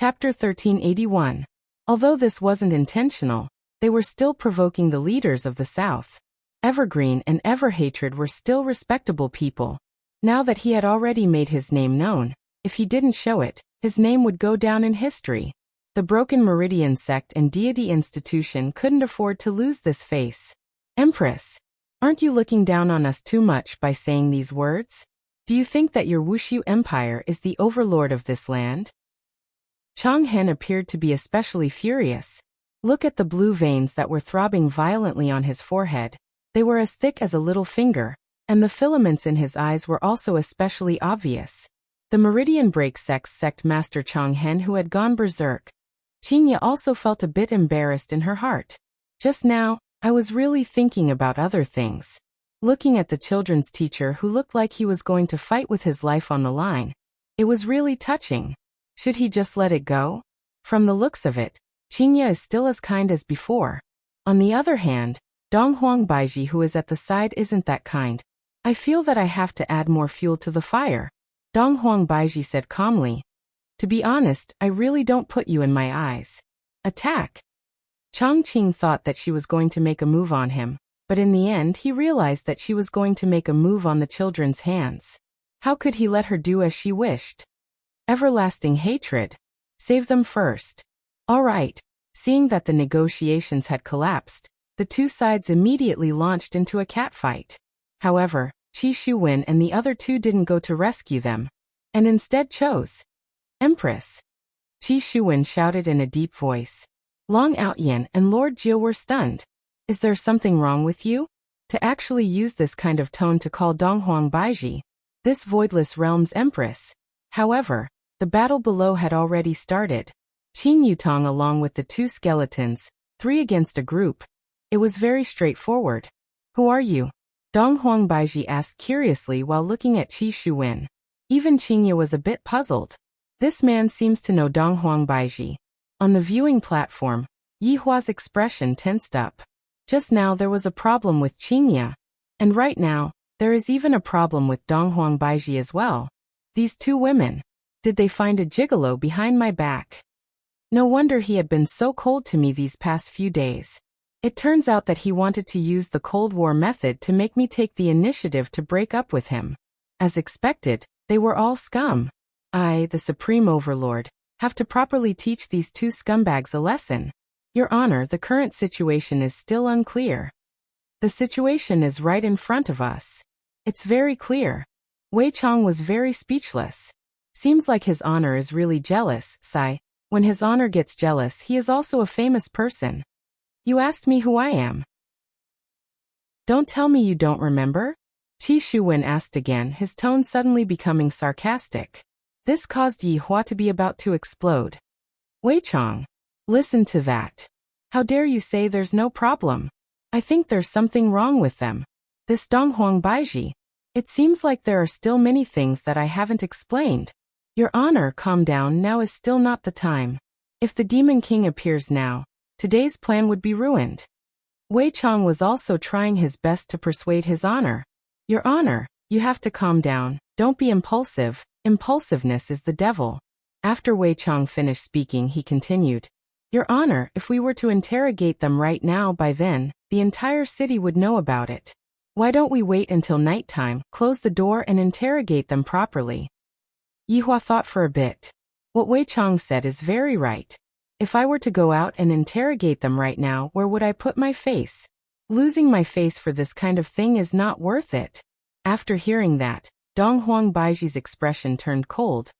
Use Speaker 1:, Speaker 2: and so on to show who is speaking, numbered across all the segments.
Speaker 1: Chapter 1381. Although this wasn't intentional, they were still provoking the leaders of the South. Evergreen and Everhatred were still respectable people. Now that he had already made his name known, if he didn't show it, his name would go down in history. The Broken Meridian sect and deity institution couldn't afford to lose this face. Empress, aren't you looking down on us too much by saying these words? Do you think that your Wushu Empire is the overlord of this land? Chang Hen appeared to be especially furious. Look at the blue veins that were throbbing violently on his forehead. They were as thick as a little finger, and the filaments in his eyes were also especially obvious. The Meridian Break sect master Chang Hen, who had gone berserk. Qingya also felt a bit embarrassed in her heart. Just now, I was really thinking about other things. Looking at the children's teacher who looked like he was going to fight with his life on the line. It was really touching. Should he just let it go? From the looks of it, Qingya is still as kind as before. On the other hand, Donghuang Baiji, who is at the side, isn't that kind. I feel that I have to add more fuel to the fire. Donghuang Baiji said calmly. To be honest, I really don't put you in my eyes. Attack. Chongqing thought that she was going to make a move on him, but in the end he realized that she was going to make a move on the children's hands. How could he let her do as she wished? Everlasting hatred. Save them first. All right. Seeing that the negotiations had collapsed, the two sides immediately launched into a catfight. However, Qi Shuwen and the other two didn't go to rescue them, and instead chose Empress. Qi Shuwen shouted in a deep voice. Long Outyan and Lord Jia were stunned. Is there something wrong with you? To actually use this kind of tone to call Donghuang Baiji, this voidless realm's empress. However, the battle below had already started. Qin Yutong along with the two skeletons, 3 against a group. It was very straightforward. Who are you? Donghuang Baiji asked curiously while looking at Qi Shuwen. Even Qingya was a bit puzzled. This man seems to know Donghuang Baiji. On the viewing platform, Yihua's expression tensed up. Just now there was a problem with Qingya, and right now, there is even a problem with Donghuang Baiji as well. These two women. Did they find a gigolo behind my back? No wonder he had been so cold to me these past few days. It turns out that he wanted to use the Cold War method to make me take the initiative to break up with him. As expected, they were all scum. I, the Supreme Overlord, have to properly teach these two scumbags a lesson. Your Honor, the current situation is still unclear. The situation is right in front of us. It's very clear. Wei Chang was very speechless. Seems like His Honor is really jealous, Sai. When His Honor gets jealous, he is also a famous person. You asked me who I am. Don't tell me you don't remember? Qi Shuwen asked again, his tone suddenly becoming sarcastic. This caused Yi Hua to be about to explode. Wei Chang, listen to that. How dare you say there's no problem? I think there's something wrong with them. This Donghuang Baiji. It seems like there are still many things that I haven't explained. Your Honor, calm down, now is still not the time. If the Demon King appears now, today's plan would be ruined. Wei Chang was also trying his best to persuade His Honor. Your Honor, you have to calm down, don't be impulsive. Impulsiveness is the devil. After Wei Chang finished speaking, he continued. Your Honor, if we were to interrogate them right now, by then, the entire city would know about it. Why don't we wait until nighttime, close the door and interrogate them properly? Yihua thought for a bit. What Wei Chang said is very right. If I were to go out and interrogate them right now, where would I put my face? Losing my face for this kind of thing is not worth it. After hearing that, Donghuang Baiji's expression turned cold.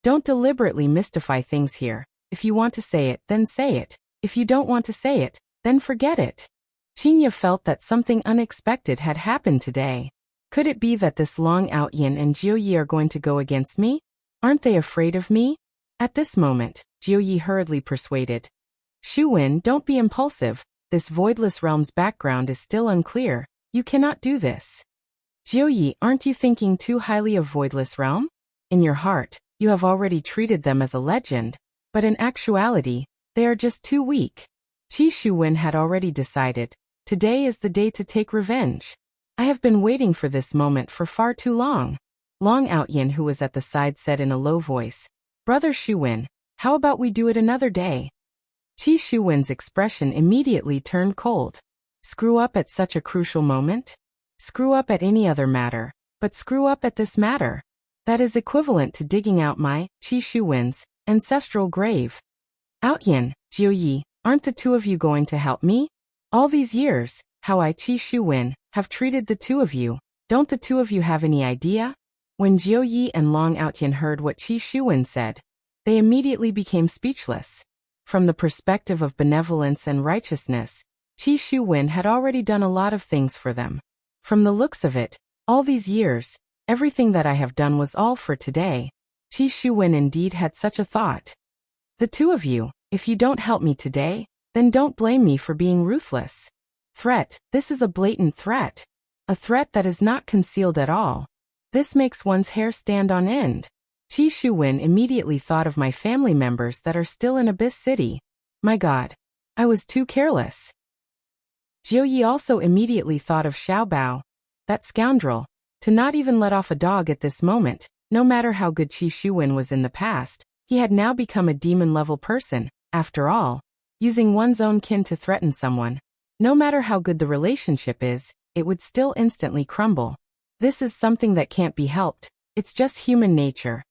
Speaker 1: Don't deliberately mystify things here. If you want to say it, then say it. If you don't want to say it, then forget it. Qingya felt that something unexpected had happened today. Could it be that this Long Outyin and Jiuyi are going to go against me? Aren't they afraid of me? At this moment, Jiuyi hurriedly persuaded. Shuwen, don't be impulsive. This voidless realm's background is still unclear. You cannot do this. Jiuyi, aren't you thinking too highly of voidless realm? In your heart, you have already treated them as a legend, but in actuality, they are just too weak. Qi Shuwen had already decided. Today is the day to take revenge. I have been waiting for this moment for far too long. Long Outyin, who was at the side, said in a low voice, Brother Shuwen, How about we do it another day? Qi Shuwen's expression immediately turned cold. Screw up at such a crucial moment? Screw up at any other matter, but screw up at this matter. That is equivalent to digging out my, Qi Shuwen's, ancestral grave. Outyin, Jiuyi, aren't the two of you going to help me? All these years, how I, Qi Shuwen, have treated the two of you, don't the two of you have any idea? When Jiuyi and Long Outyin heard what Qi Shuwen said, they immediately became speechless. From the perspective of benevolence and righteousness, Qi Shuwen had already done a lot of things for them. From the looks of it, all these years, everything that I have done was all for today. Qi Shuwen indeed had such a thought. The two of you, if you don't help me today, then don't blame me for being ruthless. Threat, this is a blatant threat. A threat that is not concealed at all. This makes one's hair stand on end. Qi Shuwen immediately thought of my family members that are still in Abyss City. My God, I was too careless. Jiuyi also immediately thought of Xiao Bao, that scoundrel, to not even let off a dog at this moment. No matter how good Qi Shuwen was in the past, he had now become a demon-level person. After all, using one's own kin to threaten someone, no matter how good the relationship is, it would still instantly crumble. This is something that can't be helped. It's just human nature.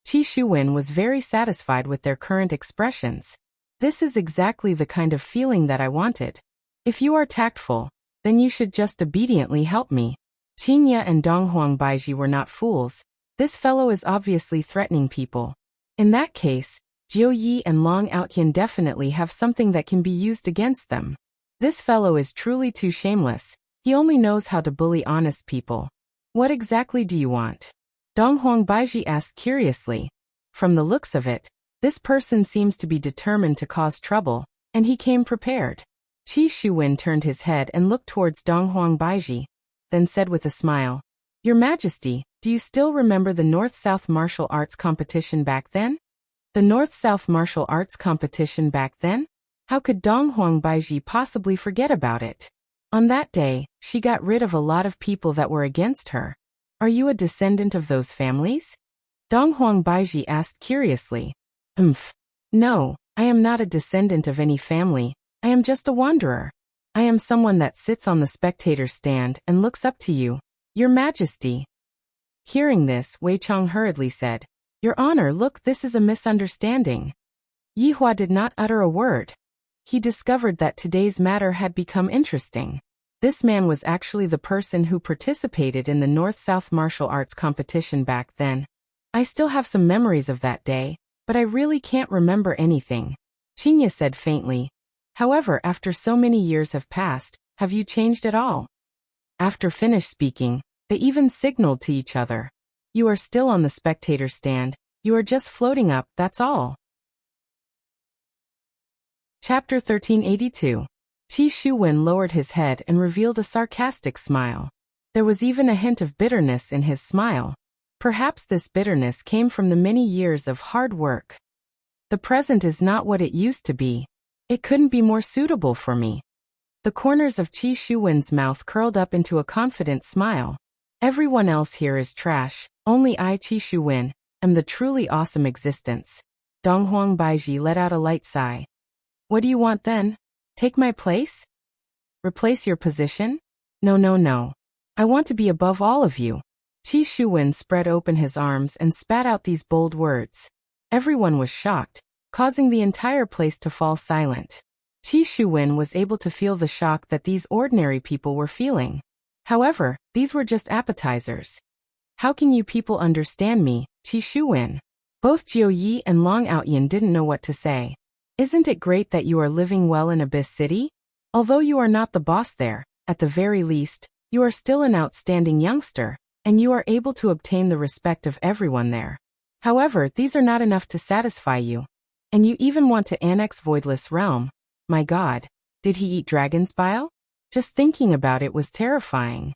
Speaker 1: Qi Shuwen was very satisfied with their current expressions. This is exactly the kind of feeling that I wanted. If you are tactful, then you should just obediently help me. Qinya and Donghuang Baiji were not fools. This fellow is obviously threatening people. In that case, Jiuyi and Long Outyin definitely have something that can be used against them. This fellow is truly too shameless. He only knows how to bully honest people. What exactly do you want? Donghuang Baiji asked curiously. From the looks of it, this person seems to be determined to cause trouble, and he came prepared. Qi Shuwen turned his head and looked towards Donghuang Baiji, then said with a smile, Your Majesty, do you still remember the North-South martial arts competition back then? The North-South martial arts competition back then? How could Donghuang Baiji possibly forget about it? On that day, she got rid of a lot of people that were against her. Are you a descendant of those families? Donghuang Baiji asked curiously. No, I am not a descendant of any family. I am just a wanderer. I am someone that sits on the spectator stand and looks up to you, Your Majesty. Hearing this, Wei Chong hurriedly said, Your Honor, look, this is a misunderstanding. Yi Hua did not utter a word. He discovered that today's matter had become interesting. This man was actually the person who participated in the North-South martial arts competition back then. I still have some memories of that day, but I really can't remember anything, Qinya said faintly. However, after so many years have passed, have you changed at all? After finished speaking, they even signaled to each other. You are still on the spectator stand. You are just floating up, that's all. Chapter 1382. Qi Shuwen lowered his head and revealed a sarcastic smile. There was even a hint of bitterness in his smile. Perhaps this bitterness came from the many years of hard work. The present is not what it used to be. It couldn't be more suitable for me. The corners of Qi Shuwen's mouth curled up into a confident smile. Everyone else here is trash. Only I, Qi Shuwen, am the truly awesome existence. Donghuang Baiji let out a light sigh. What do you want then? Take my place? Replace your position? No. I want to be above all of you. Qi Shuwen spread open his arms and spat out these bold words. Everyone was shocked, causing the entire place to fall silent. Qi Shuwen was able to feel the shock that these ordinary people were feeling. However, these were just appetizers. How can you people understand me, Qi Shuwen? Both Jiuyi and Long Outyin didn't know what to say. Isn't it great that you are living well in Abyss City? Although you are not the boss there, at the very least, you are still an outstanding youngster, and you are able to obtain the respect of everyone there. However, these are not enough to satisfy you. And you even want to annex Voidless Realm. My God, did he eat dragon's bile? Just thinking about it was terrifying.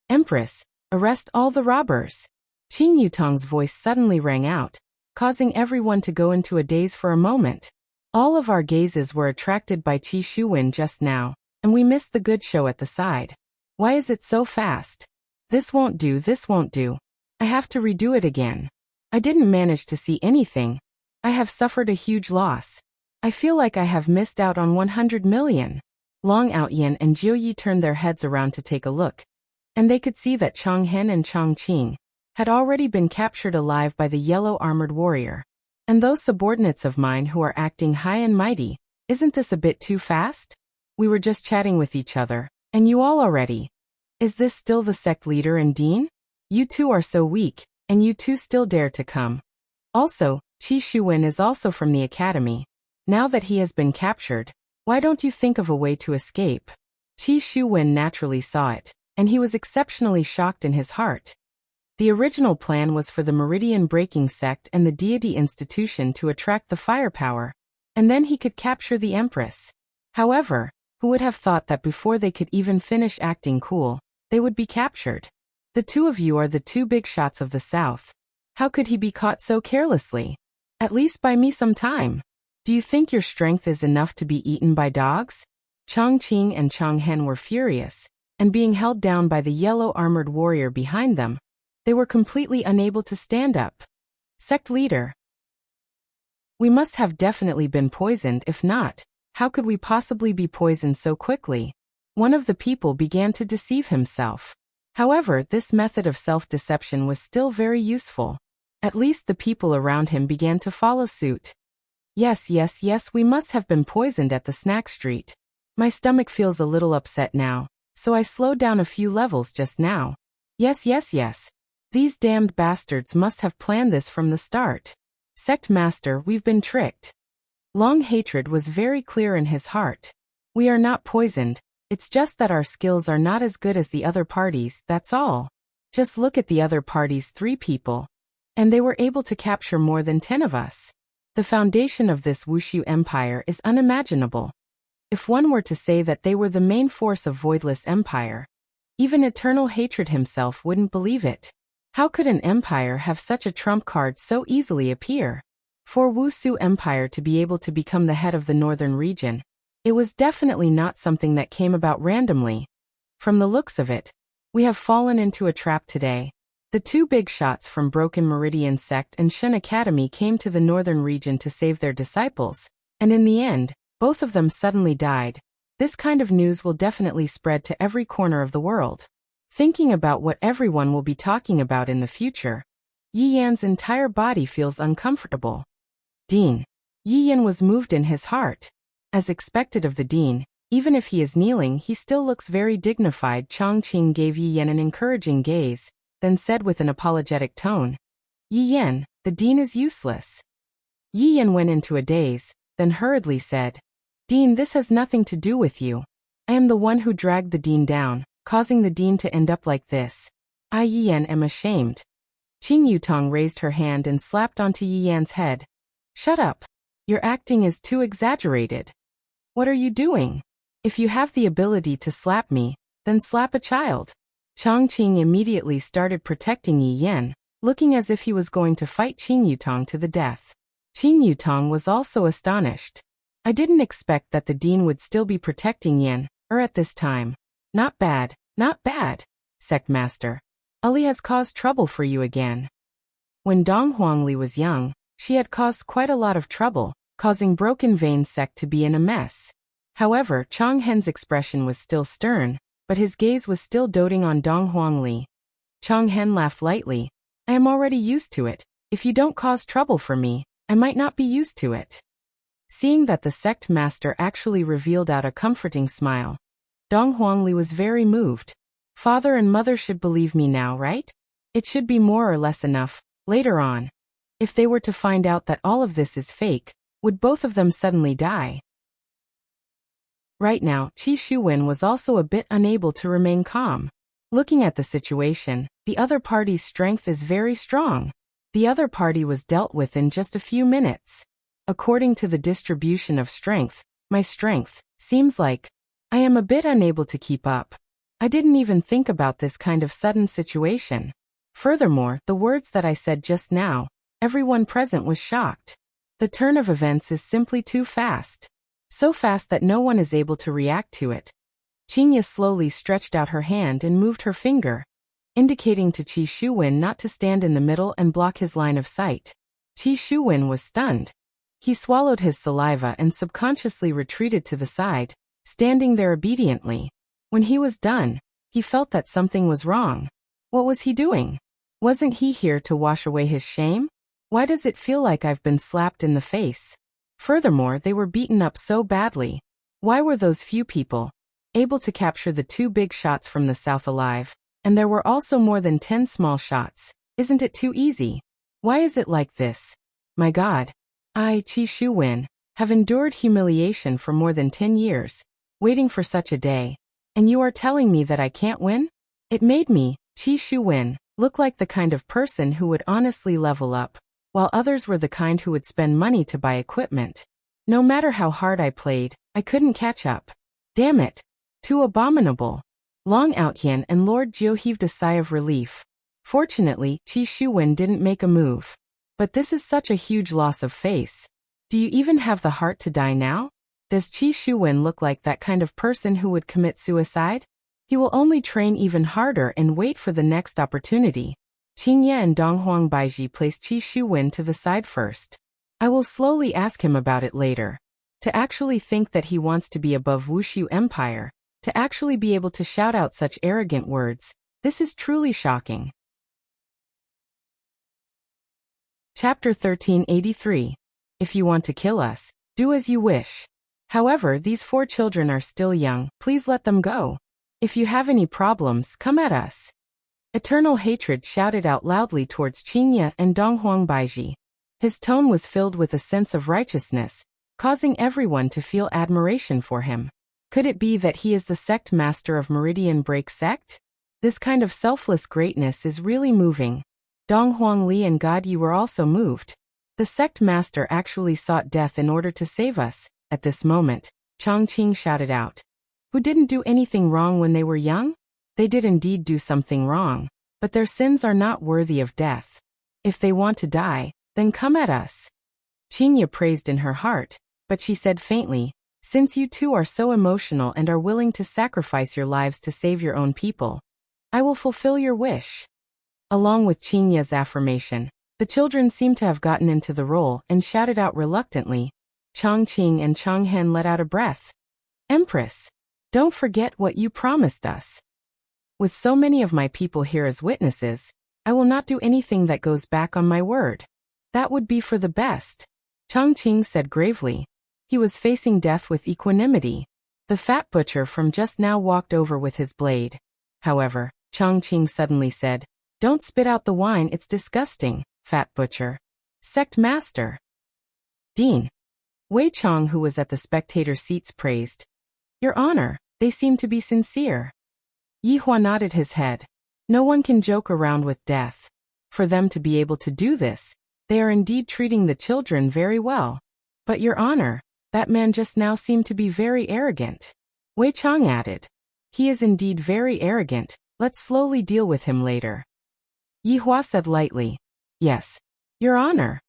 Speaker 1: Empress, arrest all the robbers. Qing Yutong's voice suddenly rang out, causing everyone to go into a daze for a moment. All of our gazes were attracted by Qi Shuwen just now, and we missed the good show at the side. Why is it so fast? This won't do. I have to redo it again. I didn't manage to see anything. I have suffered a huge loss. I feel like I have missed out on 100 million. Long Outyan and Jiu Yi turned their heads around to take a look, and they could see that Chang Hen and Chang Qing had already been captured alive by the yellow armored warrior. And those subordinates of mine who are acting high and mighty, isn't this a bit too fast? We were just chatting with each other, and you all already. Is this still the sect leader and dean? You two are so weak, and you two still dare to come. Also, Qi Shuwen is also from the academy. Now that he has been captured, why don't you think of a way to escape? Qi Shuwen naturally saw it, and he was exceptionally shocked in his heart. The original plan was for the Meridian Breaking Sect and the Deity Institution to attract the firepower, and then he could capture the Empress. However, who would have thought that before they could even finish acting cool, they would be captured? The two of you are the two big shots of the South. How could he be caught so carelessly? At least buy me some time. Do you think your strength is enough to be eaten by dogs? Chang Qing and Chang Hen were furious, and being held down by the yellow armored warrior behind them, they were completely unable to stand up. Sect leader. We must have definitely been poisoned. If not, how could we possibly be poisoned so quickly? One of the people began to deceive himself. However, this method of self-deception was still very useful. At least the people around him began to follow suit. Yes, we must have been poisoned at the snack street. My stomach feels a little upset now, so I slowed down a few levels just now. Yes. These damned bastards must have planned this from the start. Sect Master, we've been tricked. Long hatred was very clear in his heart. We are not poisoned, it's just that our skills are not as good as the other parties, that's all. Just look at the other party's 3 people. And they were able to capture more than 10 of us. The foundation of this Wushu Empire is unimaginable. If one were to say that they were the main force of Voidless Empire, even Eternal Hatred himself wouldn't believe it. How could an empire have such a trump card so easily appear? For Wushu Empire to be able to become the head of the northern region, it was definitely not something that came about randomly. From the looks of it, we have fallen into a trap today. The 2 big shots from Broken Meridian Sect and Shen Academy came to the northern region to save their disciples, and in the end, both of them suddenly died. This kind of news will definitely spread to every corner of the world. Thinking about what everyone will be talking about in the future, Yi Yan's entire body feels uncomfortable. Dean. Yi Yan was moved in his heart. As expected of the Dean, even if he is kneeling, he still looks very dignified. Chang Qing gave Yi Yan an encouraging gaze, then said with an apologetic tone, Yi Yan, the Dean is useless. Yi Yan went into a daze, then hurriedly said, Dean, this has nothing to do with you. I am the one who dragged the Dean down, causing the Dean to end up like this. I, Yi Yan, am ashamed. Qing Yutong raised her hand and slapped onto Yi Yan's head. Shut up. Your acting is too exaggerated. What are you doing? If you have the ability to slap me, then slap a child. Chang Qing immediately started protecting Yi Yan, looking as if he was going to fight Qing Yutong to the death. Qing Yutong was also astonished. I didn't expect that the Dean would still be protecting Yan, at this time. Not bad, Sect Master. Ali has caused trouble for you again. When Dong Huangli was young, she had caused quite a lot of trouble, causing Broken Vein Sect to be in a mess. However, Chang Hen's expression was still stern, but his gaze was still doting on Dong Huangli. Chang Hen laughed lightly. I am already used to it. If you don't cause trouble for me, I might not be used to it. Seeing that the Sect Master actually revealed out a comforting smile, Dong Huangli was very moved. Father and mother should believe me now, right? It should be more or less enough, later on. If they were to find out that all of this is fake, would both of them suddenly die? Right now, Qi Shuwen was also a bit unable to remain calm. Looking at the situation, the other party's strength is very strong. The other party was dealt with in just a few minutes. According to the distribution of strength, my strength, seems like, I am a bit unable to keep up. I didn't even think about this kind of sudden situation. Furthermore, the words that I said just now, everyone present was shocked. The turn of events is simply too fast. So fast that no one is able to react to it. Qingya slowly stretched out her hand and moved her finger, indicating to Qi Shuwen not to stand in the middle and block his line of sight. Qi Shuwen was stunned. He swallowed his saliva and subconsciously retreated to the side, standing there obediently. When he was done, he felt that something was wrong. What was he doing? Wasn't he here to wash away his shame? Why does it feel like I've been slapped in the face? Furthermore, they were beaten up so badly. Why were those few people able to capture the 2 big shots from the south alive? And there were also more than 10 small shots. Isn't it too easy? Why is it like this? My God. I, Qi Shuwen, have endured humiliation for more than 10 years, waiting for such a day. And you are telling me that I can't win? It made me, Qi Shuwen, look like the kind of person who would honestly level up, while others were the kind who would spend money to buy equipment. No matter how hard I played, I couldn't catch up. Damn it. Too abominable. Long Outyan and Lord Jiu heaved a sigh of relief. Fortunately, Qi Shuwen didn't make a move. But this is such a huge loss of face. Do you even have the heart to die now? Does Qi Shuwen look like that kind of person who would commit suicide? He will only train even harder and wait for the next opportunity. Qingye and Donghuang Baiji placed Qi Shuwen to the side first. I will slowly ask him about it later. To actually think that he wants to be above Wushu Empire, to actually be able to shout out such arrogant words, this is truly shocking. Chapter 1383. If you want to kill us, do as you wish. However, these 4 children are still young, please let them go. If you have any problems, come at us. Eternal hatred shouted out loudly towards Qingye and Donghuang Baiji. His tone was filled with a sense of righteousness, causing everyone to feel admiration for him. Could it be that he is the sect master of Meridian Break Sect? This kind of selfless greatness is really moving. Donghuang Li and God Yi were also moved. The sect master actually sought death in order to save us. At this moment, Chongqing shouted out. Who didn't do anything wrong when they were young? They did indeed do something wrong, but their sins are not worthy of death. If they want to die, then come at us. Qingye praised in her heart, but she said faintly, since you 2 are so emotional and are willing to sacrifice your lives to save your own people, I will fulfill your wish. Along with Qingye's affirmation, the children seemed to have gotten into the role and shouted out reluctantly. Chongqing and Chonghen let out a breath. Empress, don't forget what you promised us. With so many of my people here as witnesses, I will not do anything that goes back on my word. That would be for the best. Chongqing said gravely. He was facing death with equanimity. The fat butcher from just now walked over with his blade. However, Chongqing suddenly said, don't spit out the wine, it's disgusting, fat butcher. Sect master. Dean. Wei Chong, who was at the spectator seats, praised. Your Honor, they seem to be sincere. Yi Hua nodded his head. No one can joke around with death. For them to be able to do this, they are indeed treating the children very well. But Your Honor, that man just now seemed to be very arrogant. Wei Chong added. He is indeed very arrogant, let's slowly deal with him later. Yi Hua said lightly. Yes, Your Honor.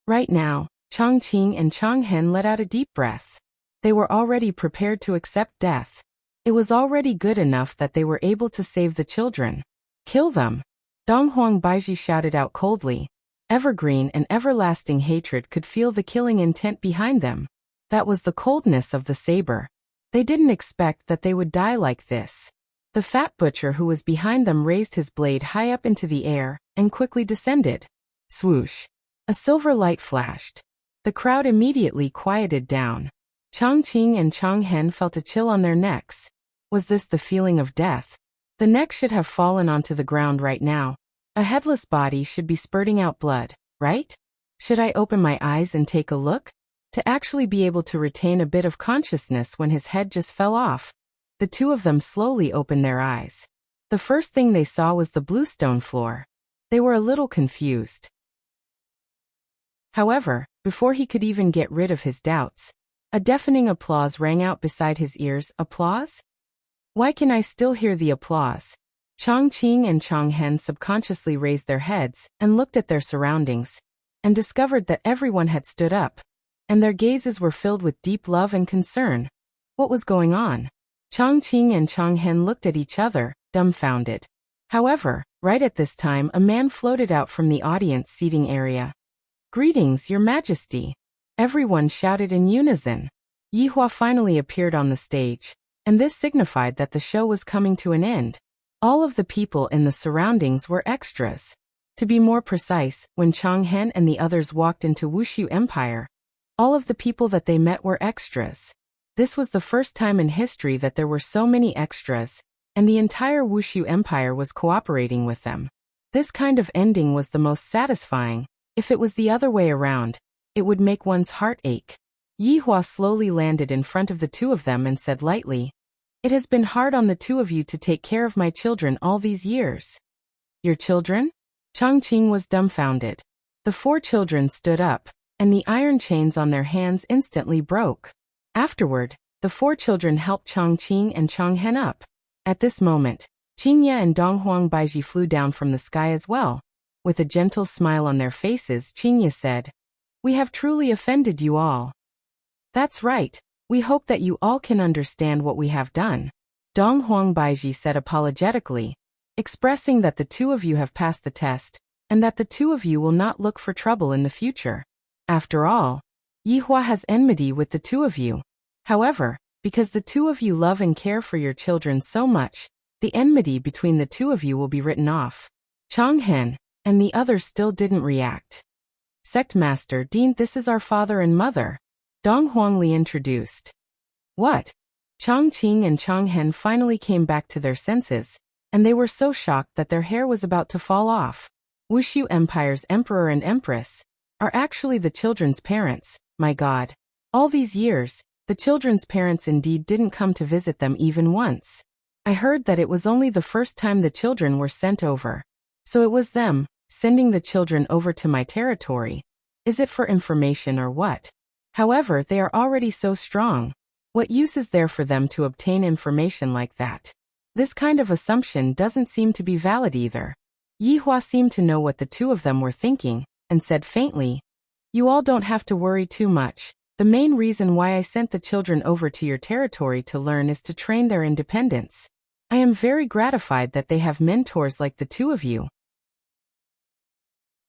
Speaker 1: Right now, Chongqing and Chonghen let out a deep breath. They were already prepared to accept death. It was already good enough that they were able to save the children. Kill them. Donghuang Baiji shouted out coldly. Evergreen and everlasting hatred could feel the killing intent behind them. That was the coldness of the saber. They didn't expect that they would die like this. The fat butcher who was behind them raised his blade high up into the air and quickly descended. Swoosh. A silver light flashed. The crowd immediately quieted down. Chongqing and Chonghen felt a chill on their necks. Was this the feeling of death? The neck should have fallen onto the ground right now. A headless body should be spurting out blood, right? Should I open my eyes and take a look? To actually be able to retain a bit of consciousness when his head just fell off. The 2 of them slowly opened their eyes. The first thing they saw was the bluestone floor. They were a little confused. However, before he could even get rid of his doubts, a deafening applause rang out beside his ears. Applause? Why can I still hear the applause? Chongqing and Chonghen subconsciously raised their heads and looked at their surroundings, and discovered that everyone had stood up, and their gazes were filled with deep love and concern. What was going on? Chongqing and Chonghen looked at each other, dumbfounded. However, right at this time a man floated out from the audience seating area. Greetings, Your Majesty. Everyone shouted in unison. Yihua finally appeared on the stage, and this signified that the show was coming to an end. All of the people in the surroundings were extras. To be more precise, when Changhen and the others walked into Wushu Empire, all of the people that they met were extras. This was the first time in history that there were so many extras, and the entire Wushu Empire was cooperating with them. This kind of ending was the most satisfying. If it was the other way around, it would make one's heart ache. Yihua slowly landed in front of the two of them and said lightly, "It has been hard on the two of you to take care of my children all these years." "Your children?" Changqing was dumbfounded. The four children stood up, and the iron chains on their hands instantly broke. Afterward, the four children helped Changqing and Changhen up. At this moment, Qingye and Donghuang Baiji flew down from the sky as well. With a gentle smile on their faces, Qingye said, "We have truly offended you all." "That's right. We hope that you all can understand what we have done," Donghuang Baiji said apologetically, expressing that the two of you have passed the test, and that the two of you will not look for trouble in the future. After all, Yihua has enmity with the two of you. However, because the two of you love and care for your children so much, the enmity between the two of you will be written off. Changhen and the others still didn't react. "Sect Master Dean, this is our father and mother," Dong Huangli introduced. "What?" Changqing and Changhen finally came back to their senses, and they were so shocked that their hair was about to fall off. Wushu Empire's emperor and empress are actually the children's parents. My God. All these years, the children's parents indeed didn't come to visit them even once. I heard that it was only the first time the children were sent over. So it was them, sending the children over to my territory. Is it for information or what? However, they are already so strong. What use is there for them to obtain information like that? This kind of assumption doesn't seem to be valid either. Yihua seemed to know what the two of them were thinking, and said faintly, "You all don't have to worry too much. The main reason why I sent the children over to your territory to learn is to train their independence. I am very gratified that they have mentors like the two of you.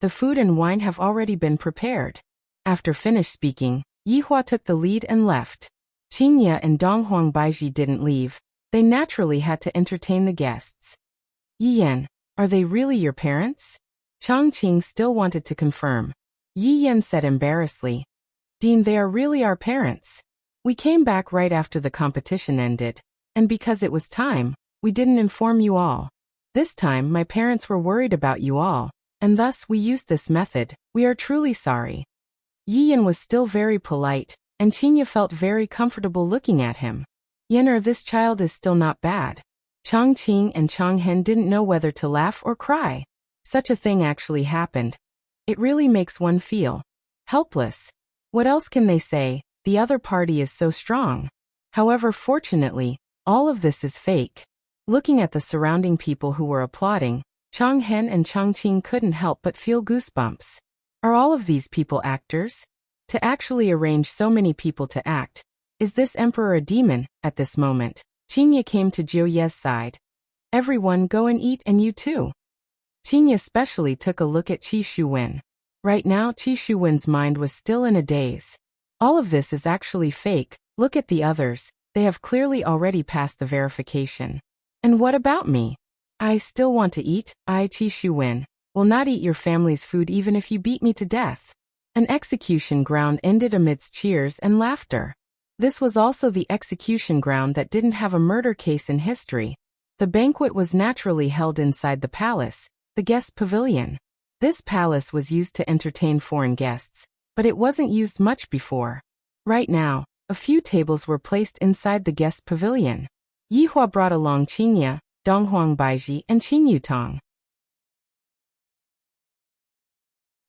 Speaker 1: The food and wine have already been prepared." After finished speaking, Yihua took the lead and left. Qingye and Donghuang Baiji didn't leave. They naturally had to entertain the guests. "Yiyan, are they really your parents?" Changqing still wanted to confirm. Yiyan said embarrassedly, "Dean, they are really our parents. We came back right after the competition ended, and because it was time, we didn't inform you all. This time my parents were worried about you all, and thus we used this method. We are truly sorry." Yiyan was still very polite, and Qingye felt very comfortable looking at him. "Yener, this child is still not bad." Changqing and Changhen didn't know whether to laugh or cry. Such a thing actually happened. It really makes one feel helpless. What else can they say? The other party is so strong. However, fortunately, all of this is fake. Looking at the surrounding people who were applauding, Changhen and Changqing couldn't help but feel goosebumps. Are all of these people actors? To actually arrange so many people to act. Is this emperor a demon? At this moment, Qingye came to Jiuye's side. "Everyone go and eat, and you too." Qingye especially took a look at Qi Shuwen. Right now Qi Shuwen's mind was still in a daze. All of this is actually fake. Look at the others. They have clearly already passed the verification. And what about me? I still want to eat. I, Qi Shuwen, will not eat your family's food even if you beat me to death. An execution ground ended amidst cheers and laughter. This was also the execution ground that didn't have a murder case in history. The banquet was naturally held inside the palace, the guest pavilion. This palace was used to entertain foreign guests, but it wasn't used much before. Right now, a few tables were placed inside the guest pavilion. Yihua brought along Qingye, Donghuang Baiji, and Qing Yutong.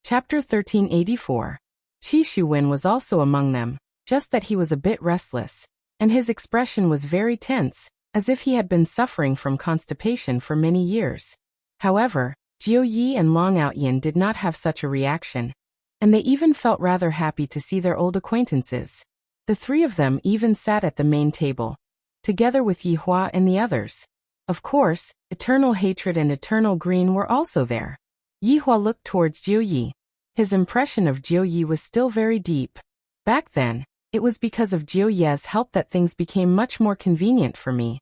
Speaker 1: Chapter 1384. Qi Shuwen was also among them, just that he was a bit restless, and his expression was very tense, as if he had been suffering from constipation for many years. However, Jiu Yi and Long Outyin did not have such a reaction, and they even felt rather happy to see their old acquaintances. The three of them even sat at the main table, together with Yihua and the others. Of course, Eternal Hatred and Eternal Green were also there. Yihua looked towards Jiu Yi. His impression of Jiu Yi was still very deep. Back then, it was because of Jiu Ye's help that things became much more convenient for me.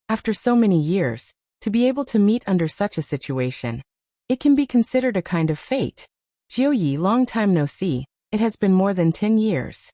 Speaker 1: After so many years, to be able to meet under such a situation, it can be considered a kind of fate. Jiu Yi, long time no see, it has been more than 10 years.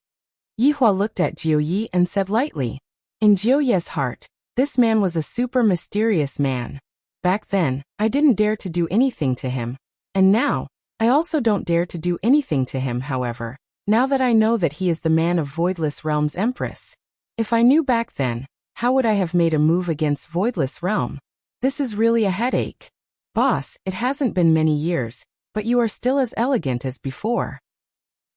Speaker 1: Yihua looked at Jiu Yi and said lightly. In Jiu Ye's heart, this man was a super mysterious man. Back then, I didn't dare to do anything to him. And now, I also don't dare to do anything to him, however, now that I know that he is the man of Voidless Realm's Empress. If I knew back then, how would I have made a move against Voidless Realm? This is really a headache. Boss, it hasn't been many years, but you are still as elegant as before.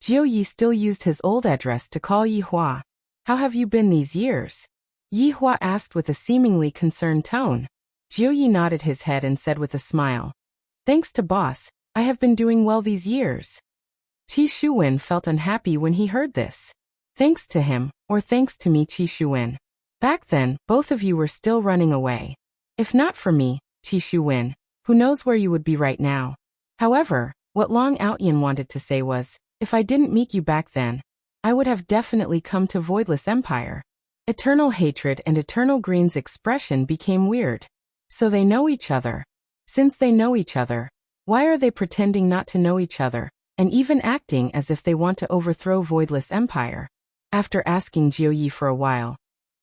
Speaker 1: Jiu Yi still used his old address to call Yihua. How have you been these years? Yihua asked with a seemingly concerned tone. Jiu Yi nodded his head and said with a smile. Thanks to boss, I have been doing well these years. Qi Shuwen felt unhappy when he heard this. Thanks to him, or thanks to me, Qi Shuwen. Back then, both of you were still running away. If not for me, Qi Shuwen, who knows where you would be right now. However, what Long Outyin wanted to say was, if I didn't meet you back then, I would have definitely come to Voidless Empire. Eternal Hatred and Eternal Green's expression became weird. So they know each other. Since they know each other, why are they pretending not to know each other, and even acting as if they want to overthrow Voidless Empire? After asking Jiu Yi for a while,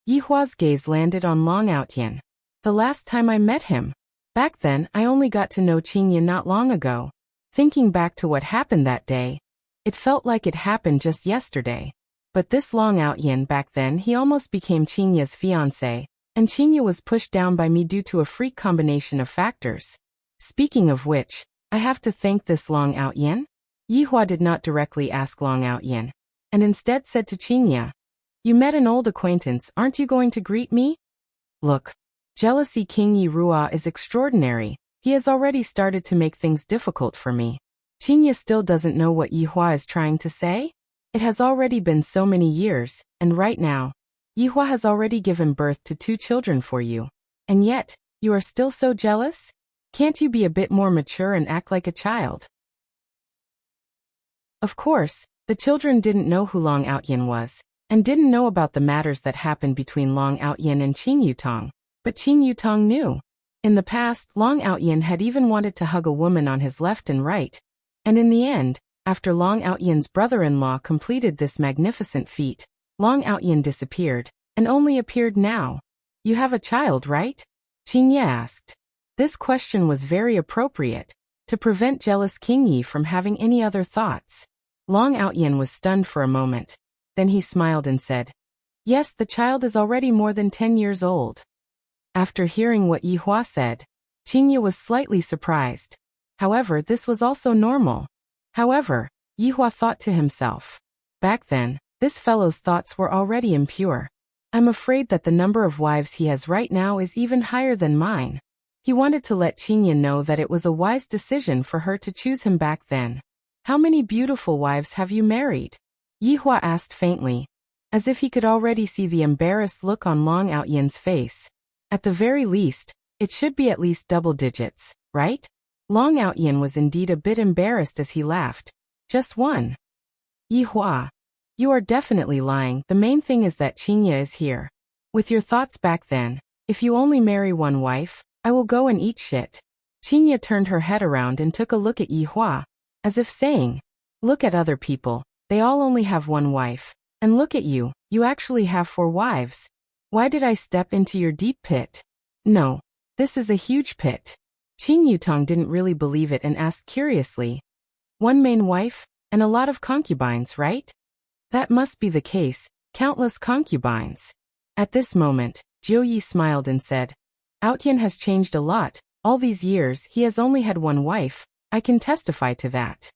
Speaker 1: Yihua's gaze landed on Long Outyin. The last time I met him. Back then, I only got to know Qingye not long ago. Thinking back to what happened that day, it felt like it happened just yesterday. But this Long Outyin back then, he almost became Qingye's fiancé, and Qingye was pushed down by me due to a freak combination of factors. Speaking of which, I have to thank this Long Outyin? Yihua did not directly ask Long Outyin, and instead said to Qingye, you met an old acquaintance, aren't you going to greet me? Look, jealousy King Yi Rua is extraordinary, he has already started to make things difficult for me. Qingye still doesn't know what Yihua is trying to say? It has already been so many years, and right now, Yihua has already given birth to 2 children for you. And yet, you are still so jealous? Can't you be a bit more mature and act like a child? Of course, the children didn't know who Long Outyin was, and didn't know about the matters that happened between Long Outyin and Qing Yutong. But Qing Yutong knew. In the past, Long Outyin had even wanted to hug a woman on his left and right. And in the end, after Long Outyin's brother-in-law completed this magnificent feat, Long Outyin disappeared, and only appeared now. You have a child, right? Qingye asked. This question was very appropriate, to prevent jealous King Yi from having any other thoughts. Long Outyin was stunned for a moment. Then he smiled and said, yes, the child is already more than 10 years old. After hearing what Yihua said, Qingye was slightly surprised. However, this was also normal. However, Yihua thought to himself, back then, this fellow's thoughts were already impure. I'm afraid that the number of wives he has right now is even higher than mine. He wanted to let Qingye know that it was a wise decision for her to choose him back then. How many beautiful wives have you married? Yihua asked faintly, as if he could already see the embarrassed look on Long Outyin's face. At the very least, it should be at least double digits, right? Long Outyin was indeed a bit embarrassed as he laughed. Just one. Yihua, you are definitely lying. The main thing is that Qingye is here. With your thoughts back then, if you only marry one wife, I will go and eat shit. Qingye turned her head around and took a look at Yihua, as if saying, look at other people, they all only have one wife. And look at you, you actually have 4 wives. Why did I step into your deep pit? No, this is a huge pit. Qing Yutong didn't really believe it and asked curiously, one main wife, and a lot of concubines, right? That must be the case, countless concubines. At this moment, Jiu Yi smiled and said, Outyin has changed a lot, all these years he has only had one wife, I can testify to that.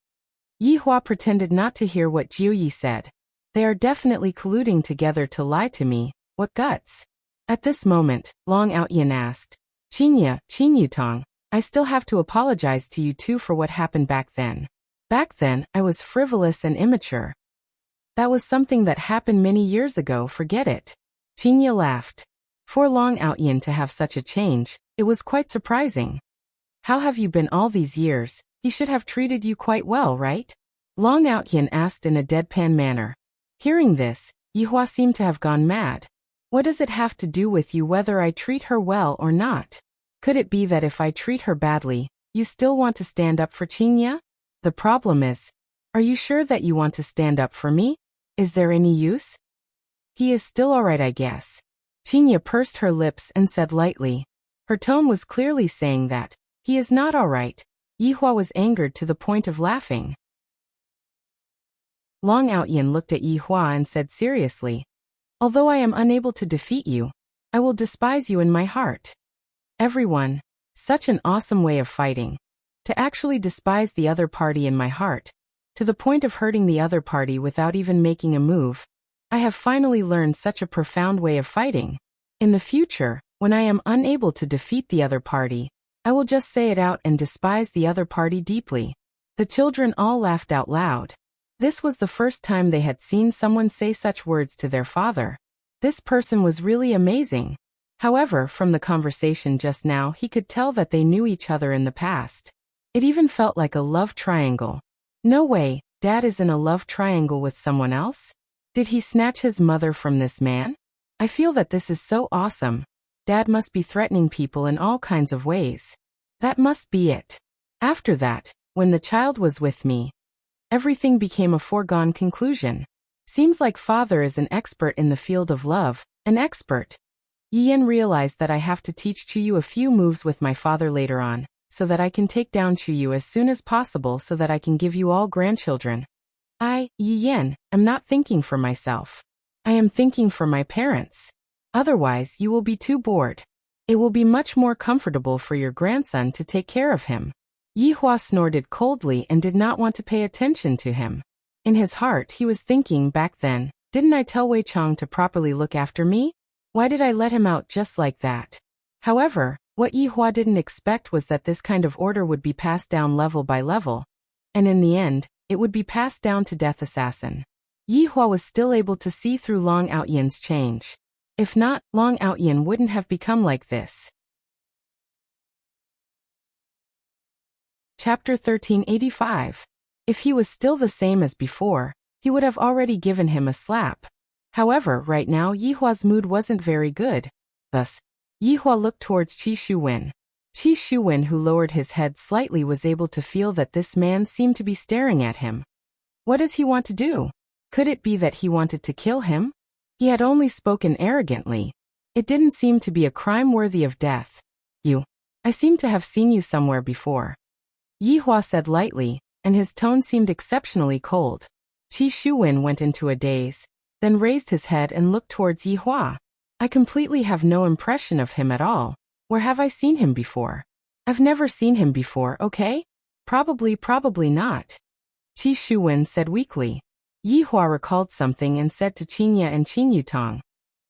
Speaker 1: Yihua pretended not to hear what Jiu Yi said. They are definitely colluding together to lie to me, what guts? At this moment, Long Outyin asked, Qing Yutong, I still have to apologize to you too for what happened back then. Back then, I was frivolous and immature. That was something that happened many years ago, forget it. Qingye laughed. For Long Outyin to have such a change, it was quite surprising. How have you been all these years? He should have treated you quite well, right? Long Outyin asked in a deadpan manner. Hearing this, Yihua seemed to have gone mad. What does it have to do with you whether I treat her well or not? Could it be that if I treat her badly, you still want to stand up for Qingye? The problem is, are you sure that you want to stand up for me? Is there any use? He is still alright, I guess. Qingye pursed her lips and said lightly. Her tone was clearly saying that he is not alright. Yihua was angered to the point of laughing. Long Outyin looked at Yihua and said seriously, although I am unable to defeat you, I will despise you in my heart. Everyone, such an awesome way of fighting. To actually despise the other party in my heart, to the point of hurting the other party without even making a move. I have finally learned such a profound way of fighting. In the future, when I am unable to defeat the other party, I will just say it out and despise the other party deeply. The children all laughed out loud. This was the first time they had seen someone say such words to their father. This person was really amazing. However, from the conversation just now, he could tell that they knew each other in the past. It even felt like a love triangle. No way, Dad is in a love triangle with someone else? Did he snatch his mother from this man? I feel that this is so awesome. Dad must be threatening people in all kinds of ways. That must be it. After that, when the child was with me, everything became a foregone conclusion. Seems like father is an expert in the field of love, an expert. Yiyan realized that I have to teach Chuyu a few moves with my father later on, so that I can take down Chuyu as soon as possible so that I can give you all grandchildren. Yiyan, am not thinking for myself. I am thinking for my parents. Otherwise, you will be too bored. It will be much more comfortable for your grandson to take care of him. Yihua snorted coldly and did not want to pay attention to him. In his heart, he was thinking back then, didn't I tell Wei Chang to properly look after me? Why did I let him out just like that? However, what Yihua didn't expect was that this kind of order would be passed down level by level. And in the end, it would be passed down to Death Assassin. Yihua was still able to see through Long Outyan's change. If not, Long Outyan wouldn't have become like this. Chapter 1385. If he was still the same as before, he would have already given him a slap. However, right now Yihua's mood wasn't very good. Thus, Yihua looked towards Qi Shuwen. Qi Shuwen, who lowered his head slightly, was able to feel that this man seemed to be staring at him. What does he want to do? Could it be that he wanted to kill him? He had only spoken arrogantly. It didn't seem to be a crime worthy of death. I seem to have seen you somewhere before. Yihua said lightly, and his tone seemed exceptionally cold. Qi Shuwen went into a daze, then raised his head and looked towards Yihua. I completely have no impression of him at all. Where have I seen him before? I've never seen him before, okay? Probably not. Qi Shuwen said weakly. Yihua recalled something and said to Qingye and Qingyutang,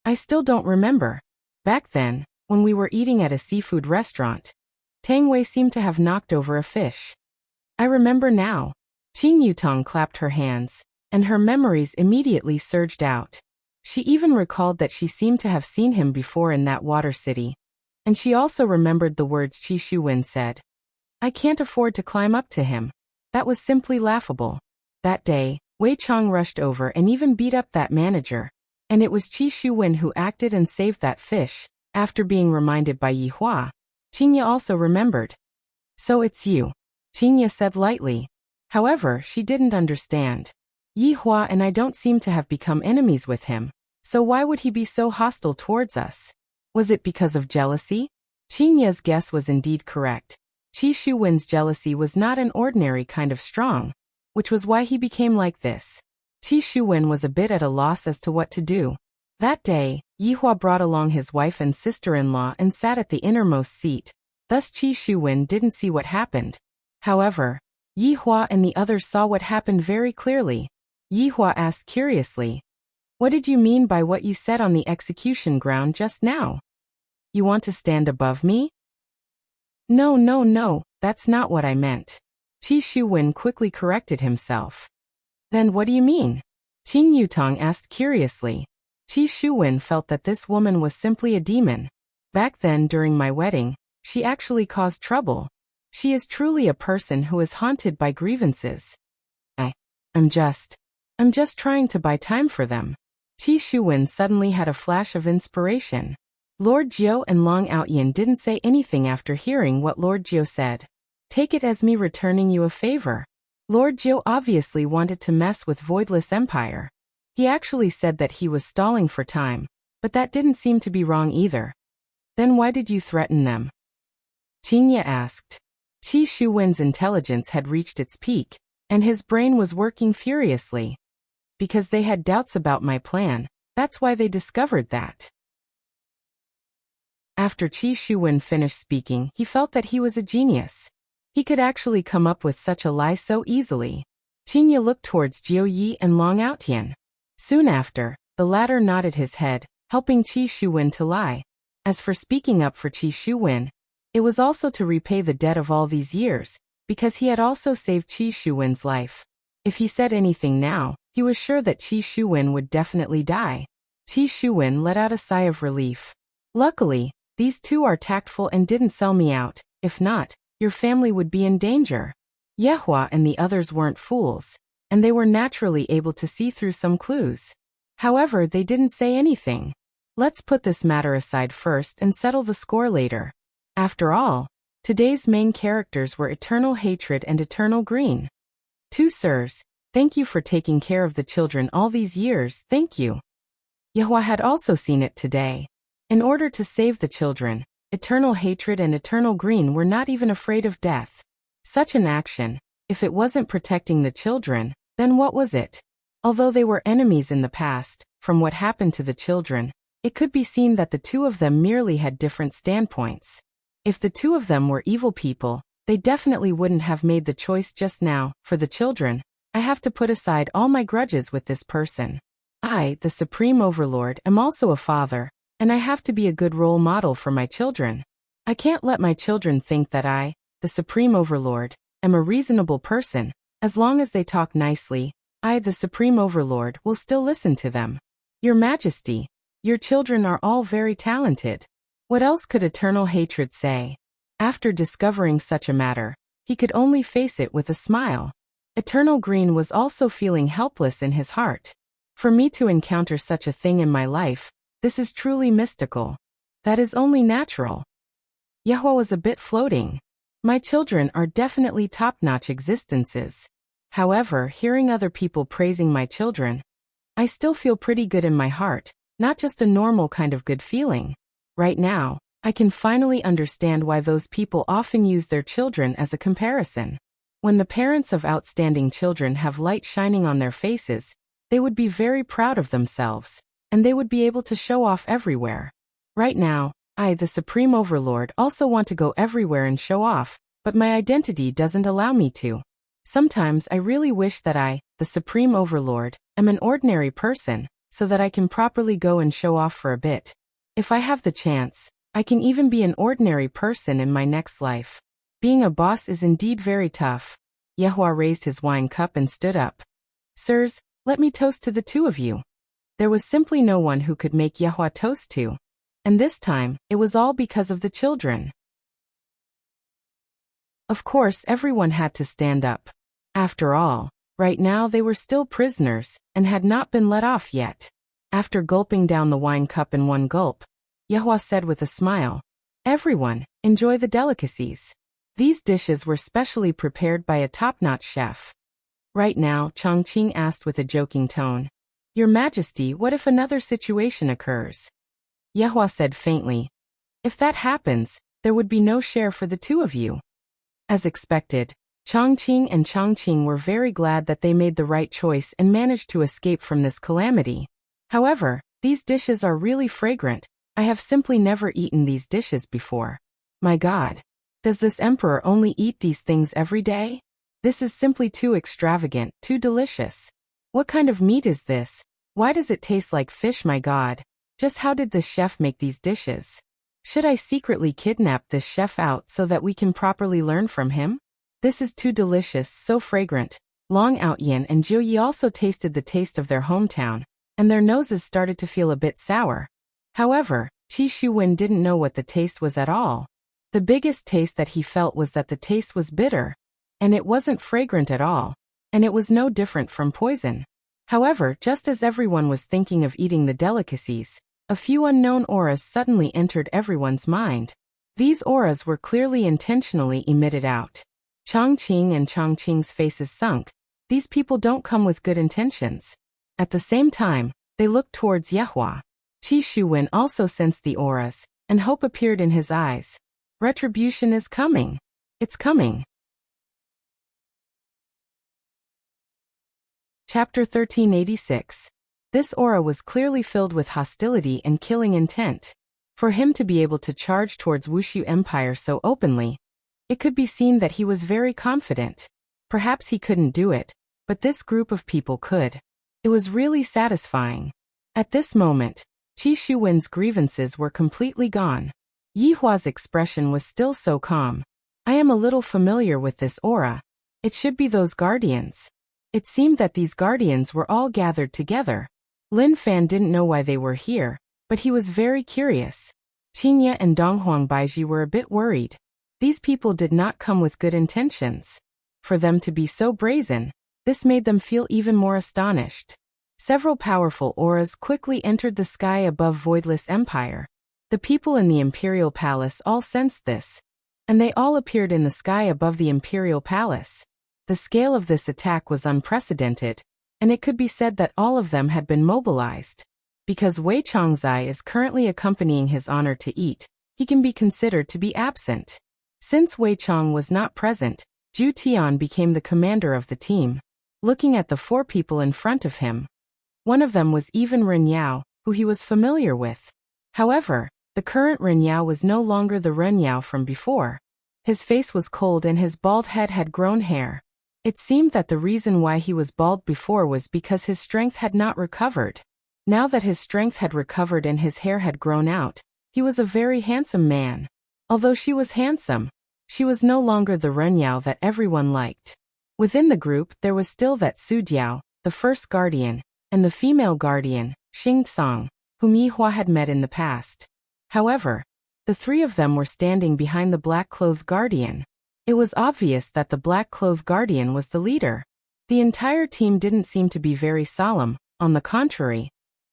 Speaker 1: I still don't remember. Back then, when we were eating at a seafood restaurant, Tang Wei seemed to have knocked over a fish. I remember now. Qingyutang clapped her hands, and her memories immediately surged out. She even recalled that she seemed to have seen him before in that water city. And she also remembered the words Qi Shuwen said. I can't afford to climb up to him. That was simply laughable. That day, Wei Chang rushed over and even beat up that manager. And it was Qi Shuwen who acted and saved that fish. After being reminded by Yihua, Qingye also remembered. So it's you, Qingye said lightly. However, she didn't understand. Yihua and I don't seem to have become enemies with him. So why would he be so hostile towards us? Was it because of jealousy? Qingye's guess was indeed correct. Qi Shuwen's jealousy was not an ordinary kind of strong, which was why he became like this. Qi Shuwen was a bit at a loss as to what to do. That day, Yihua brought along his wife and sister-in-law and sat at the innermost seat. Thus Qi Shuwen didn't see what happened. However, Yihua and the others saw what happened very clearly. Yihua asked curiously, what did you mean by what you said on the execution ground just now? You want to stand above me? No, that's not what I meant. Qi Shuwen quickly corrected himself. Then what do you mean? Qingyutang asked curiously. Qi Shuwen felt that this woman was simply a demon. Back then during my wedding, she actually caused trouble. She is truly a person who is haunted by grievances. I'm just... I'm just trying to buy time for them. Qi Shuwen suddenly had a flash of inspiration. Lord Jiu and Long Outyin didn't say anything after hearing what Lord Jiu said. Take it as me returning you a favor. Lord Jiu obviously wanted to mess with Voidless Empire. He actually said that he was stalling for time, but that didn't seem to be wrong either. Then why did you threaten them? Qingye asked. Qi Shuwen's intelligence had reached its peak, and his brain was working furiously. Because they had doubts about my plan, that's why they discovered that. After Qi Shuwen finished speaking, he felt that he was a genius. He could actually come up with such a lie so easily. Qingye looked towards Jiu Yi and Long Outyin. Soon after, the latter nodded his head, helping Qi Shuwen to lie. As for speaking up for Qi Shuwen, it was also to repay the debt of all these years, because he had also saved Qi Shuwen's life. If he said anything now, he was sure that Qi Shuwen would definitely die. Qi Shuwen let out a sigh of relief. Luckily, these two are tactful and didn't sell me out. If not, your family would be in danger. Yehua and the others weren't fools, and they were naturally able to see through some clues. However, they didn't say anything. Let's put this matter aside first and settle the score later. After all, today's main characters were Eternal Hatred and Eternal Green. Two sirs, thank you for taking care of the children all these years, thank you. Yehua had also seen it today. In order to save the children, Eternal Hatred and Eternal Green were not even afraid of death. Such an action, if it wasn't protecting the children, then what was it? Although they were enemies in the past, from what happened to the children, it could be seen that the two of them merely had different standpoints. If the two of them were evil people, they definitely wouldn't have made the choice just now. For the children, I have to put aside all my grudges with this person. I, the Supreme Overlord, am also a father, and I have to be a good role model for my children. I can't let my children think that I, the Supreme Overlord, am a reasonable person. As long as they talk nicely, I, the Supreme Overlord, will still listen to them. Your Majesty, your children are all very talented. What else could Eternal Hatred say? After discovering such a matter, he could only face it with a smile. Eternal Green was also feeling helpless in his heart. For me to encounter such a thing in my life, this is truly mystical. That is only natural. Yehua was a bit floating. My children are definitely top-notch existences. However, hearing other people praising my children, I still feel pretty good in my heart, not just a normal kind of good feeling. Right now, I can finally understand why those people often use their children as a comparison. When the parents of outstanding children have light shining on their faces, they would be very proud of themselves, and they would be able to show off everywhere. Right now, I, the Supreme Overlord, also want to go everywhere and show off, but my identity doesn't allow me to. Sometimes I really wish that I, the Supreme Overlord, am an ordinary person, so that I can properly go and show off for a bit. If I have the chance, I can even be an ordinary person in my next life. Being a boss is indeed very tough. Yehua raised his wine cup and stood up. Sirs, let me toast to the two of you. There was simply no one who could make Yehua toast to. And this time, it was all because of the children. Of course, everyone had to stand up. After all, right now they were still prisoners, and had not been let off yet. After gulping down the wine cup in one gulp, Yehua said with a smile, Everyone, enjoy the delicacies. These dishes were specially prepared by a top-notch chef. Right now, Chongqing asked with a joking tone, Your Majesty, what if another situation occurs? Yehua said faintly, If that happens, there would be no share for the two of you. As expected, Chongqing and Chongqing were very glad that they made the right choice and managed to escape from this calamity. However, these dishes are really fragrant. I have simply never eaten these dishes before. My God! Does this emperor only eat these things every day? This is simply too extravagant, too delicious. What kind of meat is this? Why does it taste like fish, my God? Just how did the chef make these dishes? Should I secretly kidnap this chef out so that we can properly learn from him? This is too delicious, so fragrant. Long Outyin and Jiu Yi also tasted the taste of their hometown, and their noses started to feel a bit sour. However, Qi Shuwen didn't know what the taste was at all. The biggest taste that he felt was that the taste was bitter, and it wasn't fragrant at all, and it was no different from poison. However, just as everyone was thinking of eating the delicacies, a few unknown auras suddenly entered everyone's mind. These auras were clearly intentionally emitted out. Chongqing and Chongqing's faces sunk. These people don't come with good intentions. At the same time, they looked towards Yehua. Qi Shuwen also sensed the auras, and hope appeared in his eyes. Retribution is coming. It's coming. Chapter 1386. This aura was clearly filled with hostility and killing intent. For him to be able to charge towards Wushu Empire so openly, it could be seen that he was very confident. Perhaps he couldn't do it, but this group of people could. It was really satisfying. At this moment, Qi Shuwen's grievances were completely gone. Yihua's expression was still so calm. I am a little familiar with this aura. It should be those guardians. It seemed that these guardians were all gathered together. Lin Fan didn't know why they were here, but he was very curious. Qingye and Donghuang Baiji were a bit worried. These people did not come with good intentions. For them to be so brazen, this made them feel even more astonished. Several powerful auras quickly entered the sky above Voidless Empire. The people in the Imperial Palace all sensed this, and they all appeared in the sky above the Imperial Palace. The scale of this attack was unprecedented, and it could be said that all of them had been mobilized. Because Wei Chongzai is currently accompanying His Honor to eat, he can be considered to be absent. Since Wei Chong was not present, Zhu Tian became the commander of the team. Looking at the four people in front of him, one of them was even Ren Yao, who he was familiar with. However, the current Ren Yao was no longer the Ren Yao from before. His face was cold and his bald head had grown hair. It seemed that the reason why he was bald before was because his strength had not recovered. Now that his strength had recovered and his hair had grown out, he was a very handsome man. Although she was handsome, she was no longer the Ren Yao that everyone liked. Within the group there was still that Su Jiao, the first guardian, and the female guardian, Xing Song, whom Yihua had met in the past. However, the three of them were standing behind the black-clothed guardian. It was obvious that the black-clothed guardian was the leader. The entire team didn't seem to be very solemn, on the contrary.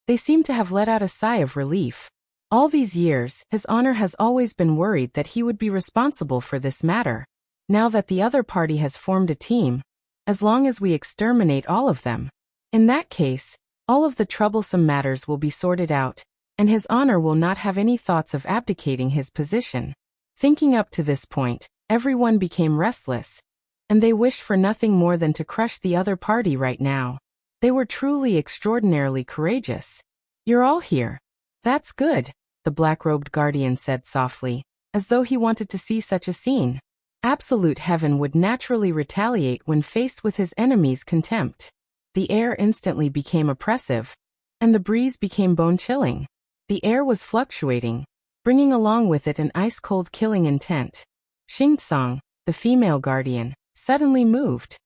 Speaker 1: They seemed to have let out a sigh of relief. All these years, His Honor has always been worried that he would be responsible for this matter. Now that the other party has formed a team, as long as we exterminate all of them, in that case, all of the troublesome matters will be sorted out, and His Honor will not have any thoughts of abdicating his position. Thinking up to this point, everyone became restless, and they wished for nothing more than to crush the other party right now. They were truly extraordinarily courageous. You're all here. That's good, the black-robed guardian said softly, as though he wanted to see such a scene. Absolute heaven would naturally retaliate when faced with his enemy's contempt. The air instantly became oppressive, and the breeze became bone-chilling. The air was fluctuating, bringing along with it an ice-cold killing intent. Xing Song, the female guardian, suddenly moved.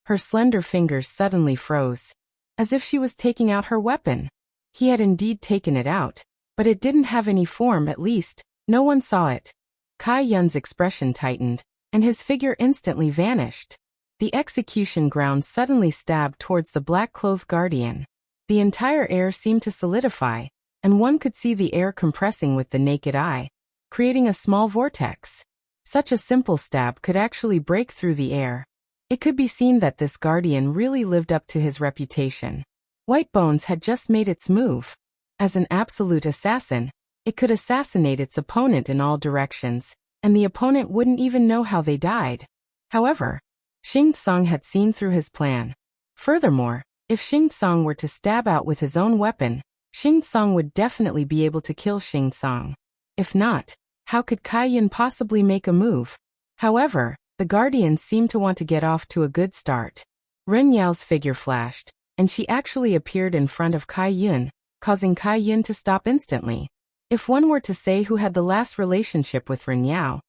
Speaker 1: Her slender fingers suddenly froze, as if she was taking out her weapon. He had indeed taken it out, but it didn't have any form, at least, no one saw it. Kai Yun's expression tightened, and his figure instantly vanished. The execution ground suddenly stabbed towards the black-clothed guardian. The entire air seemed to solidify, and one could see the air compressing with the naked eye, creating a small vortex. Such a simple stab could actually break through the air. It could be seen that this guardian really lived up to his reputation. White Bones had just made its move. As an absolute assassin, it could assassinate its opponent in all directions, and the opponent wouldn't even know how they died. However, Xing Song had seen through his plan. Furthermore, if Xing Song were to stab out with his own weapon, Xing Song would definitely be able to kill Xing Song. If not, how could Kai Yun possibly make a move? However, the guardians seemed to want to get off to a good start. Ren Yao's figure flashed, and she actually appeared in front of Kai Yun, causing Kai Yun to stop instantly. If one were to say who had the last relationship with Ren Yao,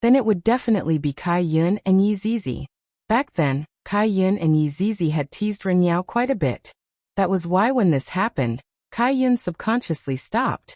Speaker 1: then it would definitely be Kai Yun and Yi Zizi. Back then, Kai Yun and Yi Zizi had teased Ren Yao quite a bit. That was why when this happened, Kai Yun subconsciously stopped.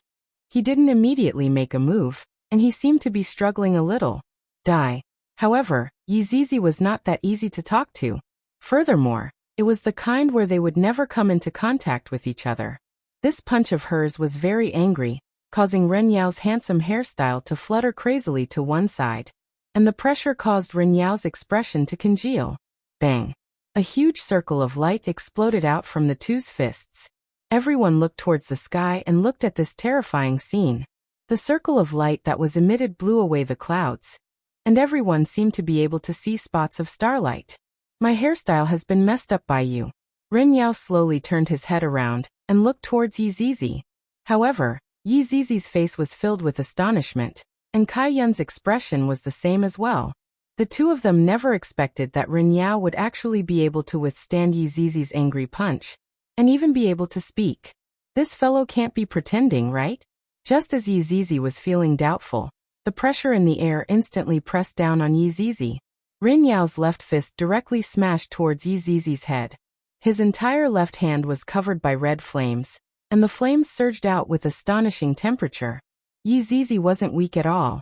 Speaker 1: He didn't immediately make a move, and he seemed to be struggling a little. Die. However, Yi Zizi was not that easy to talk to. Furthermore, It was the kind where they would never come into contact with each other. This punch of hers was very angry, causing Ren Yao's handsome hairstyle to flutter crazily to one side. And the pressure caused Ren Yao's expression to congeal. Bang! A huge circle of light exploded out from the two's fists. Everyone looked towards the sky and looked at this terrifying scene. The circle of light that was emitted blew away the clouds, and everyone seemed to be able to see spots of starlight. My hairstyle has been messed up by you. Ren Yao slowly turned his head around and looked towards Yi Zizi. However, Yi Zizi's face was filled with astonishment, and Kai Yun's expression was the same as well. The two of them never expected that Ren Yao would actually be able to withstand Yi Zizi's angry punch, and even be able to speak. This fellow can't be pretending, right? Just as Yi Zizi was feeling doubtful, the pressure in the air instantly pressed down on Yi Zizi. Ren Yao's left fist directly smashed towards Yi Zizi's head. His entire left hand was covered by red flames, and the flames surged out with astonishing temperature. Yi Zizi wasn't weak at all,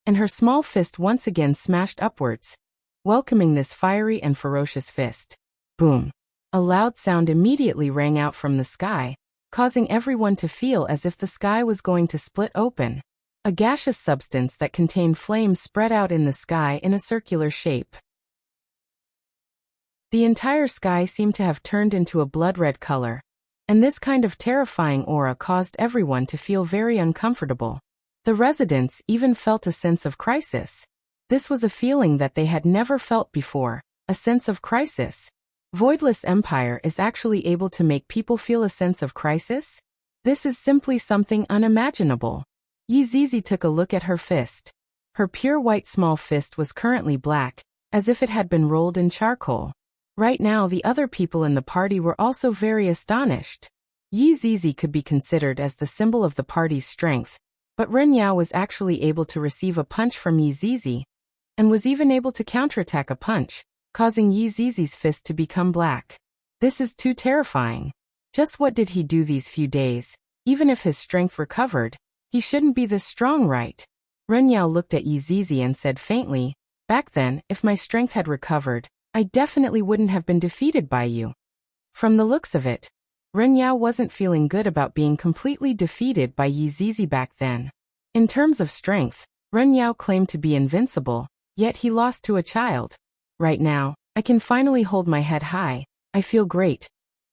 Speaker 1: and her small fist once again smashed upwards, welcoming this fiery and ferocious fist. Boom! A loud sound immediately rang out from the sky, causing everyone to feel as if the sky was going to split open. A gaseous substance that contained flames spread out in the sky in a circular shape. The entire sky seemed to have turned into a blood-red color, and this kind of terrifying aura caused everyone to feel very uncomfortable. The residents even felt a sense of crisis. This was a feeling that they had never felt before, a sense of crisis. Voidless Empire is actually able to make people feel a sense of crisis? This is simply something unimaginable. Yi Zizi took a look at her fist. Her pure white small fist was currently black, as if it had been rolled in charcoal. Right now the other people in the party were also very astonished. Yi Zizi could be considered as the symbol of the party's strength, but Ren Yao was actually able to receive a punch from Yi Zizi, and was even able to counterattack a punch, causing Yi Zizi's fist to become black. This is too terrifying. Just what did he do these few days? Even if his strength recovered, he shouldn't be this strong, right? Ren Yao looked at Yi Zizi and said faintly, "Back then, if my strength had recovered, I definitely wouldn't have been defeated by you." From the looks of it, Ren Yao wasn't feeling good about being completely defeated by Yi Zizi back then. In terms of strength, Ren Yao claimed to be invincible, yet he lost to a child. Right now, I can finally hold my head high. I feel great.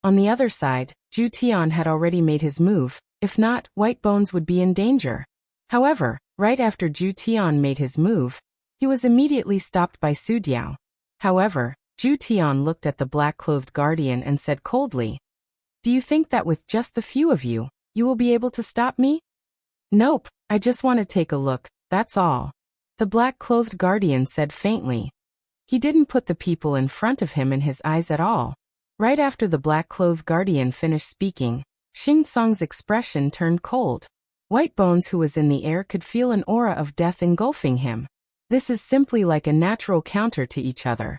Speaker 1: On the other side, Zhu Tian had already made his move. If not, White Bones would be in danger. However, right after Zhu Tian made his move, he was immediately stopped by Su Diao. However, Zhu Tian looked at the black-clothed guardian and said coldly, "Do you think that with just the few of you, you will be able to stop me?" "Nope, I just want to take a look, that's all," the black-clothed guardian said faintly. He didn't put the people in front of him in his eyes at all. Right after the black-clothed guardian finished speaking, Xing Song's expression turned cold. White Bones, who was in the air, could feel an aura of death engulfing him. This is simply like a natural counter to each other.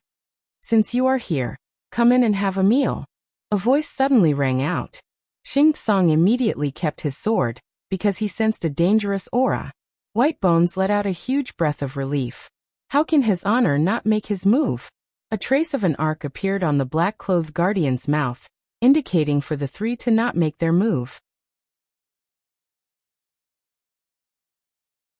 Speaker 1: "Since you are here, come in and have a meal." A voice suddenly rang out. Xing Song immediately kept his sword, because he sensed a dangerous aura. White Bones let out a huge breath of relief. How can his honor not make his move? A trace of an arc appeared on the black-clothed guardian's mouth, indicating for the three to not make their move.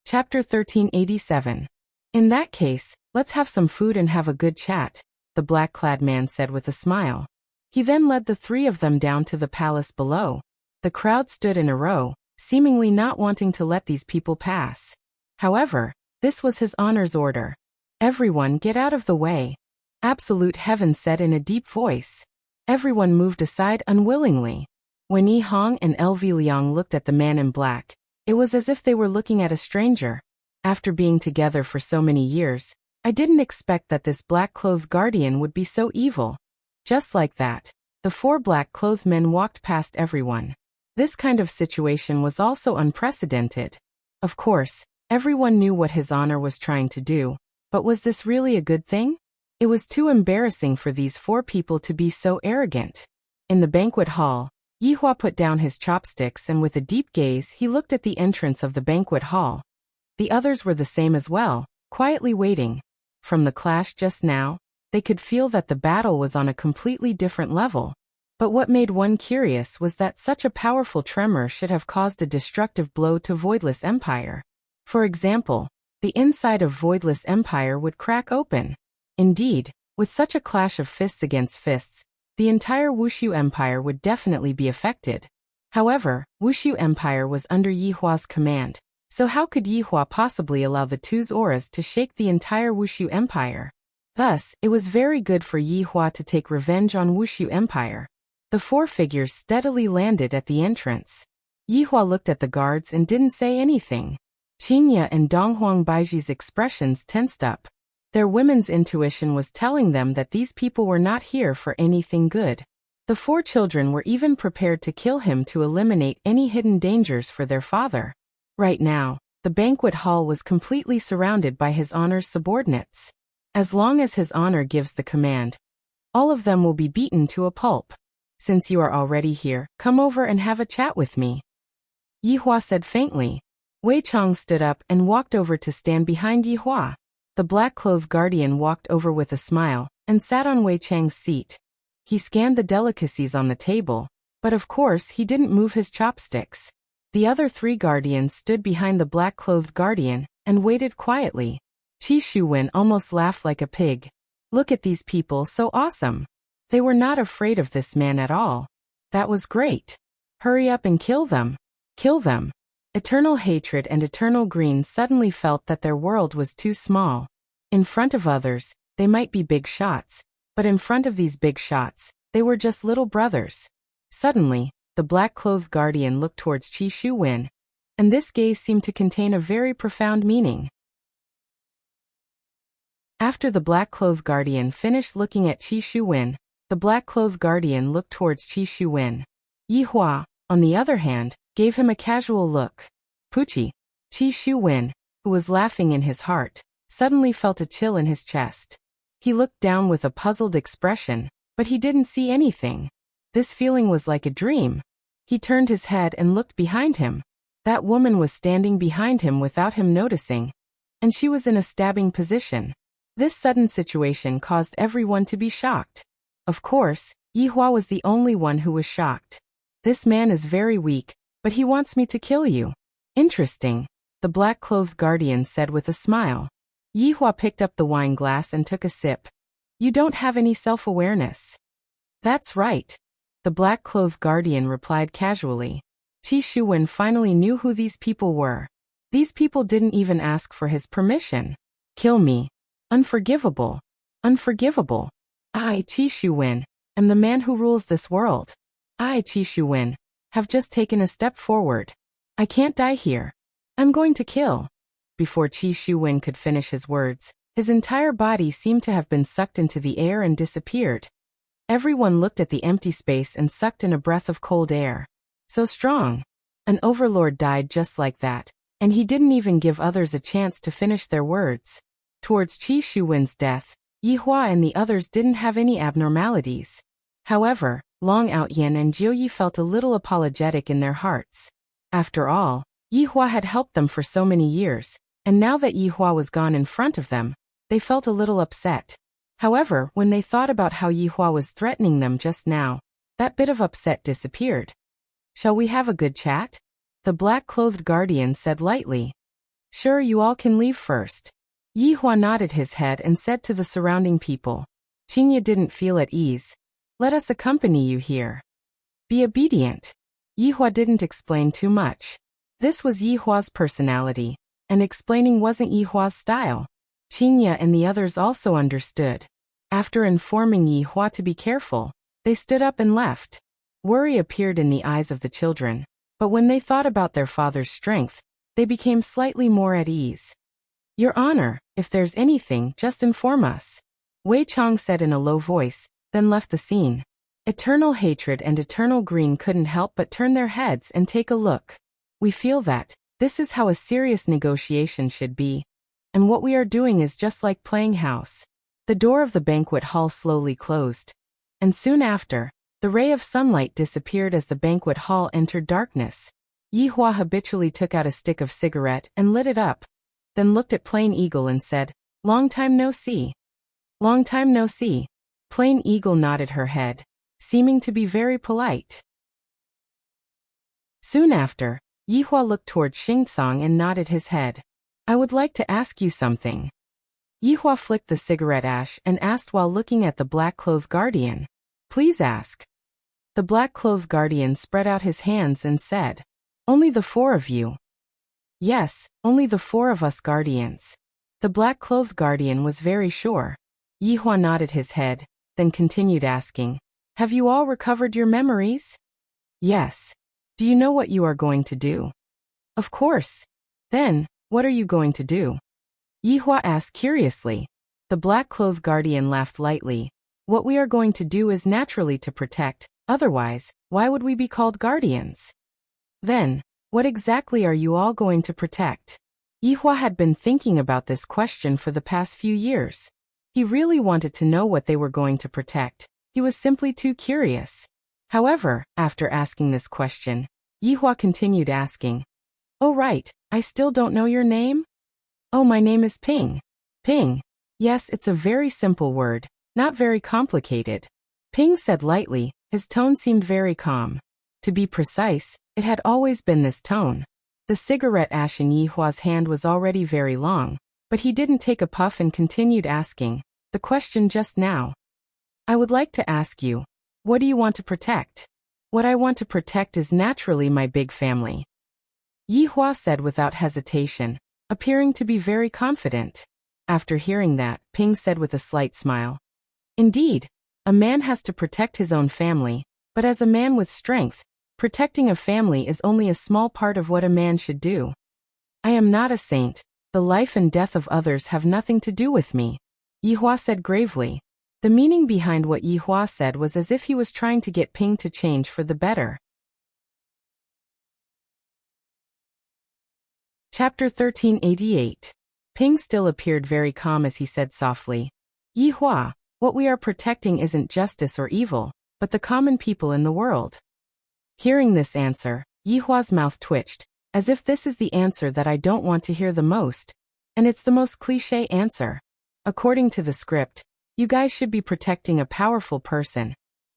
Speaker 1: Chapter 1387. "In that case, let's have some food and have a good chat," the black-clad man said with a smile. He then led the three of them down to the palace below. The crowd stood in a row, seemingly not wanting to let these people pass. However, this was his honor's order. "Everyone get out of the way," Absolute Heaven said in a deep voice. Everyone moved aside unwillingly. When Yi Hong and LV Liang looked at the man in black, it was as if they were looking at a stranger. After being together for so many years, I didn't expect that this black-clothed guardian would be so evil. Just like that, the four black-clothed men walked past everyone. This kind of situation was also unprecedented. Of course, everyone knew what his honor was trying to do, but was this really a good thing? It was too embarrassing for these four people to be so arrogant. In the banquet hall, Yihua put down his chopsticks and with a deep gaze he looked at the entrance of the banquet hall. The others were the same as well, quietly waiting. From the clash just now, They could feel that the battle was on a completely different level. But what made one curious was that such a powerful tremor should have caused a destructive blow to Voidless Empire. For example, the inside of Voidless Empire would crack open. Indeed, with such a clash of fists against fists, the entire Wushu Empire would definitely be affected. However, Wushu Empire was under Yihua's command, so how could Yihua possibly allow the two's auras to shake the entire Wushu Empire? Thus, it was very good for Yihua to take revenge on Wushu Empire. The four figures steadily landed at the entrance. Yihua looked at the guards and didn't say anything. Qingya and Donghuang Baiji's expressions tensed up. Their women's intuition was telling them that these people were not here for anything good. The four children were even prepared to kill him to eliminate any hidden dangers for their father. Right now, the banquet hall was completely surrounded by His Honor's subordinates. As long as His Honor gives the command, all of them will be beaten to a pulp. Since you are already here, come over and have a chat with me. Yihua said faintly. Wei Chang stood up and walked over to stand behind Yihua. The black-clothed guardian walked over with a smile and sat on Wei Chang's seat. He scanned the delicacies on the table, but of course he didn't move his chopsticks. The other three guardians stood behind the black-clothed guardian and waited quietly. Qi Shuwen almost laughed like a pig. Look at these people, so awesome. They were not afraid of this man at all. That was great. Hurry up and kill them. Kill them. Eternal Hatred and Eternal Green suddenly felt that their world was too small. In front of others, they might be big shots, but in front of these big shots, they were just little brothers. Suddenly, the black-clothed guardian looked towards Qi Shuwen, and this gaze seemed to contain a very profound meaning. After the black-clothed guardian finished looking at Qi Shuwen, the black-clothed guardian looked towards Qi Shuwen. Yihua, on the other hand, gave him a casual look. Puchi. Qi Shuwen, who was laughing in his heart, suddenly felt a chill in his chest. He looked down with a puzzled expression, but he didn't see anything. This feeling was like a dream. He turned his head and looked behind him. That woman was standing behind him without him noticing, and she was in a stabbing position. This sudden situation caused everyone to be shocked. Of course, Yihua was the only one who was shocked. This man is very weak, but he wants me to kill you. Interesting, the black-clothed guardian said with a smile. Yihua picked up the wine glass and took a sip. You don't have any self-awareness. That's right, the black-clothed guardian replied casually. Qi Shuwen finally knew who these people were. These people didn't even ask for his permission. Kill me. Unforgivable. Unforgivable. I, Qi Shuwen, am the man who rules this world. I, Qi Shuwen, have just taken a step forward. I can't die here. I'm going to kill. Before Qi Shuwen could finish his words, his entire body seemed to have been sucked into the air and disappeared. Everyone looked at the empty space and sucked in a breath of cold air. So strong. An overlord died just like that, and he didn't even give others a chance to finish their words. Towards Qi Shuwen's death, Yihua and the others didn't have any abnormalities. However, Long Outyan and Jiuyi felt a little apologetic in their hearts. After all, Yihua had helped them for so many years, and now that Yihua was gone in front of them, they felt a little upset. However, when they thought about how Yihua was threatening them just now, that bit of upset disappeared. Shall we have a good chat? The black-clothed guardian said lightly. Sure, you all can leave first. Yihua nodded his head and said to the surrounding people. Qingya didn't feel at ease. Let us accompany you here. Be obedient. Yihua didn't explain too much. This was Yihua's personality, and explaining wasn't Yihua's style. Qingya and the others also understood. After informing Yihua to be careful, they stood up and left. Worry appeared in the eyes of the children, but when they thought about their father's strength, they became slightly more at ease. Your Honor, if there's anything, just inform us. Wei Chang said in a low voice, then left the scene. Eternal Hatred and Eternal Green couldn't help but turn their heads and take a look. We feel that this is how a serious negotiation should be, and what we are doing is just like playing house. The door of the banquet hall slowly closed, and soon after, the ray of sunlight disappeared as the banquet hall entered darkness. Yihua habitually took out a stick of cigarette and lit it up, then looked at Plain Eagle and said, Long time no see. Long time no see. Plain Eagle nodded her head, seeming to be very polite. Soon after, Yihua looked toward Xingsong and nodded his head. I would like to ask you something. Yihua flicked the cigarette ash and asked while looking at the black-clothed guardian. Please ask. The black-clothed guardian spread out his hands and said, Only the 4 of you. Yes, only the 4 of us guardians. The black-clothed guardian was very sure. Yihua nodded his head, then continued asking, Have you all recovered your memories? Yes. Do you know what you are going to do? Of course. Then, what are you going to do? Yihua asked curiously. The black-clothed guardian laughed lightly. What we are going to do is naturally to protect, otherwise, why would we be called guardians? Then, what exactly are you all going to protect? Yihua had been thinking about this question for the past few years. He really wanted to know what they were going to protect. He was simply too curious. However, after asking this question, Yihua continued asking, Oh right, I still don't know your name? Oh, my name is Ping. Ping. Yes, it's a very simple word, not very complicated. Ping said lightly, his tone seemed very calm. To be precise, it had always been this tone. The cigarette ash in Yihua's hand was already very long, but he didn't take a puff and continued asking the question just now. I would like to ask you, what do you want to protect? What I want to protect is naturally my big family. Yihua said without hesitation, appearing to be very confident. After hearing that, Ping said with a slight smile. Indeed, a man has to protect his own family, but as a man with strength, protecting a family is only a small part of what a man should do. I am not a saint. The life and death of others have nothing to do with me, Yihua said gravely. The meaning behind what Yihua said was as if he was trying to get Ping to change for the better. Chapter 1388. Ping still appeared very calm as he said softly, Yihua, what we are protecting isn't justice or evil, but the common people in the world. Hearing this answer, Yihua's mouth twitched, as if this is the answer that I don't want to hear the most, and it's the most cliché answer. According to the script, you guys should be protecting a powerful person,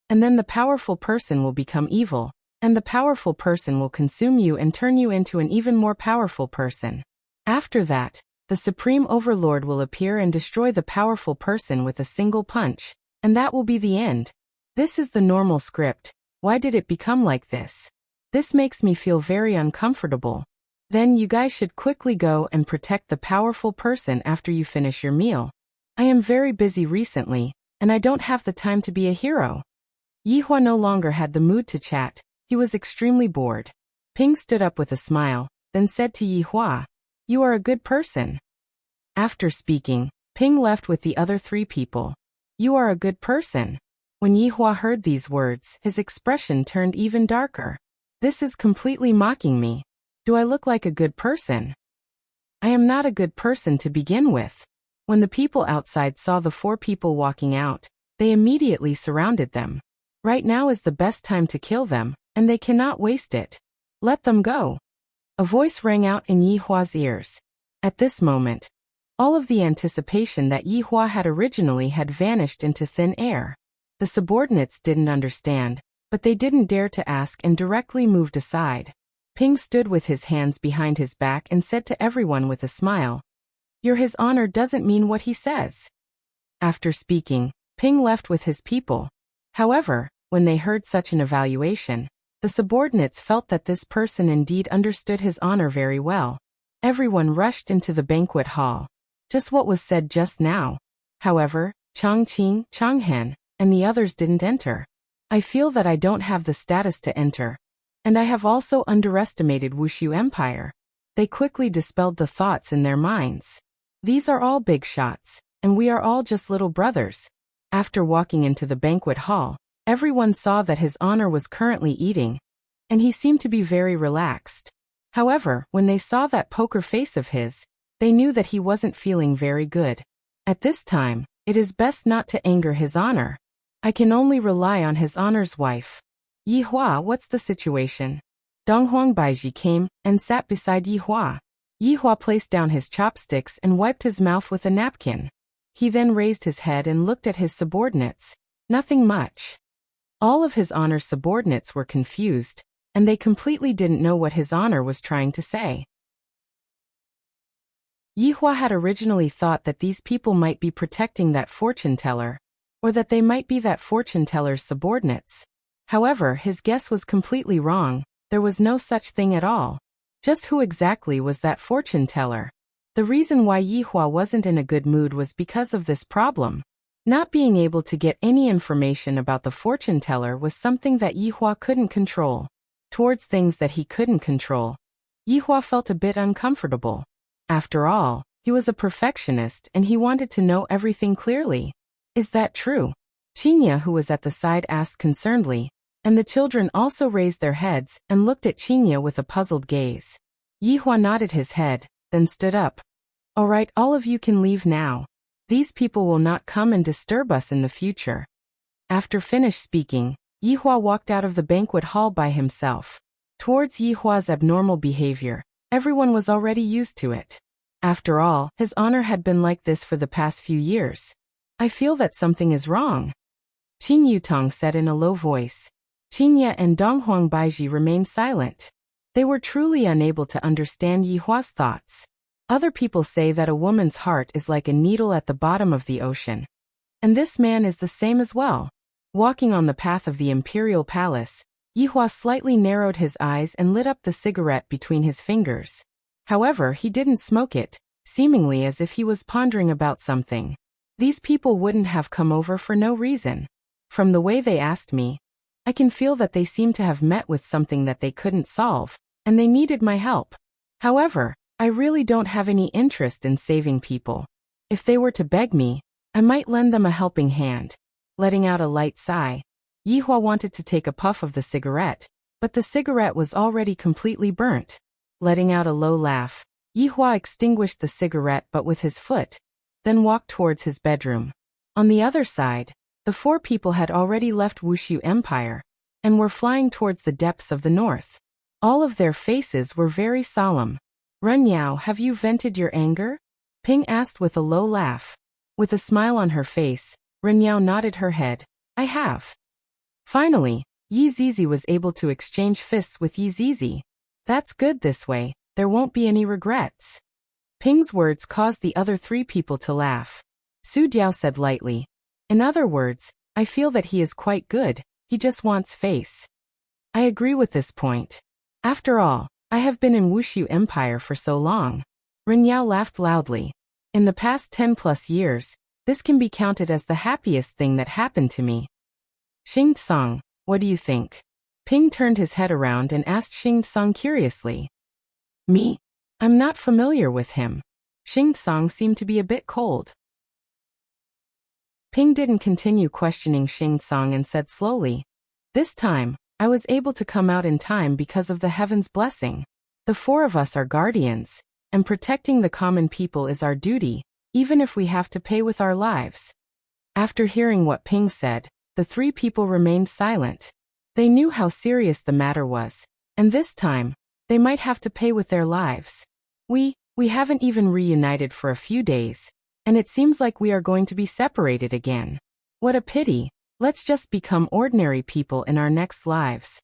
Speaker 1: and then the powerful person will become evil, and the powerful person will consume you and turn you into an even more powerful person. After that, the Supreme Overlord will appear and destroy the powerful person with a single punch, and that will be the end. This is the normal script. Why did it become like this? This makes me feel very uncomfortable. Then you guys should quickly go and protect the powerful person after you finish your meal. I am very busy recently, and I don't have the time to be a hero. Yihua no longer had the mood to chat. He was extremely bored. Ping stood up with a smile, then said to Yihua, You are a good person. After speaking, Ping left with the other 3 people. You are a good person. When Yihua heard these words, his expression turned even darker. This is completely mocking me. Do I look like a good person? I am not a good person to begin with. When the people outside saw the 4 people walking out, they immediately surrounded them. Right now is the best time to kill them, and they cannot waste it. Let them go. A voice rang out in Yihua's ears. At this moment, all of the anticipation that Yihua had originally had vanished into thin air. The subordinates didn't understand, but they didn't dare to ask and directly moved aside. Ping stood with his hands behind his back and said to everyone with a smile, Your His Honor doesn't mean what he says. After speaking, Ping left with his people. However, when they heard such an evaluation, the subordinates felt that this person indeed understood his honor very well. Everyone rushed into the banquet hall. Just what was said just now. However, Changqing, Changhen, and the others didn't enter. I feel that I don't have the status to enter. And I have also underestimated Wushu Empire. They quickly dispelled the thoughts in their minds. These are all big shots, and we are all just little brothers. After walking into the banquet hall, everyone saw that His Honor was currently eating, and he seemed to be very relaxed. However, when they saw that poker face of his, they knew that he wasn't feeling very good. At this time, it is best not to anger His Honor. I can only rely on His Honor's wife. Yihua, what's the situation? Donghuang Baiji came and sat beside Yihua. Yihua placed down his chopsticks and wiped his mouth with a napkin. He then raised his head and looked at his subordinates. Nothing much. All of His Honor's subordinates were confused, and they completely didn't know what His Honor was trying to say. Yihua had originally thought that these people might be protecting that fortune teller, or that they might be that fortune teller's subordinates. However, his guess was completely wrong. There was no such thing at all. Just who exactly was that fortune teller? The reason why Yihua wasn't in a good mood was because of this problem. Not being able to get any information about the fortune teller was something that Yihua couldn't control. Towards things that he couldn't control, Yihua felt a bit uncomfortable. After all, he was a perfectionist and he wanted to know everything clearly. Is that true? Qinya, who was at the side, asked concernedly, and the children also raised their heads and looked at Qinya with a puzzled gaze. Yihua nodded his head, then stood up. All right, all of you can leave now. These people will not come and disturb us in the future. After finished speaking, Yihua walked out of the banquet hall by himself. Towards Yihua's abnormal behavior, everyone was already used to it. After all, His Honor had been like this for the past few years. I feel that something is wrong, Qin Yutong said in a low voice. Qinya and Donghuang Baiji remained silent. They were truly unable to understand Yihua's thoughts. Other people say that a woman's heart is like a needle at the bottom of the ocean. And this man is the same as well. Walking on the path of the imperial palace, Yihua slightly narrowed his eyes and lit up the cigarette between his fingers. However, he didn't smoke it, seemingly as if he was pondering about something. These people wouldn't have come over for no reason. From the way they asked me, I can feel that they seem to have met with something that they couldn't solve, and they needed my help. However, I really don't have any interest in saving people. If they were to beg me, I might lend them a helping hand. Letting out a light sigh, Yihua wanted to take a puff of the cigarette, but the cigarette was already completely burnt. Letting out a low laugh, Yihua extinguished the cigarette but with his foot, then walked towards his bedroom. On the other side, the four people had already left Wushu Empire, and were flying towards the depths of the north. All of their faces were very solemn. Ren Yao, have you vented your anger? Ping asked with a low laugh. With a smile on her face, Ren Yao nodded her head. I have. Finally, Yi Zizi was able to exchange fists with Yi Zizi. That's good, this way, there won't be any regrets. Ping's words caused the other three people to laugh. Su Diao said lightly. In other words, I feel that he is quite good, he just wants face. I agree with this point. After all, I have been in Wushu Empire for so long. Ren Yao laughed loudly. In the past 10+ years, this can be counted as the happiest thing that happened to me. Xing Tsang, what do you think? Ping turned his head around and asked Xing Tsang curiously. Me? I'm not familiar with him. Xing Tsang seemed to be a bit cold. Ping didn't continue questioning Xing Tsang and said slowly, this time, I was able to come out in time because of the heaven's blessing. The four of us are guardians, and protecting the common people is our duty, even if we have to pay with our lives. After hearing what Ping said, the three people remained silent. They knew how serious the matter was, and this time, they might have to pay with their lives. We haven't even reunited for a few days, and it seems like we are going to be separated again. What a pity. Let's just become ordinary people in our next lives.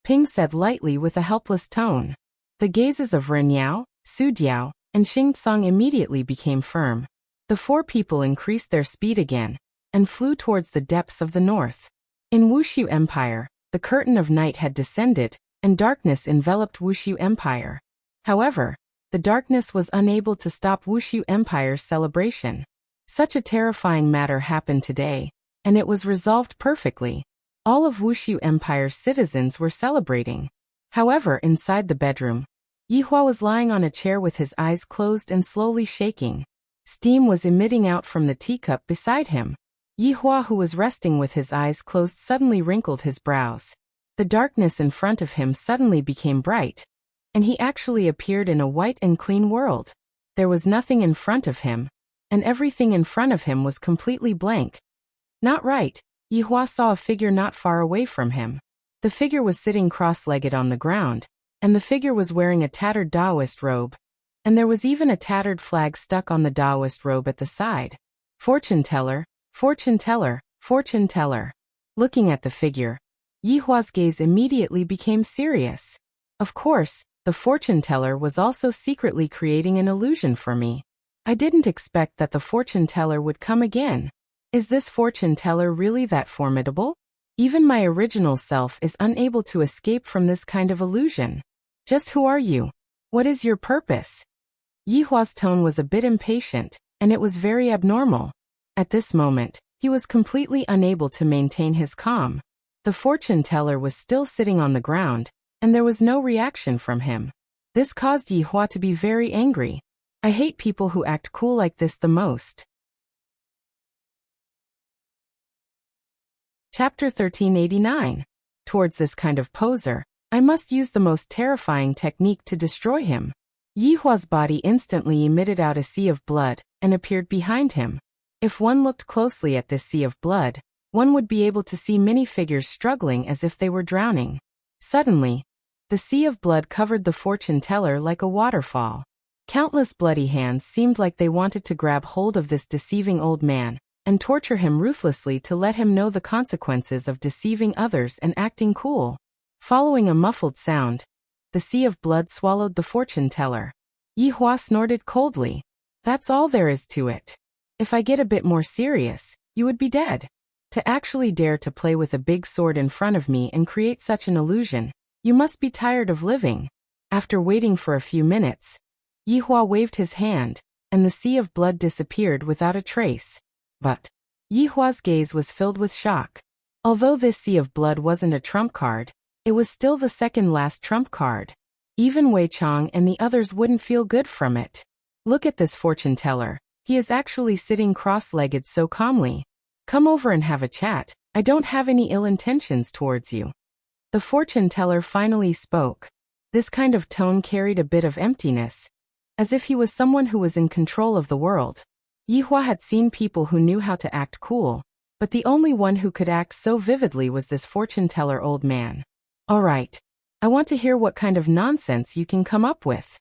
Speaker 1: Ping said lightly with a helpless tone. The gazes of Ren Yao, Su Diao, and Xing Tsang immediately became firm. The four people increased their speed again, and flew towards the depths of the north. In Wushu Empire, the curtain of night had descended, and darkness enveloped Wushu Empire. However, the darkness was unable to stop Wushu Empire's celebration. Such a terrifying matter happened today, and it was resolved perfectly. All of Wushu Empire's citizens were celebrating. However, inside the bedroom, Yihua was lying on a chair with his eyes closed and slowly shaking. Steam was emitting out from the teacup beside him. Yihua, who was resting with his eyes closed, suddenly wrinkled his brows. The darkness in front of him suddenly became bright, and he actually appeared in a white and clean world. There was nothing in front of him, and everything in front of him was completely blank. Not right, Yihua saw a figure not far away from him. The figure was sitting cross-legged on the ground, and the figure was wearing a tattered Taoist robe, and there was even a tattered flag stuck on the Taoist robe at the side. Fortune teller, fortune teller, fortune teller. Looking at the figure, Yihua's gaze immediately became serious. Of course, the fortune teller was also secretly creating an illusion for me. I didn't expect that the fortune teller would come again. Is this fortune teller really that formidable? Even my original self is unable to escape from this kind of illusion. Just who are you? What is your purpose? Yihua's tone was a bit impatient, and it was very abnormal. At this moment, he was completely unable to maintain his calm. The fortune teller was still sitting on the ground, and there was no reaction from him. This caused Yihua to be very angry. I hate people who act cool like this the most. Chapter 1389. Towards this kind of poser, I must use the most terrifying technique to destroy him. Yihua's body instantly emitted out a sea of blood and appeared behind him. If one looked closely at this sea of blood, one would be able to see many figures struggling as if they were drowning. Suddenly, the sea of blood covered the fortune teller like a waterfall. Countless bloody hands seemed like they wanted to grab hold of this deceiving old man and torture him ruthlessly to let him know the consequences of deceiving others and acting cool. Following a muffled sound, the sea of blood swallowed the fortune teller. Yihua snorted coldly. That's all there is to it. If I get a bit more serious, you would be dead. To actually dare to play with a big sword in front of me and create such an illusion, you must be tired of living. After waiting for a few minutes, Yihua waved his hand, and the sea of blood disappeared without a trace. But Yihua's gaze was filled with shock. Although this sea of blood wasn't a trump card, it was still the second last trump card. Even Wei Chang and the others wouldn't feel good from it. Look at this fortune teller. He is actually sitting cross-legged so calmly. Come over and have a chat. I don't have any ill intentions towards you. The fortune teller finally spoke. This kind of tone carried a bit of emptiness, as if he was someone who was in control of the world. Yihua had seen people who knew how to act cool, but the only one who could act so vividly was this fortune teller old man. All right. I want to hear what kind of nonsense you can come up with.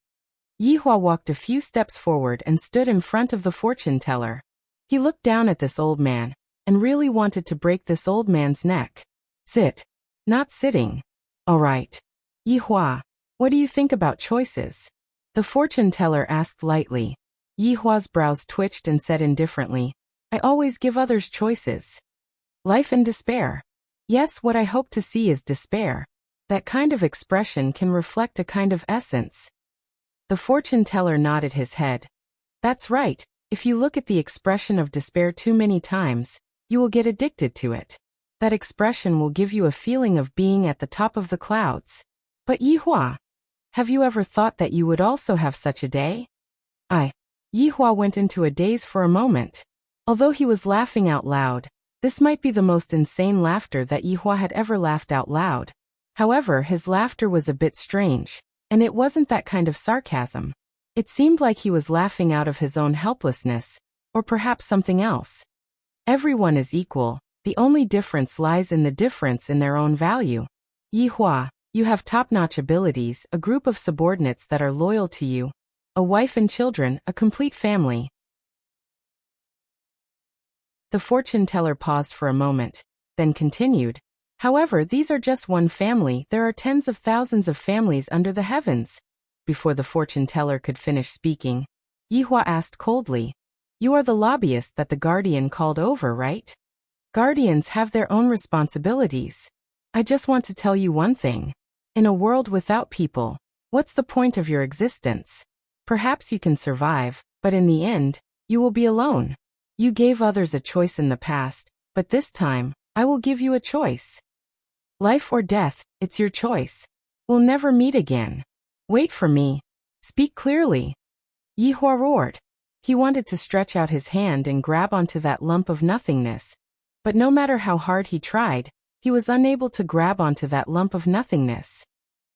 Speaker 1: Yihua walked a few steps forward and stood in front of the fortune teller. He looked down at this old man and really wanted to break this old man's neck. Sit. Not sitting. All right. Yihua, what do you think about choices? The fortune teller asked lightly. Yihua's brows twitched and said indifferently, I always give others choices. Life and despair. Yes, what I hope to see is despair. That kind of expression can reflect a kind of essence. The fortune teller nodded his head. That's right. If you look at the expression of despair too many times, you will get addicted to it. That expression will give you a feeling of being at the top of the clouds. But Yihua, have you ever thought that you would also have such a day? Yihua went into a daze for a moment. Although he was laughing out loud, this might be the most insane laughter that Yihua had ever laughed out loud. However, his laughter was a bit strange, and it wasn't that kind of sarcasm. It seemed like he was laughing out of his own helplessness, or perhaps something else. Everyone is equal, the only difference lies in the difference in their own value. Yihua, you have top-notch abilities, a group of subordinates that are loyal to you, a wife and children, a complete family. The fortune teller paused for a moment, then continued. However, these are just one family, there are tens of thousands of families under the heavens. Before the fortune teller could finish speaking, Yihua asked coldly, You are the lobbyist that the guardian called over, right? Guardians have their own responsibilities. I just want to tell you one thing. In a world without people, what's the point of your existence? Perhaps you can survive, but in the end, you will be alone. You gave others a choice in the past, but this time, I will give you a choice. Life or death, it's your choice. We'll never meet again. Wait for me. Speak clearly. Yihua roared. He wanted to stretch out his hand and grab onto that lump of nothingness. But no matter how hard he tried, he was unable to grab onto that lump of nothingness.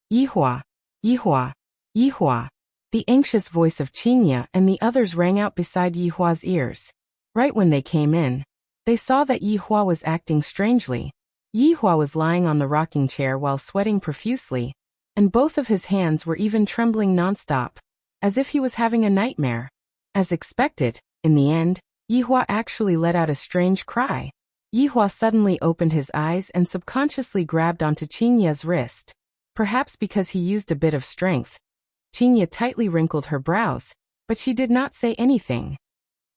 Speaker 1: Yihua, Yihua, Yihua. The anxious voice of Qinya and the others rang out beside Yihua's ears. Right when they came in, they saw that Yihua was acting strangely. Yihua was lying on the rocking chair while sweating profusely, and both of his hands were even trembling nonstop, as if he was having a nightmare. As expected, in the end, Yihua actually let out a strange cry. Yihua suddenly opened his eyes and subconsciously grabbed onto Qingya's wrist. Perhaps because he used a bit of strength. Qingya tightly wrinkled her brows, but she did not say anything.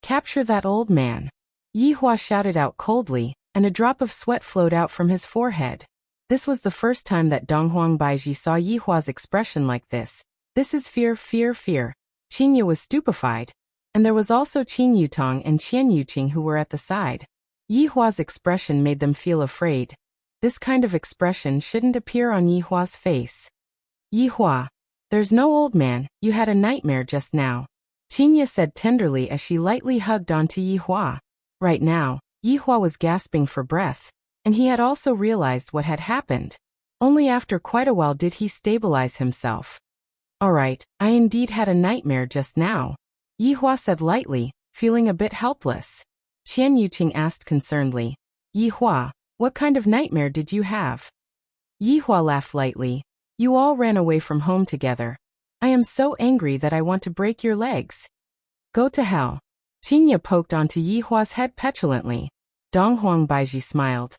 Speaker 1: "Capture that old man," Yihua shouted out coldly, and a drop of sweat flowed out from his forehead. This was the first time that Donghuang Baiji saw Yihua's expression like this. "This is fear, fear, fear." Qingya was stupefied, and there was also Qin Yutong and Qian Yuqing who were at the side. Yihua's expression made them feel afraid. This kind of expression shouldn't appear on Yihua's face. "Yihua, there's no old man, you had a nightmare just now," Qingya said tenderly as she lightly hugged onto Yihua. Right now, Yihua was gasping for breath, and he had also realized what had happened. Only after quite a while did he stabilize himself. "All right, I indeed had a nightmare just now," Yihua said lightly, feeling a bit helpless. Qian Yuqing asked concernedly, "Yihua, what kind of nightmare did you have?" Yihua laughed lightly. "You all ran away from home together. I am so angry that I want to break your legs." "Go to hell." Qingya poked onto Yihua's head petulantly. Donghuang Baiji smiled.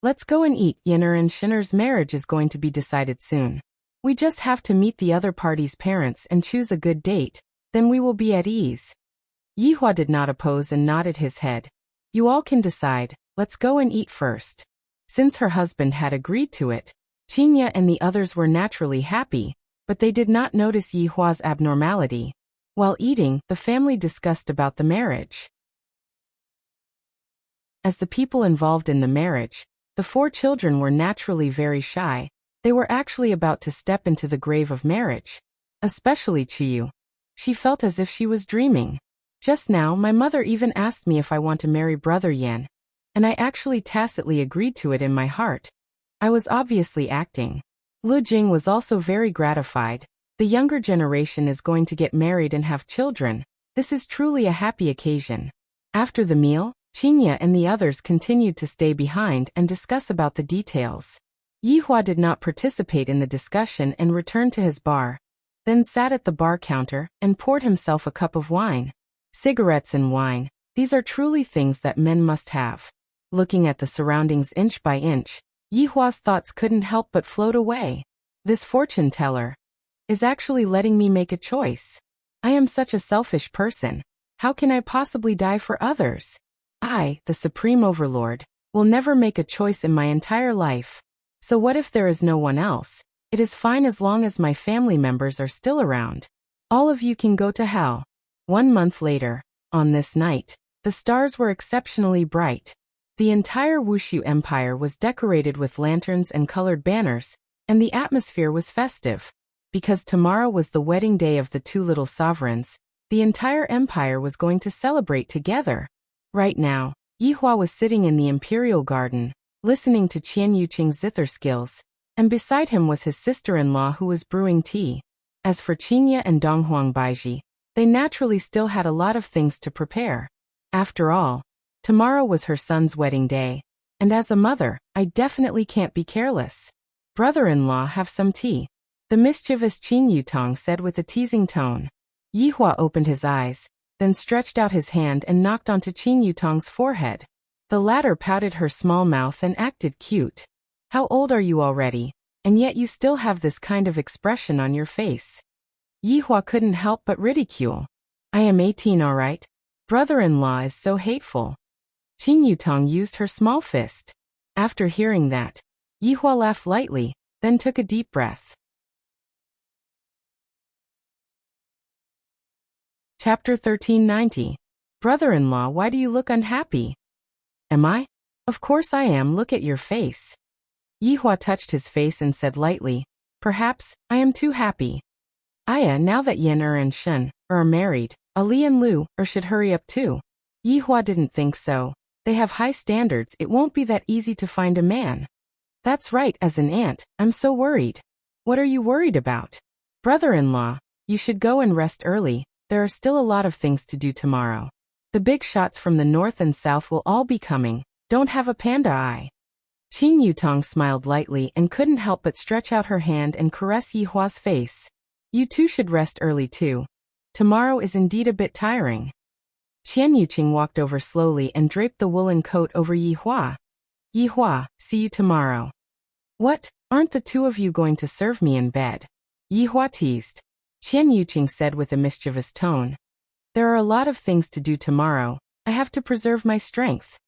Speaker 1: "Let's go and eat. Yin'er and Shin'er's marriage is going to be decided soon. We just have to meet the other party's parents and choose a good date, then we will be at ease." Yihua did not oppose and nodded his head. "You all can decide, let's go and eat first." Since her husband had agreed to it, Qingya and the others were naturally happy, but they did not notice Yihua's abnormality. While eating, the family discussed about the marriage. As the people involved in the marriage, the 4 children were naturally very shy. They were actually about to step into the grave of marriage. Especially Chiyu. She felt as if she was dreaming. "Just now my mother even asked me if I want to marry Brother Yan, and I actually tacitly agreed to it in my heart. I was obviously acting." Lu Jing was also very gratified. The younger generation is going to get married and have children. This is truly a happy occasion. After the meal, Qingya and the others continued to stay behind and discuss about the details. Yihua did not participate in the discussion and returned to his bar, then sat at the bar counter and poured himself a cup of wine. Cigarettes and wine, these are truly things that men must have. Looking at the surroundings inch by inch, Yihua's thoughts couldn't help but float away. This fortune teller is actually letting me make a choice. I am such a selfish person. How can I possibly die for others? I, the Supreme Overlord, will never make a choice in my entire life. So what if there is no one else? It is fine as long as my family members are still around. All of you can go to hell. 1 month later, on this night, the stars were exceptionally bright. The entire Wushu Empire was decorated with lanterns and colored banners, and the atmosphere was festive. Because tomorrow was the wedding day of the 2 little sovereigns, the entire empire was going to celebrate together. Right now, Yihua was sitting in the imperial garden, listening to Qian Yuqing's zither skills, and beside him was his sister-in-law who was brewing tea. As for Qingya and Donghuang Baiji, they naturally still had a lot of things to prepare. After all, tomorrow was her son's wedding day, and as a mother, I definitely can't be careless. "Brother-in-law, have some tea," the mischievous Qin Yutong said with a teasing tone. Yihua opened his eyes, then stretched out his hand and knocked onto Qin Yutong's forehead. The latter pouted her small mouth and acted cute. "How old are you already, and yet you still have this kind of expression on your face?" Yihua couldn't help but ridicule. "I am 18 all right. Brother-in-law is so hateful." Qin Yutong used her small fist. After hearing that, Yihua laughed lightly, then took a deep breath. Chapter 1390. Brother-in-law, why do you look unhappy? Am I? Of course I am, look at your face. Yihua touched his face and said lightly, "Perhaps, I am too happy. Aya, now that Yen and Shen are married, Ali and Lu should hurry up too." Yihua didn't think so. They have high standards, it won't be that easy to find a man. That's right, as an aunt, I'm so worried. What are you worried about? Brother-in-law, you should go and rest early. There are still a lot of things to do tomorrow. The big shots from the north and south will all be coming. Don't have a panda eye. Qin Yutong smiled lightly and couldn't help but stretch out her hand and caress Yihua's face. You two should rest early too. Tomorrow is indeed a bit tiring. Qian Yuqing walked over slowly and draped the woolen coat over Yi Hua. Yi Hua, see you tomorrow. What, aren't the two of you going to serve me in bed? Yi Hua teased. Qian Yuqing said with a mischievous tone. There are a lot of things to do tomorrow. I have to preserve my strength.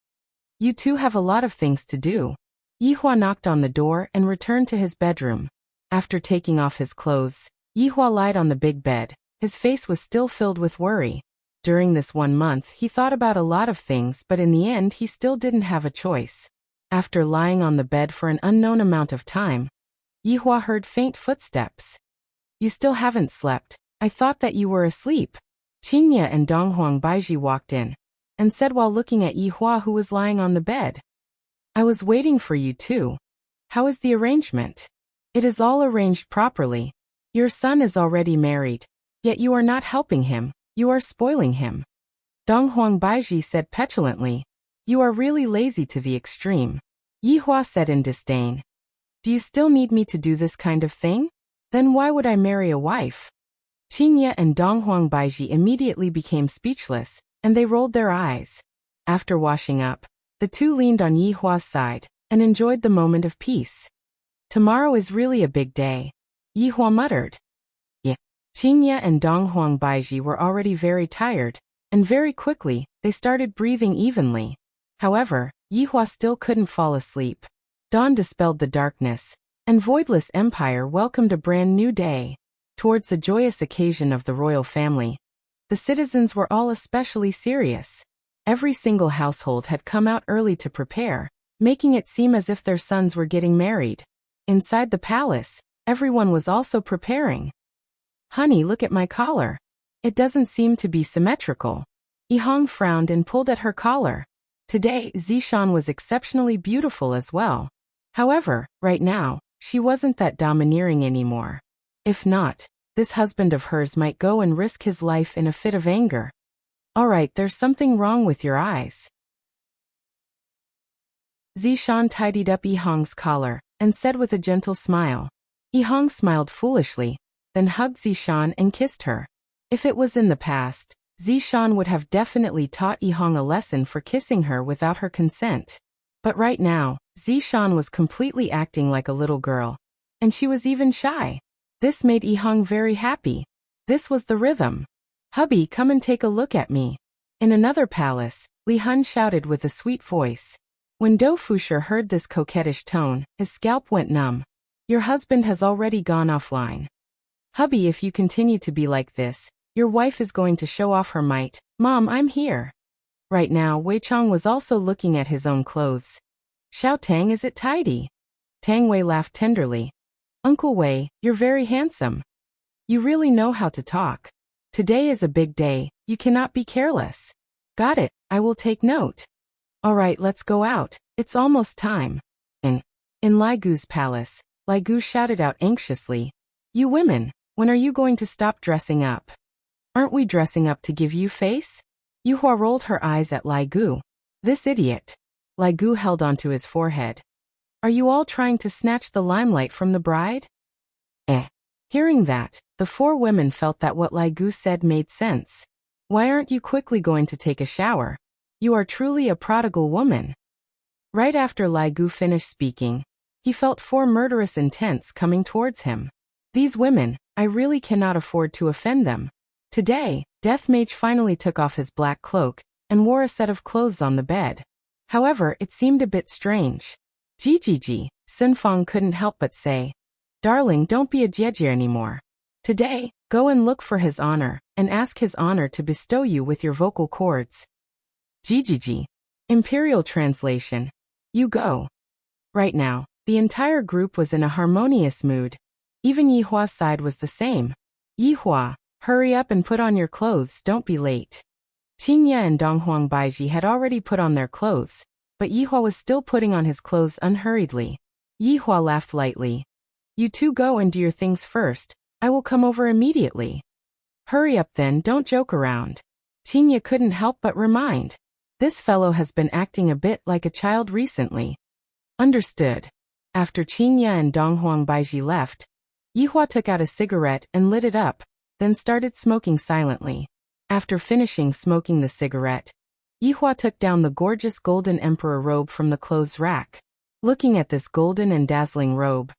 Speaker 1: You two have a lot of things to do. Yi Hua knocked on the door and returned to his bedroom. After taking off his clothes, Yi Hua lied on the big bed. His face was still filled with worry. During this 1 month, he thought about a lot of things, but in the end, he still didn't have a choice. After lying on the bed for an unknown amount of time, Yi Hua heard faint footsteps. You still haven't slept. I thought that you were asleep. Qingye and Donghuang Baiji walked in and said while looking at Yi Hua, who was lying on the bed. I was waiting for you too. How is the arrangement? It is all arranged properly. Your son is already married, yet you are not helping him. You are spoiling him. Donghuang Baiji said petulantly. You are really lazy to the extreme. Yi Hua said in disdain. Do you still need me to do this kind of thing? Then why would I marry a wife? Qingye and Donghuang Baiji immediately became speechless, and they rolled their eyes. After washing up, the two leaned on Yi Hua's side and enjoyed the moment of peace. Tomorrow is really a big day, Yi Hua muttered. Yeah. Qingye and Donghuang Baiji were already very tired, and very quickly, they started breathing evenly. However, Yi Hua still couldn't fall asleep. Dawn dispelled the darkness, and Voidless Empire welcomed a brand new day. Towards the joyous occasion of the royal family, the citizens were all especially serious. Every single household had come out early to prepare, making it seem as if their sons were getting married. Inside the palace, everyone was also preparing. Honey, look at my collar. It doesn't seem to be symmetrical. Yihang frowned and pulled at her collar. Today, Zishan was exceptionally beautiful as well. However, right now, she wasn't that domineering anymore. If not, this husband of hers might go and risk his life in a fit of anger. Alright, there's something wrong with your eyes. Zishan tidied up Yihang's collar and said with a gentle smile. Yihang smiled foolishly, then hugged Zishan and kissed her. If it was in the past, Zishan would have definitely taught Yihang a lesson for kissing her without her consent. But right now, Zishan was completely acting like a little girl. And she was even shy. This made Yihang very happy. This was the rhythm. Hubby, come and take a look at me. In another palace, Li Hun shouted with a sweet voice. When Do Fusher heard this coquettish tone, his scalp went numb. Your husband has already gone offline. Hubby, if you continue to be like this, your wife is going to show off her might. Mom, I'm here. Right now, Wei Chong was also looking at his own clothes. Xiao Tang, is it tidy? Tang Wei laughed tenderly. Uncle Wei, you're very handsome. You really know how to talk. Today is a big day, you cannot be careless. Got it, I will take note. Alright, let's go out, it's almost time. In Lai Gu's palace, Lai Gu shouted out anxiously. You women, when are you going to stop dressing up? Aren't we dressing up to give you face? Yu Hua rolled her eyes at Lai Gu. This idiot. Lai Gu held onto his forehead. Are you all trying to snatch the limelight from the bride? Hearing that, the four women felt that what Lai Gu said made sense. Why aren't you quickly going to take a shower? You are truly a prodigal woman. Right after Lai Gu finished speaking, he felt four murderous intents coming towards him. These women, I really cannot afford to offend them. Today, Death Mage finally took off his black cloak and wore a set of clothes on the bed. However, it seemed a bit strange. Jijiji, Sun Fong couldn't help but say. Darling, don't be a jieji anymore. Today, go and look for his honor, and ask his honor to bestow you with your vocal cords. Jijiji. Imperial translation. You go. Right now, the entire group was in a harmonious mood. Even Yi Hua's side was the same. Yi Hua, hurry up and put on your clothes, don't be late. Qingye and Donghuang Baiji had already put on their clothes, but Yi Hua was still putting on his clothes unhurriedly. Yi Hua laughed lightly. You two go and do your things first, I will come over immediately. Hurry up then, don't joke around. Qingye couldn't help but remind. This fellow has been acting a bit like a child recently. Understood. After Qingye and Donghuang Baiji left, Yi Hua took out a cigarette and lit it up, then started smoking silently. After finishing smoking the cigarette, Yihua took down the gorgeous golden emperor robe from the clothes rack. Looking at this golden and dazzling robe,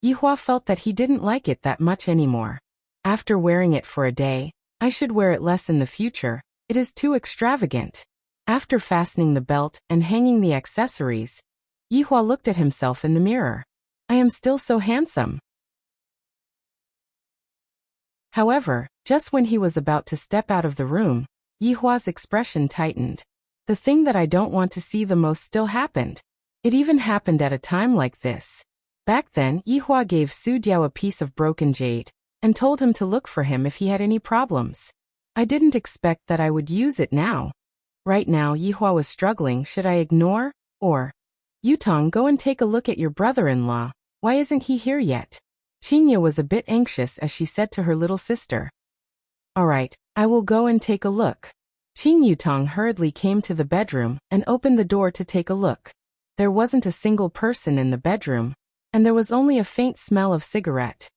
Speaker 1: Yihua felt that he didn't like it that much anymore. After wearing it for a day, I should wear it less in the future. It is too extravagant. After fastening the belt and hanging the accessories, Yihua looked at himself in the mirror. I am still so handsome. However, just when he was about to step out of the room, Yihua's expression tightened. The thing that I don't want to see the most still happened. It even happened at a time like this. Back then, Yihua gave Su Diao a piece of broken jade and told him to look for him if he had any problems. I didn't expect that I would use it now. Right now, Yihua was struggling. Should I ignore? Or, Yutong, go and take a look at your brother-in-law. Why isn't he here yet? Qinya was a bit anxious as she said to her little sister. Alright, I will go and take a look. Qing Yutong hurriedly came to the bedroom and opened the door to take a look. There wasn't a single person in the bedroom, and there was only a faint smell of cigarette.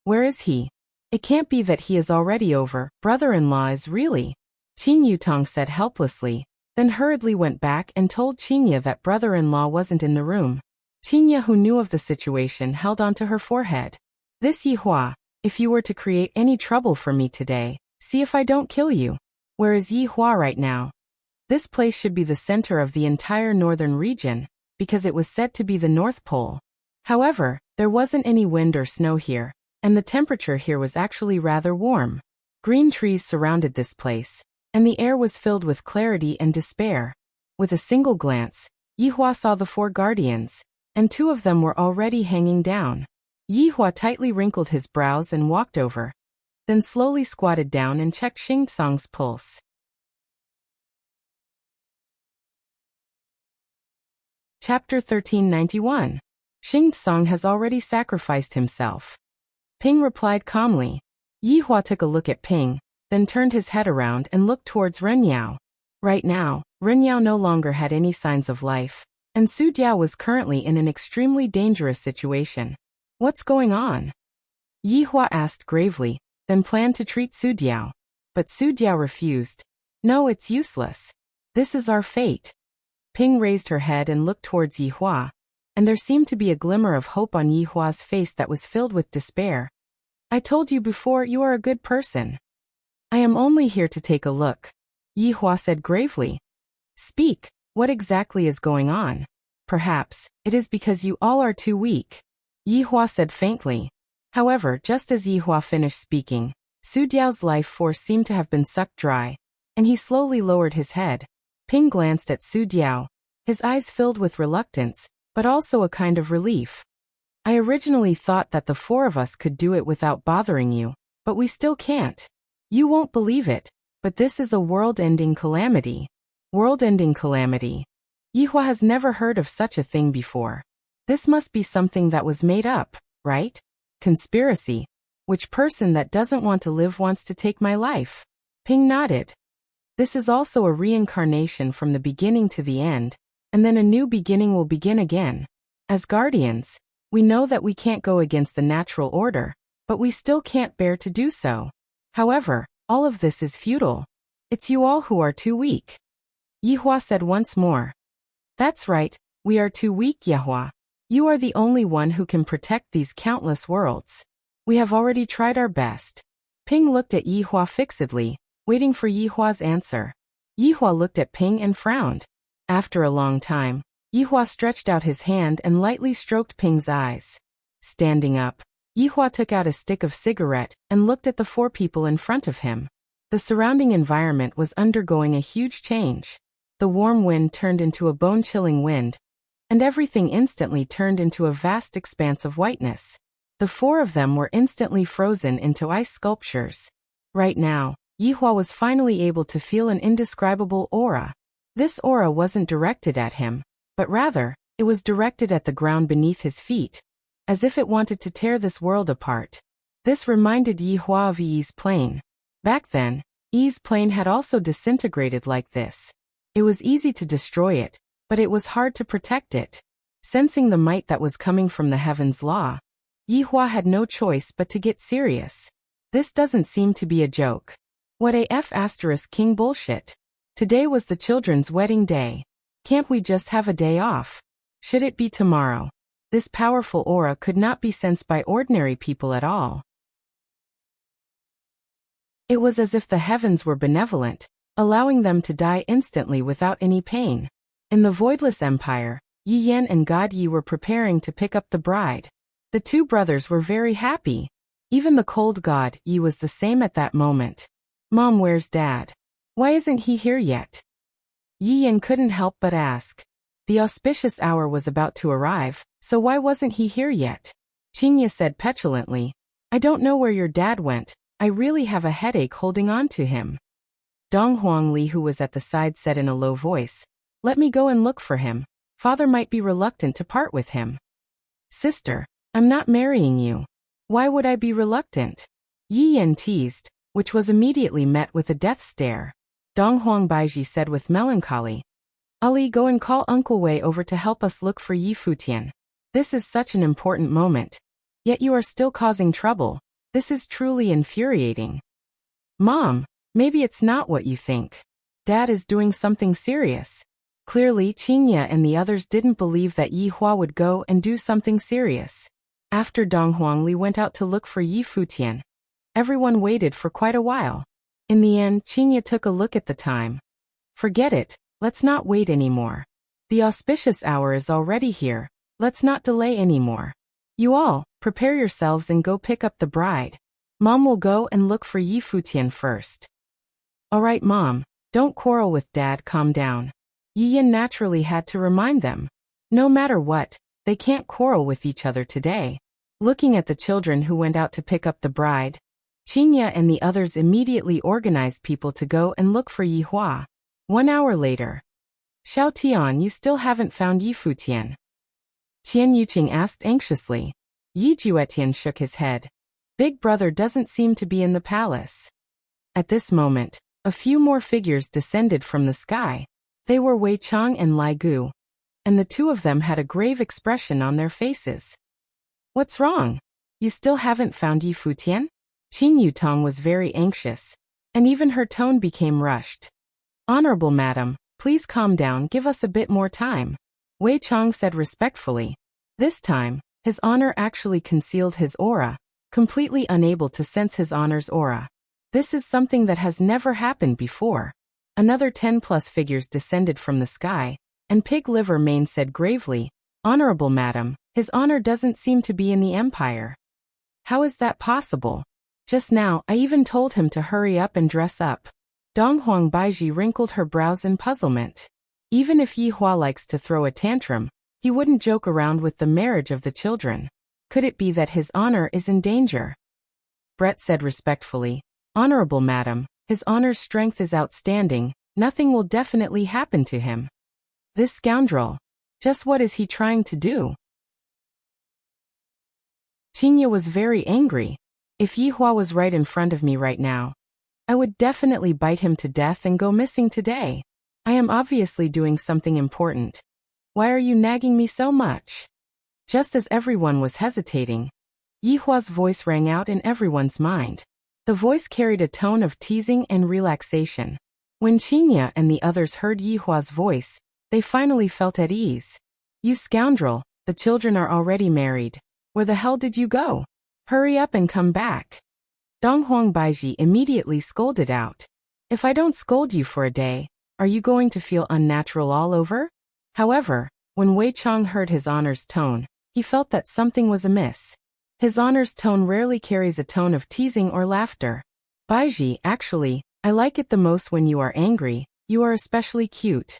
Speaker 1: Where is he? It can't be that he is already over. Brother-in-law is really. Qing Yutong said helplessly, then hurriedly went back and told Qinya that brother-in-law wasn't in the room. Qinya, who knew of the situation, held onto her forehead. This Yihua, if you were to create any trouble for me today, see if I don't kill you. Where is Yihua right now? This place should be the center of the entire northern region, because it was said to be the North Pole. However, there wasn't any wind or snow here, and the temperature here was actually rather warm. Green trees surrounded this place, and the air was filled with clarity and despair. With a single glance, Yihua saw the 4 guardians, and 2 of them were already hanging down. Yihua tightly wrinkled his brows and walked over, then slowly squatted down and checked Xing Tsang's pulse. Chapter 1391. Xing Tsang has already sacrificed himself. Ping replied calmly. Yihua took a look at Ping, then turned his head around and looked towards Renyao. Right now, Renyao no longer had any signs of life, and Su Diao was currently in an extremely dangerous situation. What's going on? Yihua asked gravely, then planned to treat Su Diao. But Su Diao refused. No, it's useless. This is our fate. Ping raised her head and looked towards Yihua, and there seemed to be a glimmer of hope on Yihua's face that was filled with despair. I told you before, you are a good person. I am only here to take a look, Yihua said gravely. Speak, what exactly is going on? Perhaps, it is because you all are too weak, Yihua said faintly. However, just as Yihua finished speaking, Su Diao's life force seemed to have been sucked dry, and he slowly lowered his head. Ping glanced at Su Diao, his eyes filled with reluctance, but also a kind of relief. I originally thought that the 4 of us could do it without bothering you, but we still can't. You won't believe it, but this is a world-ending calamity. World-ending calamity. Yihua has never heard of such a thing before. This must be something that was made up, right? Conspiracy. Which person that doesn't want to live wants to take my life? Ping nodded. This is also a reincarnation from the beginning to the end, and then a new beginning will begin again. As guardians, we know that we can't go against the natural order, but we still can't bear to do so. However, all of this is futile. It's you all who are too weak. Yihua said once more. That's right, we are too weak, Yihua. You are the only one who can protect these countless worlds. We have already tried our best. Ping looked at Yihua fixedly, waiting for Yihua's answer. Yihua looked at Ping and frowned. After a long time, Yihua stretched out his hand and lightly stroked Ping's eyes. Standing up, Yihua took out a stick of cigarette and looked at the 4 people in front of him. The surrounding environment was undergoing a huge change. The warm wind turned into a bone-chilling wind, and everything instantly turned into a vast expanse of whiteness. The 4 of them were instantly frozen into ice sculptures. Right now, Yihua was finally able to feel an indescribable aura. This aura wasn't directed at him, but rather, it was directed at the ground beneath his feet, as if it wanted to tear this world apart. This reminded Yihua of Yi's plane. Back then, Yi's plane had also disintegrated like this. It was easy to destroy it, but it was hard to protect it. Sensing the might that was coming from the heaven's law, Yihua had no choice but to get serious. This doesn't seem to be a joke. What AF asterisk king bullshit. Today was the children's wedding day. Can't we just have a day off? Should it be tomorrow? This powerful aura could not be sensed by ordinary people at all. It was as if the heavens were benevolent, allowing them to die instantly without any pain. In the voidless empire, Yi Yan and God Yi were preparing to pick up the bride. The two brothers were very happy. Even the cold god Yi was the same at that moment. Mom, where's Dad? Why isn't he here yet? Yi Yan couldn't help but ask. The auspicious hour was about to arrive, so why wasn't he here yet? Qingye said petulantly, I don't know where your dad went, I really have a headache holding on to him. Dong Huangli, who was at the side, said in a low voice, let me go and look for him. Father might be reluctant to part with him. Sister, I'm not marrying you. Why would I be reluctant? Yi Yan teased, which was immediately met with a death stare. Dong Huangbaiji said with melancholy, Ali, go and call Uncle Wei over to help us look for Yi Futian. This is such an important moment. Yet you are still causing trouble. This is truly infuriating. Mom, maybe it's not what you think. Dad is doing something serious. Clearly, Qingye and the others didn't believe that Yi Hua would go and do something serious. After Dong Huangli went out to look for Yi Futian, everyone waited for quite a while. In the end, Qingye took a look at the time. Forget it, let's not wait anymore. The auspicious hour is already here, let's not delay anymore. You all, prepare yourselves and go pick up the bride. Mom will go and look for Yi Futian first. Alright Mom, don't quarrel with Dad, calm down. Yi Yan naturally had to remind them. No matter what, they can't quarrel with each other today. Looking at the children who went out to pick up the bride, Qingye and the others immediately organized people to go and look for Yi Hua. 1 hour later. Xiao Tian, you still haven't found Yi Futian? Qian Yuqing asked anxiously. Yi Juetian shook his head. Big brother doesn't seem to be in the palace. At this moment, a few more figures descended from the sky. They were Wei Chang and Lai Gu, and the two of them had a grave expression on their faces. What's wrong? You still haven't found Yi Futian? Qing Yutong was very anxious, and even her tone became rushed. Honorable Madam, please calm down, give us a bit more time. Wei Chang said respectfully. This time, His Honor actually concealed his aura, completely unable to sense His Honor's aura. This is something that has never happened before. Another 10+ figures descended from the sky, and Pig Liver Mane said gravely, Honorable Madam, His Honor doesn't seem to be in the Empire. How is that possible? Just now, I even told him to hurry up and dress up. Dong Huangbaiji wrinkled her brows in puzzlement. Even if Yi Hua likes to throw a tantrum, he wouldn't joke around with the marriage of the children. Could it be that His Honor is in danger? Brett said respectfully, Honorable Madam, His Honor's strength is outstanding, nothing will definitely happen to him. This scoundrel. Just what is he trying to do? Qingye was very angry. If Yi Hua was right in front of me right now, I would definitely bite him to death and go missing today. I am obviously doing something important. Why are you nagging me so much? Just as everyone was hesitating, Yi Hua's voice rang out in everyone's mind. The voice carried a tone of teasing and relaxation. When Qingye and the others heard Yi Hua's voice, they finally felt at ease. You scoundrel, the children are already married. Where the hell did you go? Hurry up and come back. Dong Huangbaiji immediately scolded out. If I don't scold you for a day, are you going to feel unnatural all over? However, when Wei Chang heard His Honor's tone, he felt that something was amiss. His Honor's tone rarely carries a tone of teasing or laughter. Baiji, actually, I like it the most when you are angry, you are especially cute.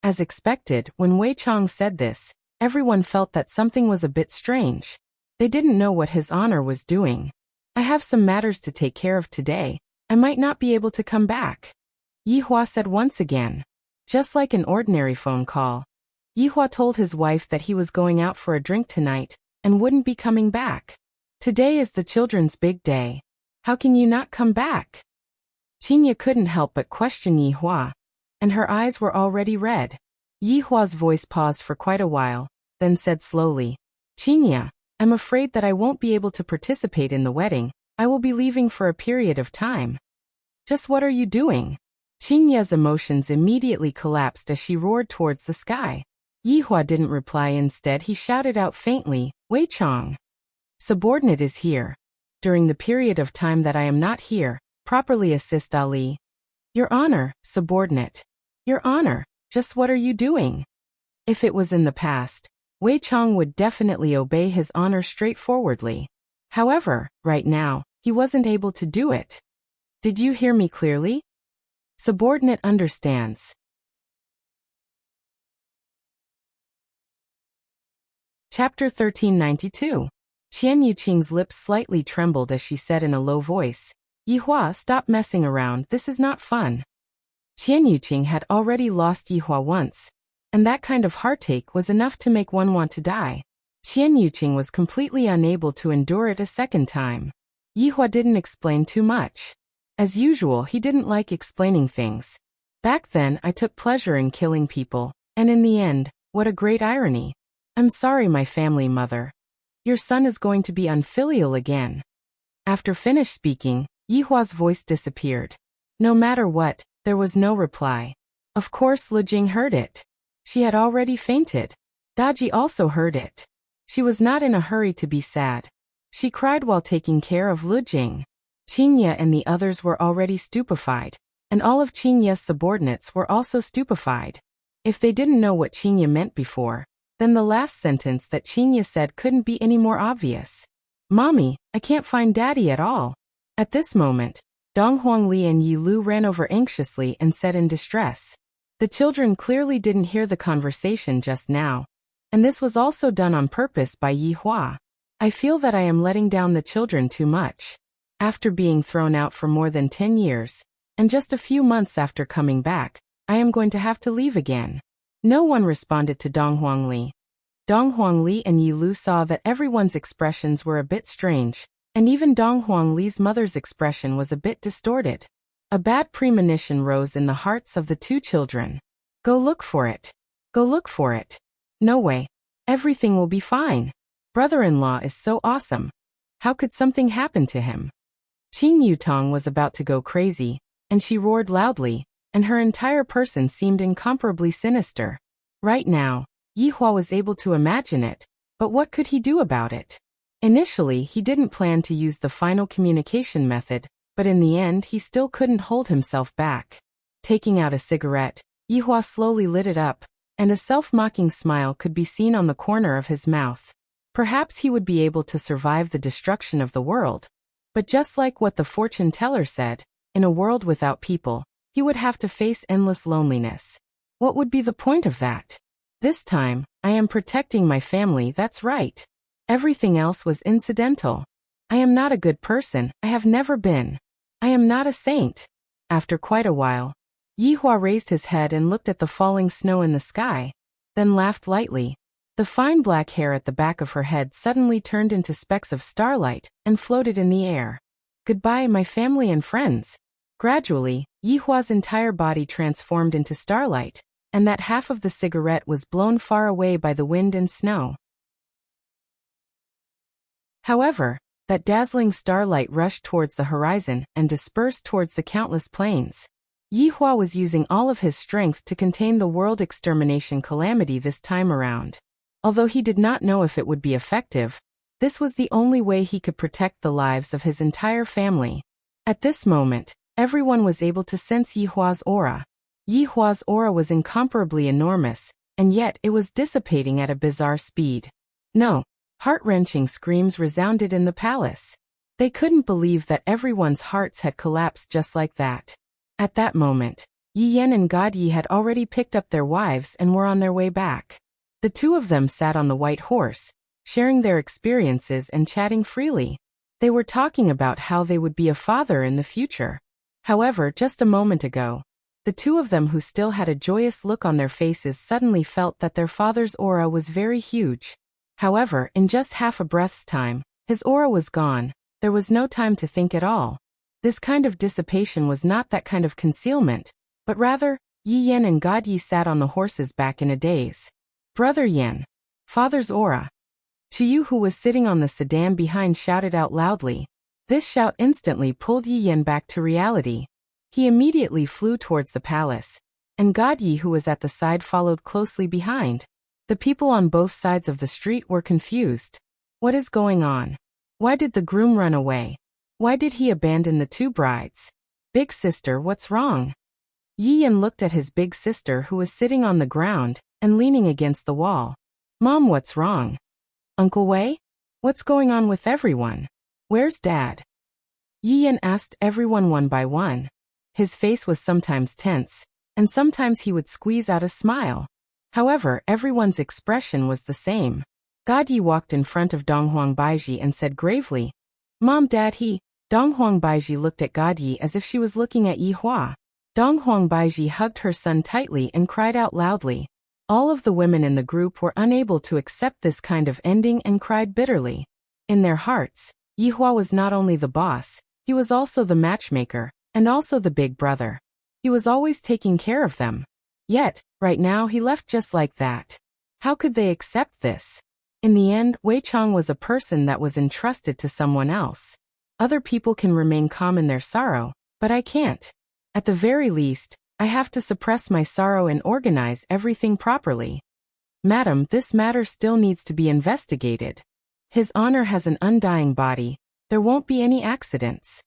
Speaker 1: As expected, when Wei Chang said this, everyone felt that something was a bit strange. They didn't know what His Honor was doing. I have some matters to take care of today, I might not be able to come back. Yi Hua said once again. Just like an ordinary phone call, Yi Hua told his wife that he was going out for a drink tonight, and wouldn't be coming back. Today is the children's big day. How can you not come back? Qingye couldn't help but question Yi Hua, and her eyes were already red. Yi Hua's voice paused for quite a while, then said slowly, Qingye, I'm afraid that I won't be able to participate in the wedding, I will be leaving for a period of time. Just what are you doing? Qingye's emotions immediately collapsed as she roared towards the sky. Yihua didn't reply. Instead, he shouted out faintly, Wei Chong. Subordinate is here. During the period of time that I am not here, properly assist Ali. Your Honor, subordinate. Your Honor, just what are you doing? If it was in the past, Wei Chong would definitely obey his honor straightforwardly. However, right now, he wasn't able to do it. Did you hear me clearly? Subordinate understands. Chapter 1392. Qian Yuqing's lips slightly trembled as she said in a low voice, Yihua, stop messing around, this is not fun. Qian Yuqing had already lost Yihua once, and that kind of heartache was enough to make one want to die. Qian Yuqing was completely unable to endure it a second time. Yihua didn't explain too much. As usual, he didn't like explaining things. Back then, I took pleasure in killing people, and in the end, what a great irony. I'm sorry, my family mother. Your son is going to be unfilial again. After finished speaking, Yihua's voice disappeared. No matter what, there was no reply. Of course, Lu Jing heard it. She had already fainted. Daji also heard it. She was not in a hurry to be sad. She cried while taking care of Lu Jing. Qingye and the others were already stupefied, and all of Qingye's subordinates were also stupefied. If they didn't know what Qingye meant before, then the last sentence that Qingye said couldn't be any more obvious. Mommy, I can't find Daddy at all. At this moment, Dong Huangli and Yi Lu ran over anxiously and said in distress. The children clearly didn't hear the conversation just now, and this was also done on purpose by Yihua. I feel that I am letting down the children too much. After being thrown out for more than 10 years, and just a few months after coming back, I am going to have to leave again. No one responded to Dong Huangli. Dong Huangli and Yi Lu saw that everyone's expressions were a bit strange, and even Dong Huangli's mother's expression was a bit distorted. A bad premonition rose in the hearts of the two children. Go look for it. Go look for it. No way. Everything will be fine. Brother-in-law is so awesome. How could something happen to him? Qing Yutong was about to go crazy, and she roared loudly, and her entire person seemed incomparably sinister. Right now, Yihua was able to imagine it, but what could he do about it? Initially, he didn't plan to use the final communication method, but in the end he still couldn't hold himself back. Taking out a cigarette, Yihua slowly lit it up, and a self-mocking smile could be seen on the corner of his mouth. Perhaps he would be able to survive the destruction of the world. But just like what the fortune teller said, in a world without people, he would have to face endless loneliness. What would be the point of that? This time, I am protecting my family, that's right. Everything else was incidental. I am not a good person, I have never been. I am not a saint. After quite a while, Yihua raised his head and looked at the falling snow in the sky, then laughed lightly. The fine black hair at the back of her head suddenly turned into specks of starlight and floated in the air. Goodbye, my family and friends. Gradually, Yihua's entire body transformed into starlight, and that half of the cigarette was blown far away by the wind and snow. However, that dazzling starlight rushed towards the horizon and dispersed towards the countless plains. Yihua was using all of his strength to contain the world extermination calamity this time around. Although he did not know if it would be effective, this was the only way he could protect the lives of his entire family. At this moment, everyone was able to sense Yihua's aura. Yihua's aura was incomparably enormous, and yet it was dissipating at a bizarre speed. No, heart-wrenching screams resounded in the palace. They couldn't believe that everyone's hearts had collapsed just like that. At that moment, Yi Yan and God Yi had already picked up their wives and were on their way back. The two of them sat on the white horse, sharing their experiences and chatting freely. They were talking about how they would be a father in the future. However, just a moment ago, the two of them who still had a joyous look on their faces suddenly felt that their father's aura was very huge. However, in just half a breath's time, his aura was gone. There was no time to think at all. This kind of dissipation was not that kind of concealment, but rather, Yi Yan and God Yi sat on the horse's back in a daze. Brother Yan, father's aura. Tu Yu, who was sitting on the sedan behind, shouted out loudly. This shout instantly pulled Yi Yan back to reality. He immediately flew towards the palace, and Godyi, who was at the side, followed closely behind. The people on both sides of the street were confused. What is going on? Why did the groom run away? Why did he abandon the two brides? Big sister, what's wrong? Yi Yan looked at his big sister, who was sitting on the ground and leaning against the wall. Mom, what's wrong? Uncle Wei? What's going on with everyone? Where's Dad? Yi Yan asked everyone one by one. His face was sometimes tense, and sometimes he would squeeze out a smile. However, everyone's expression was the same. Godyi walked in front of Donghuang Baiji and said gravely, Mom, Dad, Donghuang Baiji looked at Godyi as if she was looking at Yi Hua. Donghuang Baiji hugged her son tightly and cried out loudly. All of the women in the group were unable to accept this kind of ending and cried bitterly. In their hearts, Yi Hua was not only the boss, he was also the matchmaker, and also the big brother. He was always taking care of them. Yet, right now he left just like that. How could they accept this? In the end, Wei Chang was a person that was entrusted to someone else. Other people can remain calm in their sorrow, but I can't. At the very least, I have to suppress my sorrow and organize everything properly. Madam, this matter still needs to be investigated. His honor has an undying body. There won't be any accidents.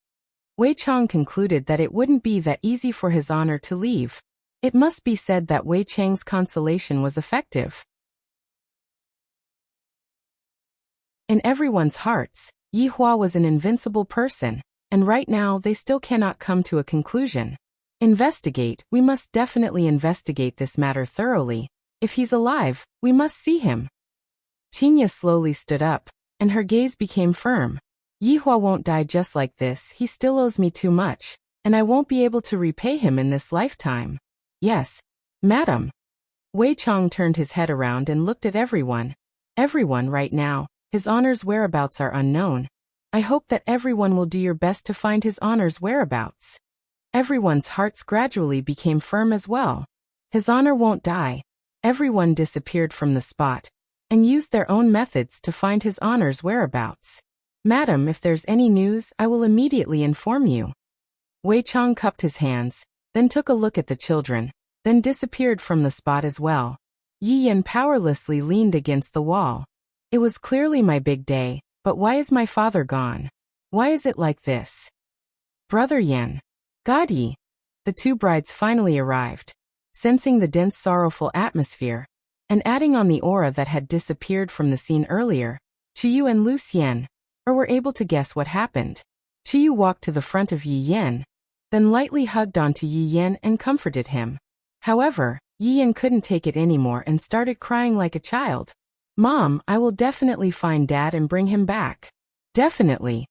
Speaker 1: Wei Chang concluded that it wouldn't be that easy for his honor to leave. It must be said that Wei Chang's consolation was effective. In everyone's hearts, Yi Hua was an invincible person, and right now they still cannot come to a conclusion. Investigate, we must definitely investigate this matter thoroughly. If he's alive, we must see him. Qinya slowly stood up, and her gaze became firm. Yi Hua won't die just like this, he still owes me too much, and I won't be able to repay him in this lifetime. Yes, madam. Wei Chang turned his head around and looked at everyone. Everyone right now, his honor's whereabouts are unknown. I hope that everyone will do your best to find his honor's whereabouts. Everyone's hearts gradually became firm as well. His honor won't die. Everyone disappeared from the spot, and used their own methods to find his honor's whereabouts. Madam, if there's any news, I will immediately inform you. Wei Chang cupped his hands, then took a look at the children, then disappeared from the spot as well. Yi Yan powerlessly leaned against the wall. It was clearly my big day, but why is my father gone? Why is it like this? Brother Yan. Godyi. The two brides finally arrived. Sensing the dense sorrowful atmosphere, and adding on the aura that had disappeared from the scene earlier, Chiyu and Lu Xian were able to guess what happened. Chiyu walked to the front of Yi Yan, then lightly hugged onto Yi Yan and comforted him. However, Yi Yan couldn't take it anymore and started crying like a child. Mom, I will definitely find Dad and bring him back. Definitely.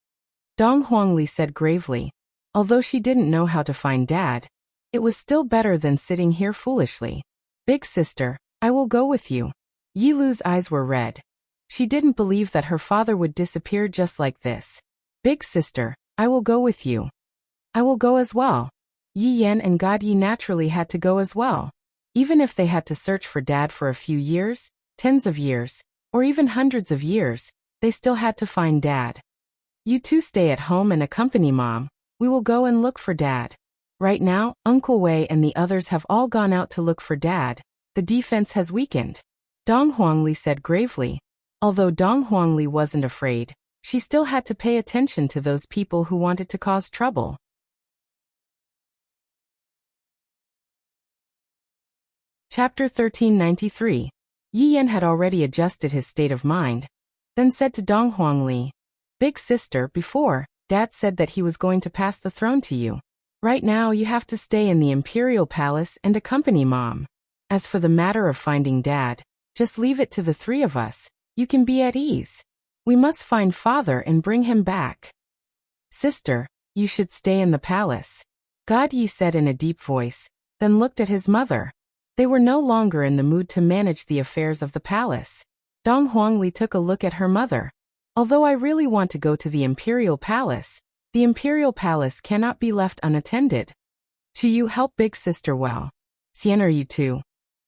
Speaker 1: Dong Huangli said gravely. Although she didn't know how to find Dad, it was still better than sitting here foolishly. Big sister, I will go with you. Yi Lu's eyes were red. She didn't believe that her father would disappear just like this. Big sister, I will go with you. I will go as well. Yi Yan and Godyi naturally had to go as well. Even if they had to search for Dad for a few years, tens of years, or even hundreds of years, they still had to find Dad. You two stay at home and accompany Mom. We will go and look for Dad. Right now, Uncle Wei and the others have all gone out to look for Dad. The defense has weakened. Dong Huangli said gravely. Although Dong Huangli wasn't afraid, she still had to pay attention to those people who wanted to cause trouble. Chapter 1393. Yi Yan had already adjusted his state of mind, then said to Dong Huangli, Big sister, before, Dad said that he was going to pass the throne to you. Right now you have to stay in the Imperial Palace and accompany Mom. As for the matter of finding Dad, just leave it to the three of us. You can be at ease. We must find Father and bring him back. Sister, you should stay in the palace. Godyi said in a deep voice, then looked at his mother. They were no longer in the mood to manage the affairs of the palace. Dong Huangli took a look at her mother. Although I really want to go to the Imperial Palace, the Imperial Palace cannot be left unattended. Chiyu help big sister well. Xian, are you too?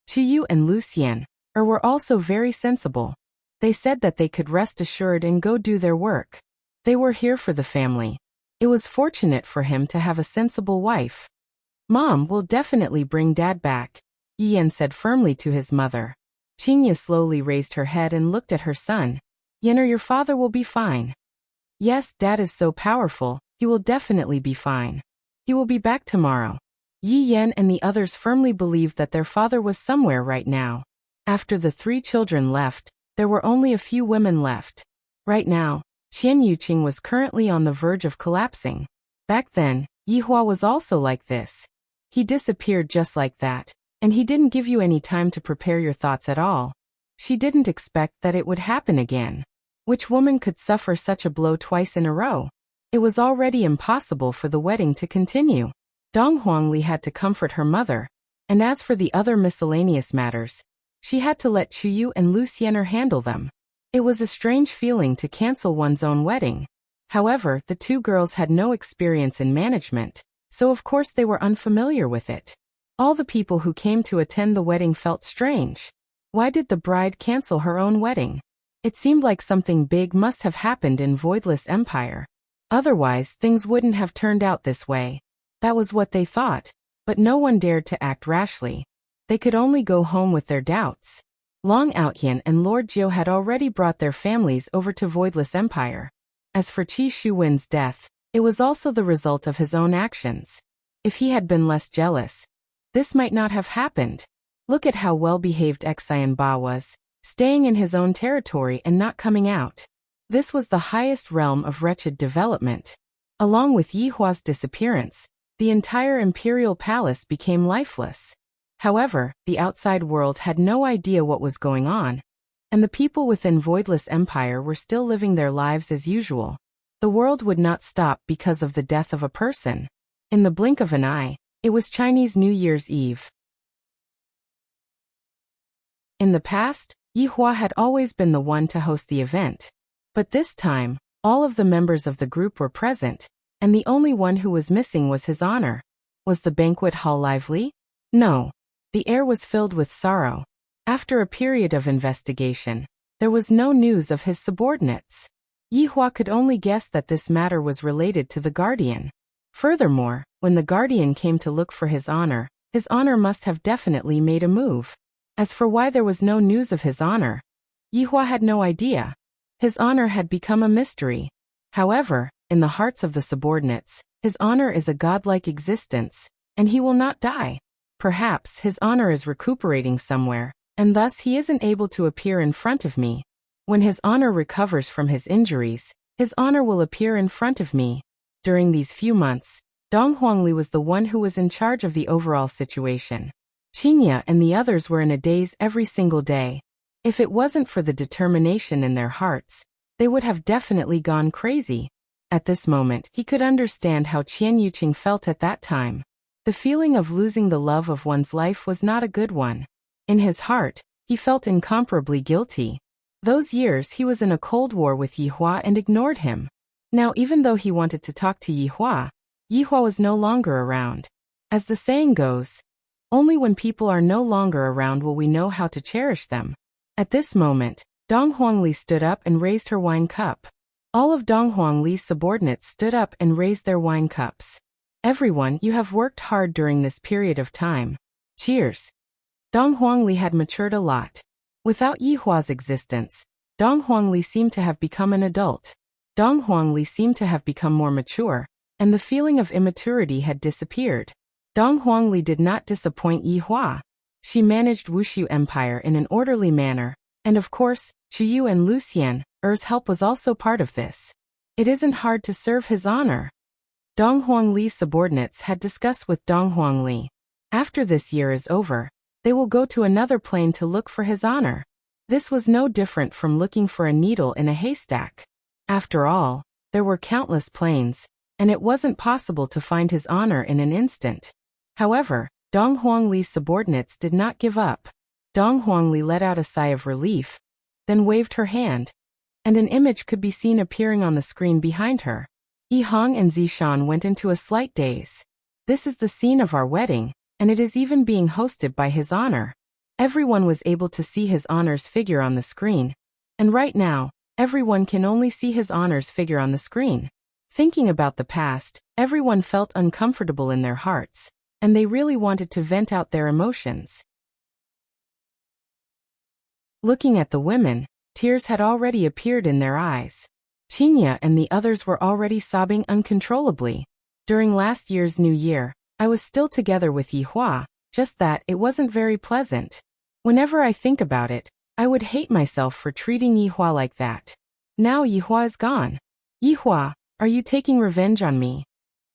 Speaker 1: Chiyu and Lu Xian were also very sensible. They said that they could rest assured and go do their work. They were here for the family. It was fortunate for him to have a sensible wife. Mom will definitely bring Dad back, Yi Yan said firmly to his mother. Qingya slowly raised her head and looked at her son. Yener, your father will be fine. Yes, Dad is so powerful, he will definitely be fine. He will be back tomorrow. Yi Yan and the others firmly believed that their father was somewhere right now. After the 3 children left, there were only a few women left. Right now, Qian Yuqing was currently on the verge of collapsing. Back then, Yihua was also like this. He disappeared just like that, and he didn't give you any time to prepare your thoughts at all. She didn't expect that it would happen again. Which woman could suffer such a blow twice in a row? It was already impossible for the wedding to continue. Dong Huangli had to comfort her mother, and as for the other miscellaneous matters, she had to let Chuyu and Lu Xiener handle them. It was a strange feeling to cancel one's own wedding. However, the 2 girls had no experience in management, so of course they were unfamiliar with it. All the people who came to attend the wedding felt strange. Why did the bride cancel her own wedding? It seemed like something big must have happened in Voidless Empire. Otherwise, things wouldn't have turned out this way. That was what they thought, but no one dared to act rashly. They could only go home with their doubts. Long Outyan and Lord Jiu had already brought their families over to Voidless Empire. As for Qi Shuwen's death, it was also the result of his own actions. If he had been less jealous, this might not have happened. Look at how well-behaved Xian Ba was, staying in his own territory and not coming out. This was the highest realm of wretched development. Along with Yihua's disappearance, the entire imperial palace became lifeless. However, the outside world had no idea what was going on, and the people within Voidless Empire were still living their lives as usual. The world would not stop because of the death of a person. In the blink of an eye, it was Chinese New Year's Eve. In the past, Yihua had always been the one to host the event. But this time, all of the members of the group were present, and the only one who was missing was his honor. Was the banquet hall lively? No. The air was filled with sorrow. After a period of investigation, there was no news of his subordinates. Yihua could only guess that this matter was related to the Guardian. Furthermore, when the Guardian came to look for his honor must have definitely made a move. As for why there was no news of his honor, Yihua had no idea. His honor had become a mystery. However, in the hearts of the subordinates, his honor is a godlike existence, and he will not die. Perhaps his honor is recuperating somewhere, and thus he isn't able to appear in front of me. When his honor recovers from his injuries, his honor will appear in front of me. During these few months, Dong Huangli was the one who was in charge of the overall situation. Qingya and the others were in a daze every single day. If it wasn't for the determination in their hearts, they would have definitely gone crazy. At this moment, he could understand how Qian Yuqing felt at that time. The feeling of losing the love of one's life was not a good one. In his heart, he felt incomparably guilty. Those years he was in a cold war with Yihua and ignored him. Now even though he wanted to talk to Yihua, Yihua was no longer around. As the saying goes, only when people are no longer around will we know how to cherish them. At this moment, Dong Huangli stood up and raised her wine cup. All of Dong Huangli's subordinates stood up and raised their wine cups. Everyone, you have worked hard during this period of time. Cheers. Dong Huangli had matured a lot. Without Yihua's existence, Dong Huangli seemed to have become an adult. Dong Huangli seemed to have become more mature, and the feeling of immaturity had disappeared. Dong Huangli did not disappoint Yihua. She managed Wushu Empire in an orderly manner, and of course, Chuyu and Lu Xiener's help was also part of this. It isn't hard to serve his honor. Dong Huangli's subordinates had discussed with Dong Huangli. After this year is over, they will go to another plane to look for his honor. This was no different from looking for a needle in a haystack. After all, there were countless planes, and it wasn't possible to find his honor in an instant. However, Dong Huangli's subordinates did not give up. Dong Huangli let out a sigh of relief, then waved her hand, and an image could be seen appearing on the screen behind her. Yi Hong and Zishan went into a slight daze. This is the scene of our wedding, and it is even being hosted by his honor. Everyone was able to see his honor's figure on the screen, and right now, everyone can only see his honor's figure on the screen. Thinking about the past, everyone felt uncomfortable in their hearts. and they really wanted to vent out their emotions. Looking at the women, tears had already appeared in their eyes. Qinya and the others were already sobbing uncontrollably. During last year's New Year, I was still together with Yihua, just that it wasn't very pleasant. Whenever I think about it, I would hate myself for treating Yihua like that. Now Yihua is gone. Yihua, are you taking revenge on me?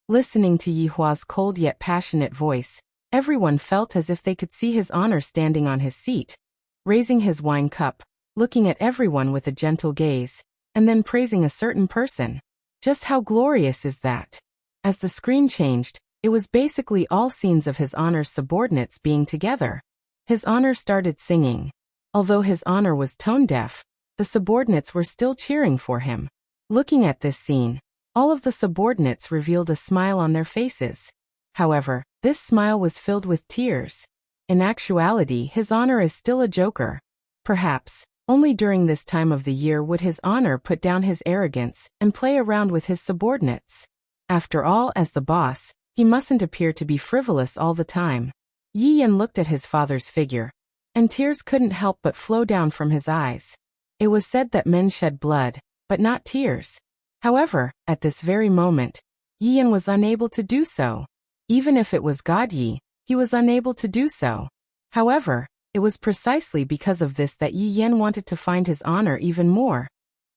Speaker 1: Listening to Yihua's cold yet passionate voice, everyone felt as if they could see his honor standing on his seat, raising his wine cup, looking at everyone with a gentle gaze, and then praising a certain person. Just how glorious is that? As the screen changed, it was basically all scenes of his honor's subordinates being together. His honor started singing. Although his honor was tone-deaf, the subordinates were still cheering for him. Looking at this scene, all of the subordinates revealed a smile on their faces. However, this smile was filled with tears. In actuality, his honor is still a joker. Perhaps, only during this time of the year would his honor put down his arrogance and play around with his subordinates. After all, as the boss, he mustn't appear to be frivolous all the time. Yi Yan looked at his father's figure, and tears couldn't help but flow down from his eyes. It was said that men shed blood, but not tears. However, at this very moment, Yi Yan was unable to do so. Even if it was God Yi, he was unable to do so. However, it was precisely because of this that Yi Yan wanted to find his honor even more,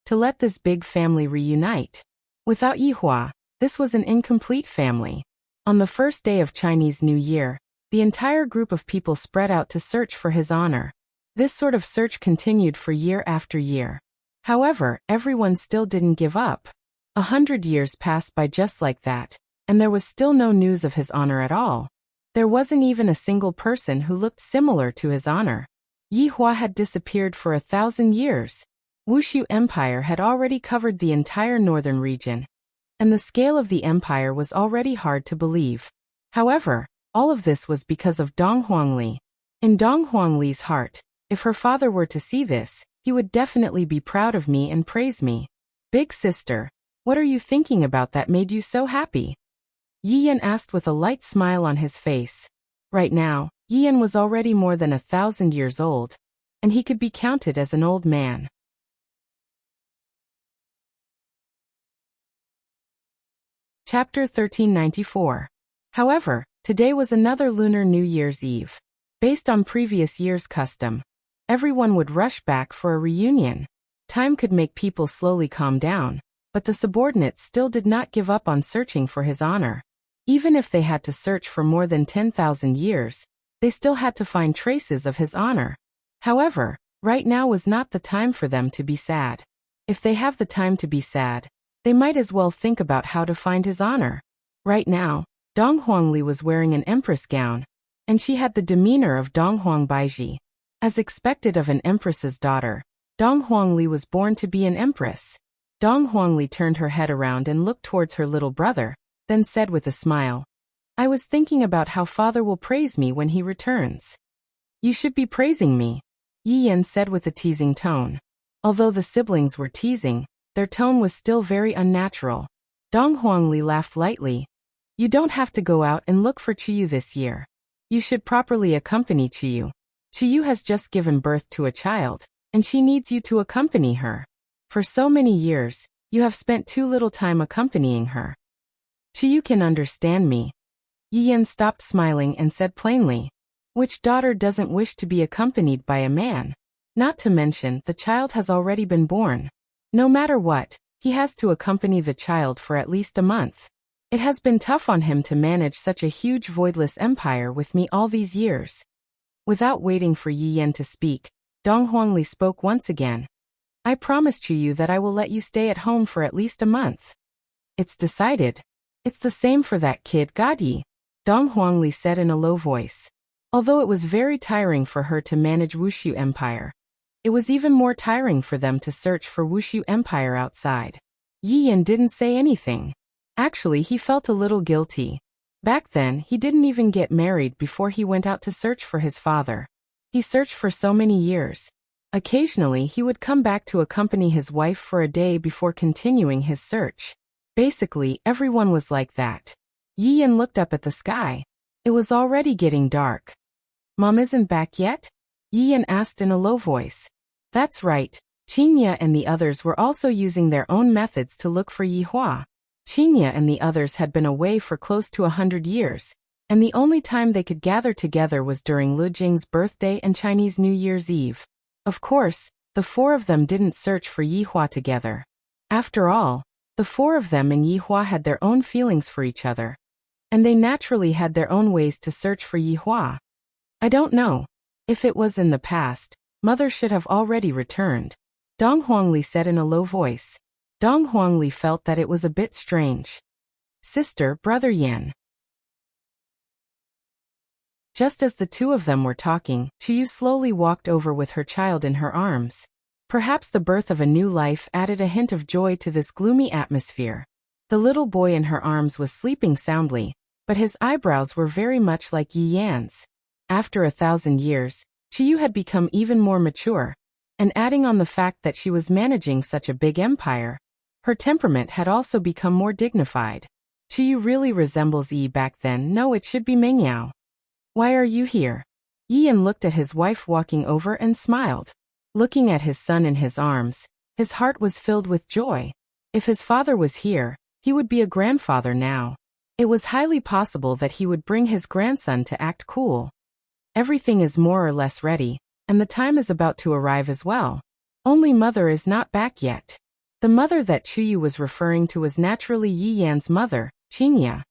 Speaker 1: to let this big family reunite. Without Yihua, this was an incomplete family. On the first day of Chinese New Year, the entire group of people spread out to search for his honor. This sort of search continued for year after year. However, everyone still didn't give up. 100 years passed by just like that, and there was still no news of his honor at all. There wasn't even a single person who looked similar to his honor. Yihua had disappeared for 1,000 years. Wushu Empire had already covered the entire northern region, and the scale of the empire was already hard to believe. However, all of this was because of Dong Huangli. In Dong Huangli's heart, if her father were to see this, he would definitely be proud of me and praise me. Big sister, what are you thinking about that made you so happy? Yi Yan asked with a light smile on his face. Right now, Yi Yan was already more than 1,000 years old, and he could be counted as an old man. Chapter 1394. However, today was another Lunar New Year's Eve. Based on previous year's custom, everyone would rush back for a reunion. Time could make people slowly calm down, but the subordinates still did not give up on searching for his honor. Even if they had to search for more than 10,000 years, they still had to find traces of his honor. However, right now was not the time for them to be sad. If they have the time to be sad, they might as well think about how to find his honor. Right now, Dong Huangli was wearing an empress gown, and she had the demeanor of Dong Huang Baiji. As expected of an empress's daughter, Dong Huangli was born to be an empress. Dong Huangli turned her head around and looked towards her little brother, then said with a smile, "I was thinking about how father will praise me when he returns." "You should be praising me," Yi Yan said with a teasing tone. Although the siblings were teasing, their tone was still very unnatural. Dong Huangli laughed lightly. "You don't have to go out and look for Chiyu this year. You should properly accompany Chiyu. Chiyu has just given birth to a child, and she needs you to accompany her. For so many years, you have spent too little time accompanying her. Chiyu can understand me." Yi Yan stopped smiling and said plainly, "Which daughter doesn't wish to be accompanied by a man? Not to mention, the child has already been born. No matter what, he has to accompany the child for at least a month. It has been tough on him to manage such a huge voidless empire with me all these years." Without waiting for Yi Yan to speak, Dong Huangli spoke once again. "I promised you that I will let you stay at home for at least a month." "It's decided. It's the same for that kid Gadi," Dong Huangli said in a low voice. Although it was very tiring for her to manage Wushu Empire, it was even more tiring for them to search for Wushu Empire outside. Yi Yan didn't say anything. Actually, he felt a little guilty. Back then, he didn't even get married before he went out to search for his father. He searched for so many years. Occasionally, he would come back to accompany his wife for a day before continuing his search. Basically, everyone was like that. Yi Yan looked up at the sky. It was already getting dark. Mom isn't back yet? Yi Yan asked in a low voice. That's right. Qingya and the others were also using their own methods to look for Yi Hua. Qingya and the others had been away for close to 100 years, and the only time they could gather together was during Lu Jing's birthday and Chinese New Year's Eve. Of course, the four of them didn't search for Yi Hua together. After all, the four of them and Yi Hua had their own feelings for each other, and they naturally had their own ways to search for Yi Hua. I don't know. If it was in the past, Mother should have already returned, Dong Huangli said in a low voice. Dong Huangli felt that it was a bit strange. Sister, Brother Yan. Just as the two of them were talking, Chuyu slowly walked over with her child in her arms. Perhaps the birth of a new life added a hint of joy to this gloomy atmosphere. The little boy in her arms was sleeping soundly, but his eyebrows were very much like Yi Yan's. After 1,000 years, Chuyu had become even more mature, and adding on the fact that she was managing such a big empire, her temperament had also become more dignified. Chuyu really resembles Yi back then. No, it should be Mengyao. Why are you here? Yi Yan looked at his wife walking over and smiled. Looking at his son in his arms, his heart was filled with joy. If his father was here, he would be a grandfather now. It was highly possible that he would bring his grandson to act cool. Everything is more or less ready, and the time is about to arrive as well. Only Mother is not back yet. The mother that Chuyu was referring to was naturally Yi Yan's mother, Qingya.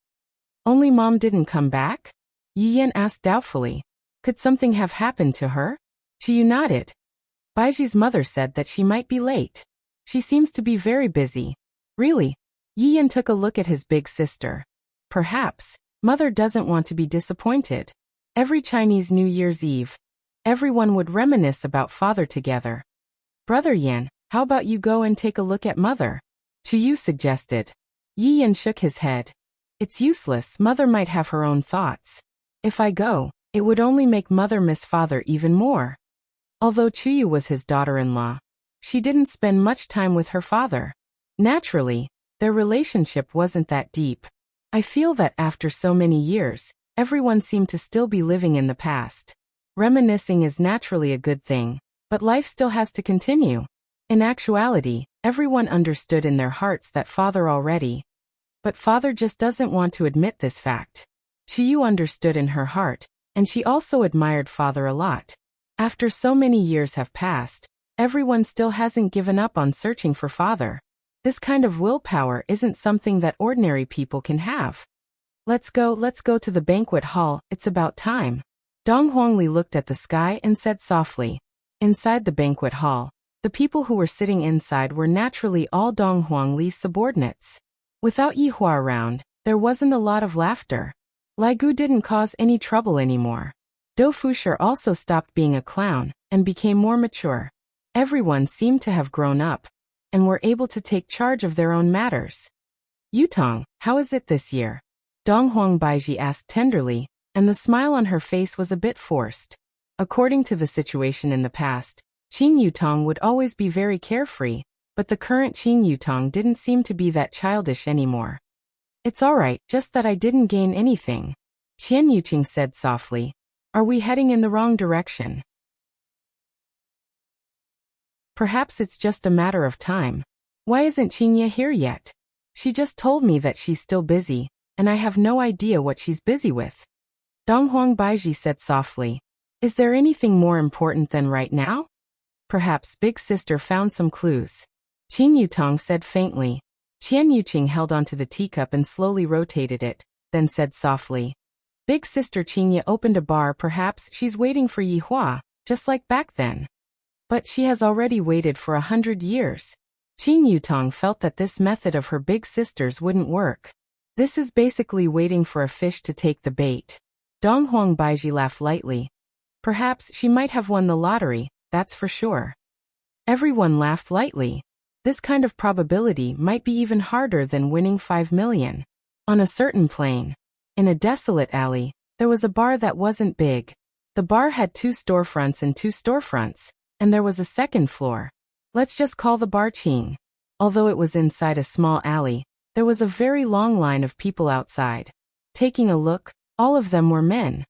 Speaker 1: Only Mom didn't come back? Yi Yan asked doubtfully. Could something have happened to her? Chuyu nodded. Baiji's mother said that she might be late. She seems to be very busy. Really? Yi Yan took a look at his big sister. Perhaps, Mother doesn't want to be disappointed. Every Chinese New Year's Eve, everyone would reminisce about Father together. Brother Yan, how about you go and take a look at Mother? Chuyu suggested. Yi Yan shook his head. It's useless. Mother might have her own thoughts. If I go, it would only make Mother miss Father even more. Although Chuyu was his daughter-in-law, she didn't spend much time with her father. Naturally, their relationship wasn't that deep. I feel that after so many years, everyone seemed to still be living in the past. Reminiscing is naturally a good thing, but life still has to continue. In actuality, everyone understood in their hearts that Father already. But Father just doesn't want to admit this fact. Chuyu understood in her heart, and she also admired Father a lot. After so many years have passed, everyone still hasn't given up on searching for Father. This kind of willpower isn't something that ordinary people can have. Let's go to the banquet hall, it's about time. Dong Huangli looked at the sky and said softly. Inside the banquet hall, the people who were sitting inside were naturally all Dong Huangli's subordinates. Without Yi Hua around, there wasn't a lot of laughter. Lai Gu didn't cause any trouble anymore. Dou Fusher also stopped being a clown and became more mature. Everyone seemed to have grown up and were able to take charge of their own matters. Yutong, how is it this year? Dong Huang Baiji asked tenderly, and the smile on her face was a bit forced. According to the situation in the past, Qing Yutong would always be very carefree, but the current Qing Yutong didn't seem to be that childish anymore. It's alright, just that I didn't gain anything. Qian Yuqing said softly. Are we heading in the wrong direction? Perhaps it's just a matter of time. Why isn't Qingya here yet? She just told me that she's still busy, and I have no idea what she's busy with. Dong Huang Baiji said softly. Is there anything more important than right now? Perhaps Big Sister found some clues. Qing Yutong said faintly. Qian Yuqing held onto the teacup and slowly rotated it, then said softly. Big Sister Qingya opened a bar. Perhaps she's waiting for Yi Hua, just like back then. But she has already waited for 100 years. Qing Yutong felt that this method of her big sister's wouldn't work. This is basically waiting for a fish to take the bait. Dong Huang Baiji laughed lightly. Perhaps she might have won the lottery, that's for sure. Everyone laughed lightly. This kind of probability might be even harder than winning 5 million. On a certain plain, in a desolate alley, there was a bar that wasn't big. The bar had 2 storefronts and 2 storefronts, and there was a second floor. Let's just call the bar Qing. Although it was inside a small alley, there was a very long line of people outside. Taking a look, All of them were men.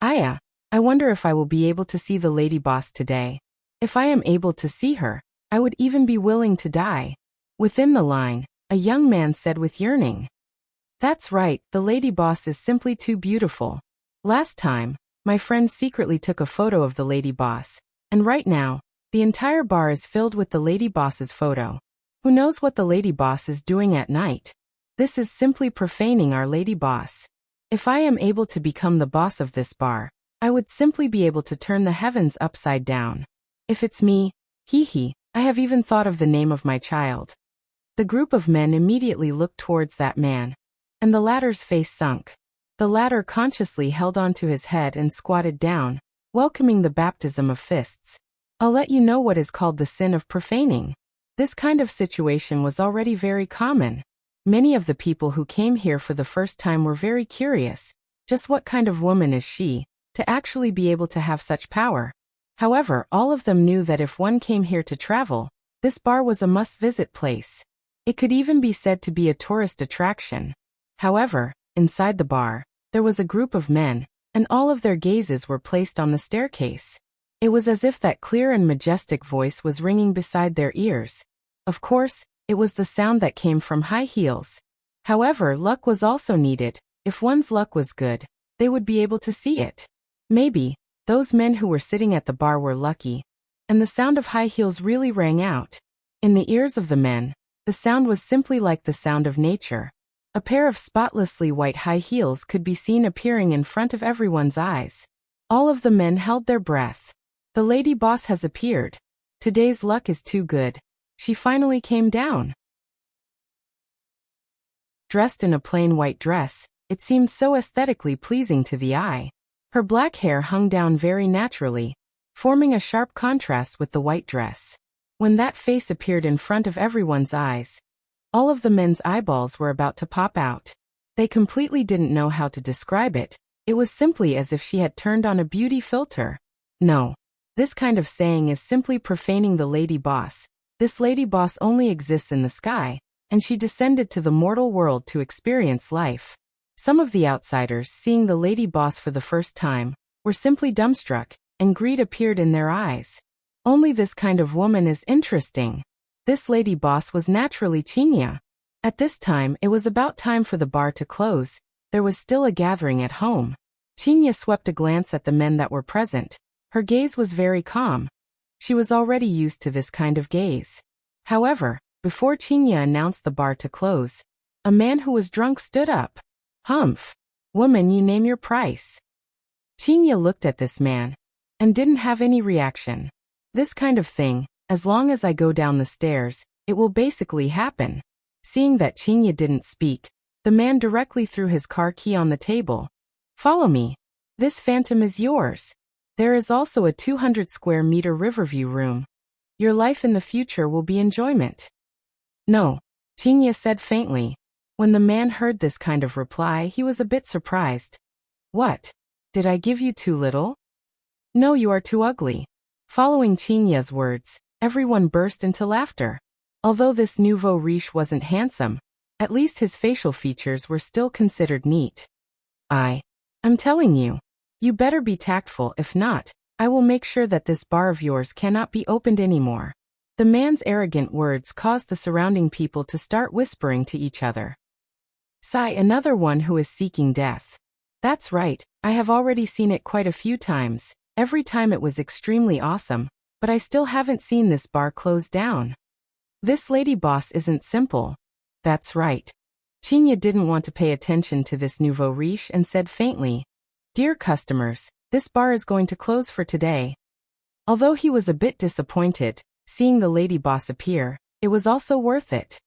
Speaker 1: Aya, I wonder if I will be able to see the lady boss today. If I am able to see her, I would even be willing to die. Within the line, a young man said with yearning. That's right, the lady boss is simply too beautiful. Last time, my friend secretly took a photo of the lady boss, and right now, the entire bar is filled with the lady boss's photo. Who knows what the lady boss is doing at night? This is simply profaning our lady boss. If I am able to become the boss of this bar, I would simply be able to turn the heavens upside down. If it's me, hee, I have even thought of the name of my child. The group of men immediately looked towards that man, and the latter's face sunk. The latter consciously held onto his head and squatted down, welcoming the baptism of fists. I'll let you know what is called the sin of profaning. This kind of situation was already very common. Many of the people who came here for the first time were very curious. Just what kind of woman is she, to actually be able to have such power? However, all of them knew that if one came here to travel, this bar was a must-visit place. It could even be said to be a tourist attraction. However, inside the bar, there was a group of men, and all of their gazes were placed on the staircase. It was as if that clear and majestic voice was ringing beside their ears. Of course, it was the sound that came from high heels. However, luck was also needed. If one's luck was good, they would be able to see it. Maybe, those men who were sitting at the bar were lucky, and the sound of high heels really rang out. In the ears of the men, the sound was simply like the sound of nature. A pair of spotlessly white high heels could be seen appearing in front of everyone's eyes. All of the men held their breath. The lady boss has appeared. Today's luck is too good. She finally came down. Dressed in a plain white dress, it seemed so aesthetically pleasing to the eye. Her black hair hung down very naturally, forming a sharp contrast with the white dress. When that face appeared in front of everyone's eyes, all of the men's eyeballs were about to pop out. They completely didn't know how to describe it. It was simply as if she had turned on a beauty filter. No. This kind of saying is simply profaning the lady boss. This lady boss only exists in the sky, and she descended to the mortal world to experience life. Some of the outsiders, seeing the lady boss for the first time, were simply dumbstruck, and greed appeared in their eyes. Only this kind of woman is interesting. This lady boss was naturally Chinya. At this time, it was about time for the bar to close. There was still a gathering at home. Chinya swept a glance at the men that were present. Her gaze was very calm. She was already used to this kind of gaze. However, before Chinya announced the bar to close, a man who was drunk stood up. Humph. Woman, you name your price. Chinya looked at this man, and didn't have any reaction. This kind of thing, as long as I go down the stairs, it will basically happen. Seeing that Chinya didn't speak, the man directly threw his car key on the table. Follow me. This phantom is yours. There is also a 200 square meter Riverview room. Your life in the future will be enjoyment. No, Chinya said faintly. When the man heard this kind of reply, he was a bit surprised. What? Did I give you too little? No, you are too ugly. Following Chinya's words, everyone burst into laughter. Although this nouveau riche wasn't handsome, at least his facial features were still considered neat. I'm telling you. You better be tactful, if not, I will make sure that this bar of yours cannot be opened anymore. The man's arrogant words caused the surrounding people to start whispering to each other. Sigh, another one who is seeking death. That's right, I have already seen it quite a few times. Every time it was extremely awesome, but I still haven't seen this bar close down. This lady boss isn't simple. That's right. Chinya didn't want to pay attention to this nouveau riche and said faintly, Dear customers, this bar is going to close for today. Although he was a bit disappointed, seeing the lady boss appear, it was also worth it.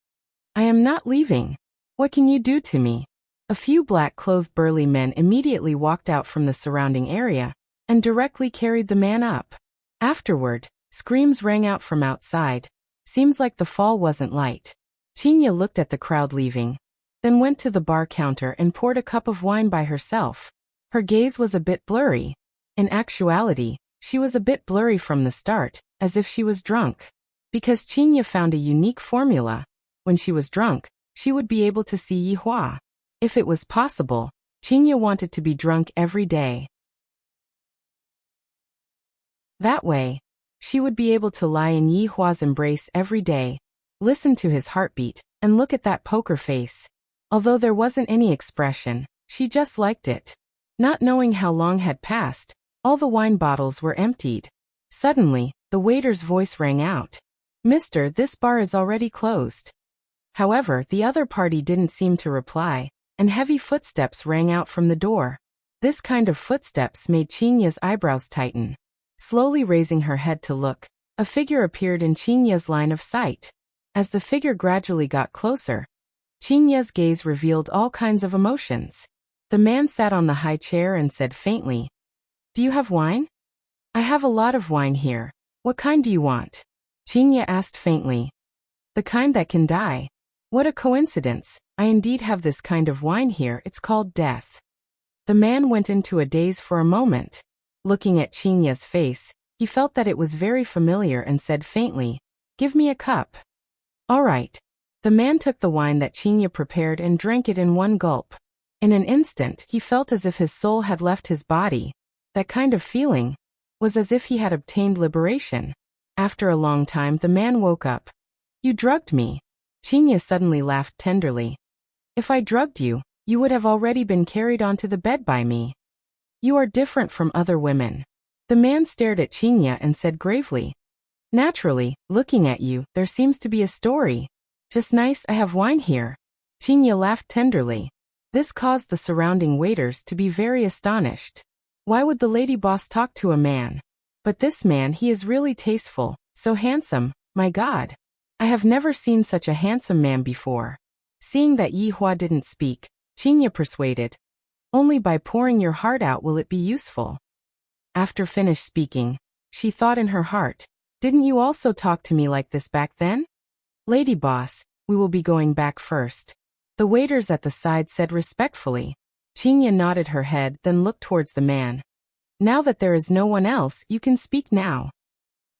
Speaker 1: I am not leaving. What can you do to me? A few black-clothed burly men immediately walked out from the surrounding area, and directly carried the man up. Afterward, screams rang out from outside. Seems like the fall wasn't light. Chinya looked at the crowd leaving, then went to the bar counter and poured a cup of wine by herself. Her gaze was a bit blurry. In actuality, she was a bit blurry from the start, as if she was drunk. Because Chinya found a unique formula. When she was drunk, she would be able to see Yihua. If it was possible, Qingya wanted to be drunk every day. That way, she would be able to lie in Yi Hua's embrace every day, listen to his heartbeat, and look at that poker face. Although there wasn't any expression, she just liked it. Not knowing how long had passed, all the wine bottles were emptied. Suddenly, the waiter's voice rang out. "Mister, this bar is already closed." However, the other party didn't seem to reply, and heavy footsteps rang out from the door. This kind of footsteps made Qingya's eyebrows tighten. Slowly raising her head to look, a figure appeared in Qingya's line of sight. As the figure gradually got closer, Qingya's gaze revealed all kinds of emotions. The man sat on the high chair and said faintly, "Do you have wine?" "I have a lot of wine here. What kind do you want?" Qingya asked faintly. "The kind that can die." "What a coincidence, I indeed have this kind of wine here, it's called death." The man went into a daze for a moment. Looking at Qingya's face, he felt that it was very familiar and said faintly, "Give me a cup." "All right." The man took the wine that Qingya prepared and drank it in one gulp. In an instant, he felt as if his soul had left his body. That kind of feeling was as if he had obtained liberation. After a long time, the man woke up. "You drugged me." Qingya suddenly laughed tenderly. "If I drugged you, you would have already been carried onto the bed by me. You are different from other women." The man stared at Qingya and said gravely, "Naturally, looking at you, there seems to be a story." "Just nice, I have wine here." Qingya laughed tenderly. This caused the surrounding waiters to be very astonished. Why would the lady boss talk to a man? But this man, he is really tasteful, so handsome, my God. I have never seen such a handsome man before. Seeing that Yi Hua didn't speak, Qingya persuaded, "Only by pouring your heart out will it be useful." After finished speaking, she thought in her heart, "Didn't you also talk to me like this back then?" "Lady boss, we will be going back first." The waiters at the side said respectfully. Qingya nodded her head, then looked towards the man. "Now that there is no one else, you can speak now."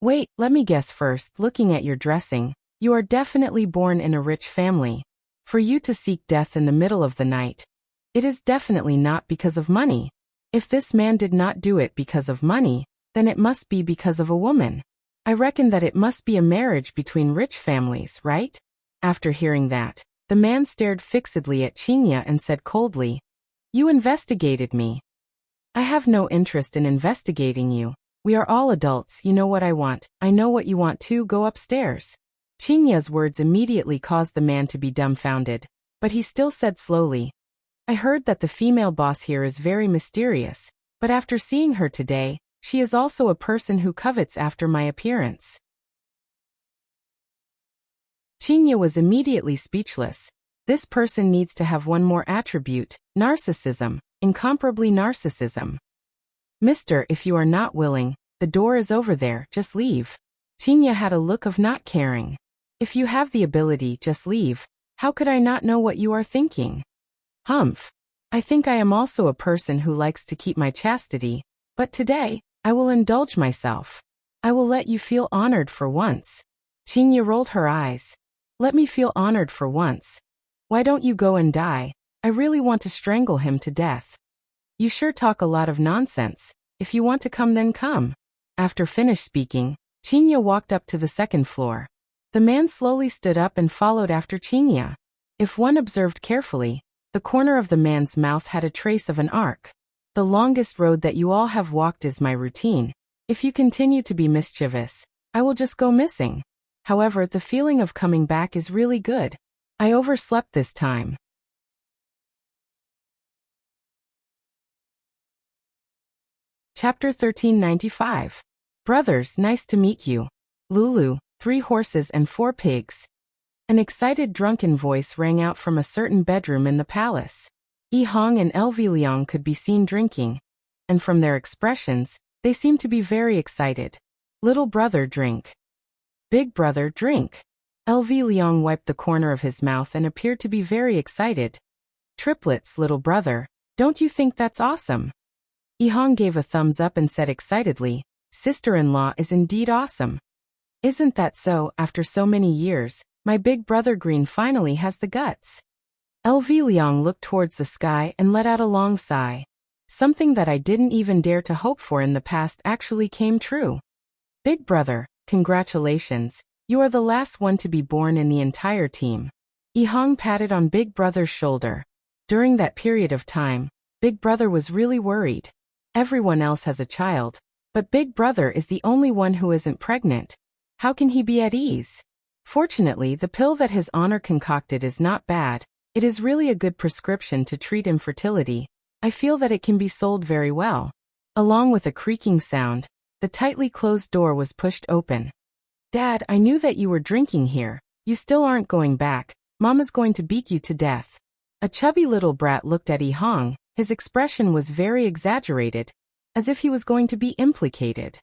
Speaker 1: "Wait, let me guess first, looking at your dressing, you are definitely born in a rich family. For you to seek death in the middle of the night, it is definitely not because of money. If this man did not do it because of money, then it must be because of a woman. I reckon that it must be a marriage between rich families, right?" After hearing that, the man stared fixedly at Qingya and said coldly, "You investigated me." "I have no interest in investigating you. We are all adults, you know what I want, I know what you want too, go upstairs." Qingya's words immediately caused the man to be dumbfounded, but he still said slowly, "I heard that the female boss here is very mysterious, but after seeing her today, she is also a person who covets after my appearance." Qingya was immediately speechless. This person needs to have one more attribute, narcissism, incomparably narcissism. "Mister, if you are not willing, the door is over there, just leave." Qingya had a look of not caring. "If you have the ability, just leave. How could I not know what you are thinking?" "Humph. I think I am also a person who likes to keep my chastity, but today, I will indulge myself. I will let you feel honored for once." Qingya rolled her eyes. "Let me feel honored for once. Why don't you go and die? I really want to strangle him to death." "You sure talk a lot of nonsense. If you want to come, then come." After finished speaking, Qingya walked up to the second floor. The man slowly stood up and followed after Qingya. If one observed carefully, the corner of the man's mouth had a trace of an arc. "The longest road that you all have walked is my routine. If you continue to be mischievous, I will just go missing. However, the feeling of coming back is really good. I overslept this time." Chapter 1395. Brothers, nice to meet you. Lulu, 3 horses and 4 pigs. An excited drunken voice rang out from a certain bedroom in the palace. Yi Hong and LV Liang could be seen drinking, and from their expressions, they seemed to be very excited. "Little brother, drink." "Big brother, drink." LV Liang wiped the corner of his mouth and appeared to be very excited. "Triplets, little brother. Don't you think that's awesome?" Yi Hong gave a thumbs up and said excitedly, "Sister-in-law is indeed awesome. Isn't that so, after so many years, my big brother Green finally has the guts." LV Liang looked towards the sky and let out a long sigh. Something that I didn't even dare to hope for in the past actually came true. Big brother, congratulations, you are the last one to be born in the entire team. Yi Hong patted on Big Brother's shoulder. During that period of time, Big Brother was really worried. Everyone else has a child, but Big Brother is the only one who isn't pregnant. How can he be at ease? Fortunately, the pill that His Honor concocted is not bad. It is really a good prescription to treat infertility. I feel that it can be sold very well. Along with a creaking sound, the tightly closed door was pushed open. Dad, I knew that you were drinking here. You still aren't going back. Mama's going to beat you to death. A chubby little brat looked at Yi Hong. His expression was very exaggerated, as if he was going to be implicated.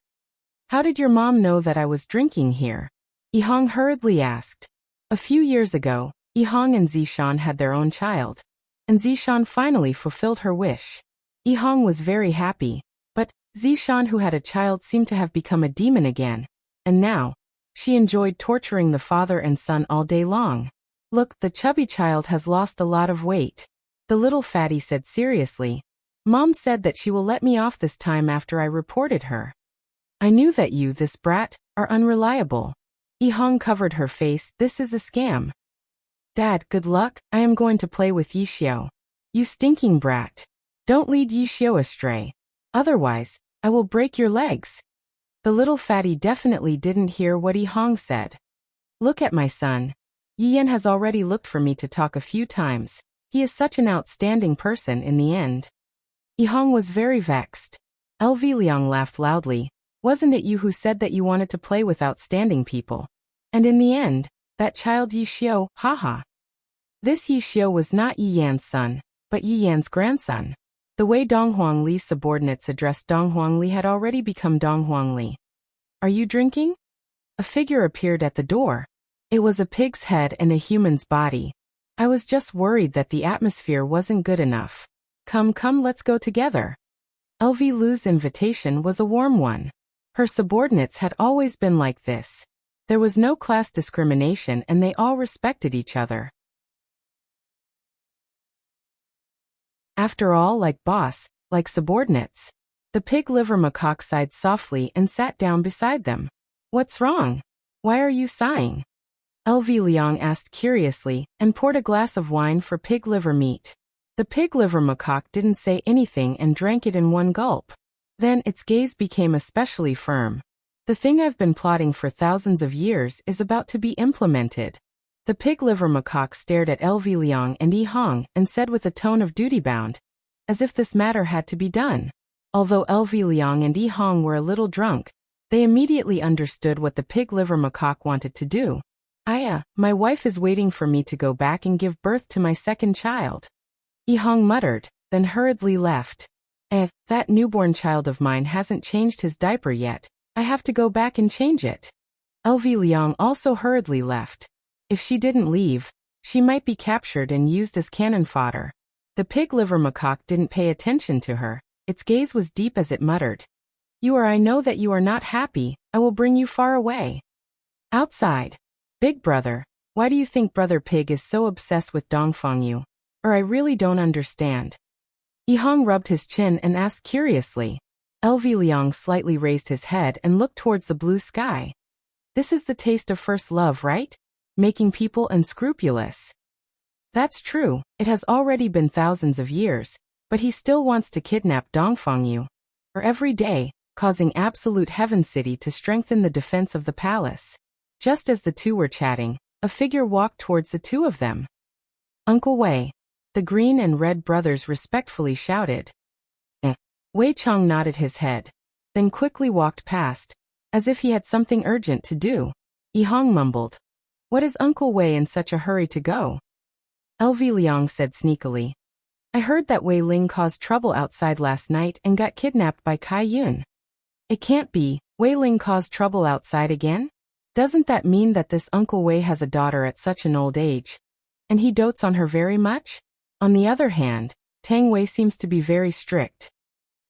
Speaker 1: How did your mom know that I was drinking here? Yi Hong hurriedly asked. A few years ago, Yi Hong and Zishan had their own child, and Zishan finally fulfilled her wish. Yi Hong was very happy, but Zishan, who had a child, seemed to have become a demon again, and now, she enjoyed torturing the father and son all day long. Look, the chubby child has lost a lot of weight. The little fatty said seriously. Mom said that she will let me off this time after I reported her. I knew that you, this brat, are unreliable. Yi Hong covered her face. This is a scam. Dad, good luck. I am going to play with Yixiao. You stinking brat. Don't lead Yixiao astray. Otherwise, I will break your legs. The little fatty definitely didn't hear what Yi Hong said. Look at my son. Yi Yan has already looked for me to talk a few times. He is such an outstanding person in the end. Yi Hong was very vexed. LV Liang laughed loudly. Wasn't it you who said that you wanted to play with outstanding people? And in the end, that child Yixiao, haha. This Yixiao was not Yi Yan's son, but Yi Yan's grandson. The way Dong Huangli's subordinates addressed Dong Huangli had already become Dong Huangli. Are you drinking? A figure appeared at the door. It was a pig's head and a human's body. I was just worried that the atmosphere wasn't good enough. Come, let's go together. LV Lu's invitation was a warm one. Her subordinates had always been like this. There was no class discrimination and they all respected each other. After all, like boss, like subordinates. The pig liver macaque sighed softly and sat down beside them. What's wrong? Why are you sighing? LV Liang asked curiously and poured a glass of wine for pig liver meat. The pig liver macaque didn't say anything and drank it in one gulp. Then its gaze became especially firm. The thing I've been plotting for thousands of years is about to be implemented. The pig liver macaque stared at LV Liang and Yi Hong and said with a tone of duty-bound, as if this matter had to be done. Although LV Liang and Yi Hong were a little drunk, they immediately understood what the pig liver macaque wanted to do. My wife is waiting for me to go back and give birth to my second child. Yi Hong muttered, then hurriedly left. That newborn child of mine hasn't changed his diaper yet. I have to go back and change it. LV Liang also hurriedly left. If she didn't leave, she might be captured and used as cannon fodder. The pig liver macaque didn't pay attention to her. Its gaze was deep as it muttered. I know that you are not happy. I will bring you far away. Outside. Big brother, why do you think Brother Pig is so obsessed with Dongfang Yu? I really don't understand. Yi Hong rubbed his chin and asked curiously. LV Liang slightly raised his head and looked towards the blue sky. This is the taste of first love, right? Making people unscrupulous. That's true, it has already been thousands of years, but he still wants to kidnap Dongfang Yu. Every day, causing absolute heaven city to strengthen the defense of the palace. Just as the two were chatting, a figure walked towards the two of them. Uncle Wei. The green and red brothers respectfully shouted. Wei Chong nodded his head, then quickly walked past, as if he had something urgent to do. Yi Hong mumbled. What is Uncle Wei in such a hurry to go? LV Liang said sneakily. I heard that Wei Ling caused trouble outside last night and got kidnapped by Kai Yun. It can't be. Wei Ling caused trouble outside again? Doesn't that mean that this Uncle Wei has a daughter at such an old age? And he dotes on her very much? On the other hand, Tang Wei seems to be very strict.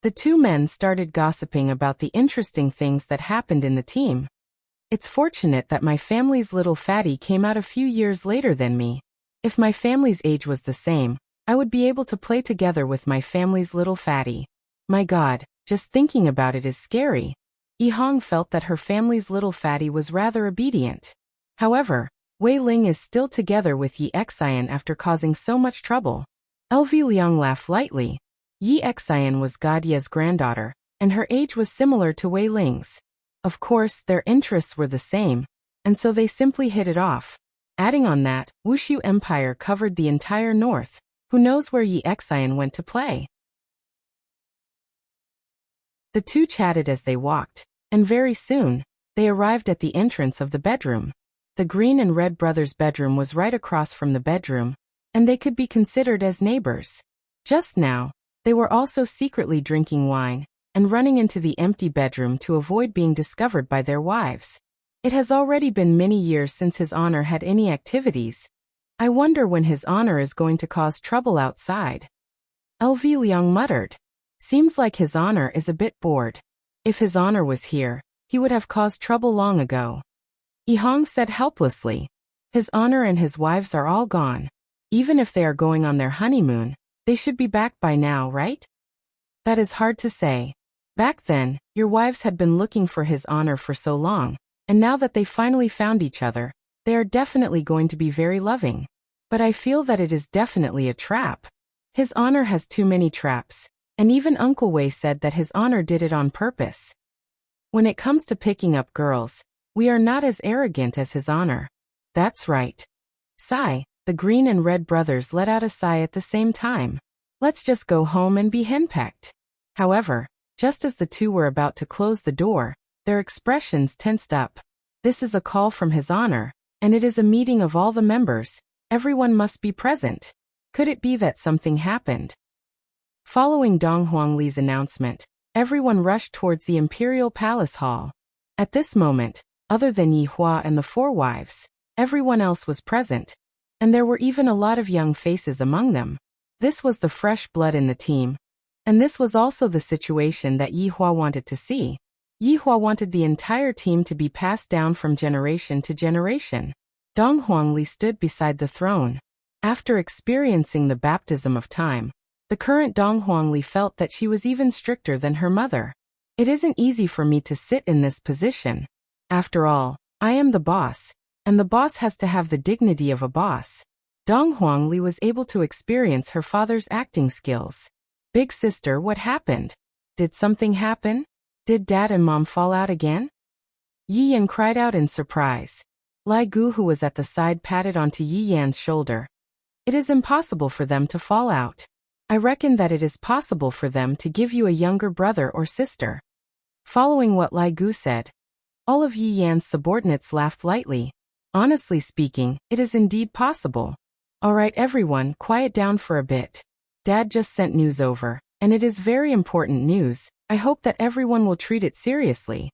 Speaker 1: The two men started gossiping about the interesting things that happened in the team. It's fortunate that my family's little fatty came out a few years later than me. If my family's age was the same, I would be able to play together with my family's little fatty. My God, just thinking about it is scary. Yi Hong felt that her family's little fatty was rather obedient. However, Wei Ling is still together with Yi Xian after causing so much trouble. LV Liang laughed lightly. Yi Xian was Godye's granddaughter, and her age was similar to Wei Ling's. Of course, their interests were the same, and so they simply hit it off. Adding on that, Wushu Empire covered the entire north. Who knows where Yi Xian went to play? The two chatted as they walked, and very soon, they arrived at the entrance of the bedroom. The Green and Red brothers' bedroom was right across from the bedroom, and they could be considered as neighbors. Just now, they were also secretly drinking wine and running into the empty bedroom to avoid being discovered by their wives. It has already been many years since His Honor had any activities. I wonder when His Honor is going to cause trouble outside. LV Liang muttered. Seems like His Honor is a bit bored. If His Honor was here, he would have caused trouble long ago. Yi Hong said helplessly. His Honor and his wives are all gone. Even if they are going on their honeymoon, they should be back by now, right? That is hard to say. Back then, your wives had been looking for His Honor for so long, and now that they finally found each other, they are definitely going to be very loving. But I feel that it is definitely a trap. His Honor has too many traps, and even Uncle Wei said that His Honor did it on purpose. When it comes to picking up girls, we are not as arrogant as His Honor. That's right. Sigh, the Green and Red brothers let out a sigh at the same time. Let's just go home and be henpecked. However, just as the two were about to close the door, their expressions tensed up. This is a call from His Honor, and it is a meeting of all the members. Everyone must be present. Could it be that something happened? Following Dong Huangli's announcement, everyone rushed towards the Imperial Palace Hall. At this moment, other than Yi Hua and the four wives, everyone else was present, and there were even a lot of young faces among them. This was the fresh blood in the team, and this was also the situation that Yi Hua wanted to see. Yi Hua wanted the entire team to be passed down from generation to generation. Dong Huangli stood beside the throne. After experiencing the baptism of time, the current Dong Huangli felt that she was even stricter than her mother. It isn't easy for me to sit in this position. After all, I am the boss, and the boss has to have the dignity of a boss. Dong Huangli was able to experience her father's acting skills. Big sister, what happened? Did something happen? Did Dad and Mom fall out again? Yi Yan cried out in surprise. Lai Gu, who was at the side, patted onto Yi Yan's shoulder. It is impossible for them to fall out. I reckon that it is possible for them to give you a younger brother or sister. Following what Lai Gu said, all of Yi Yan's subordinates laughed lightly. Honestly speaking, it is indeed possible. Alright everyone, quiet down for a bit. Dad just sent news over, and it is very important news. I hope that everyone will treat it seriously.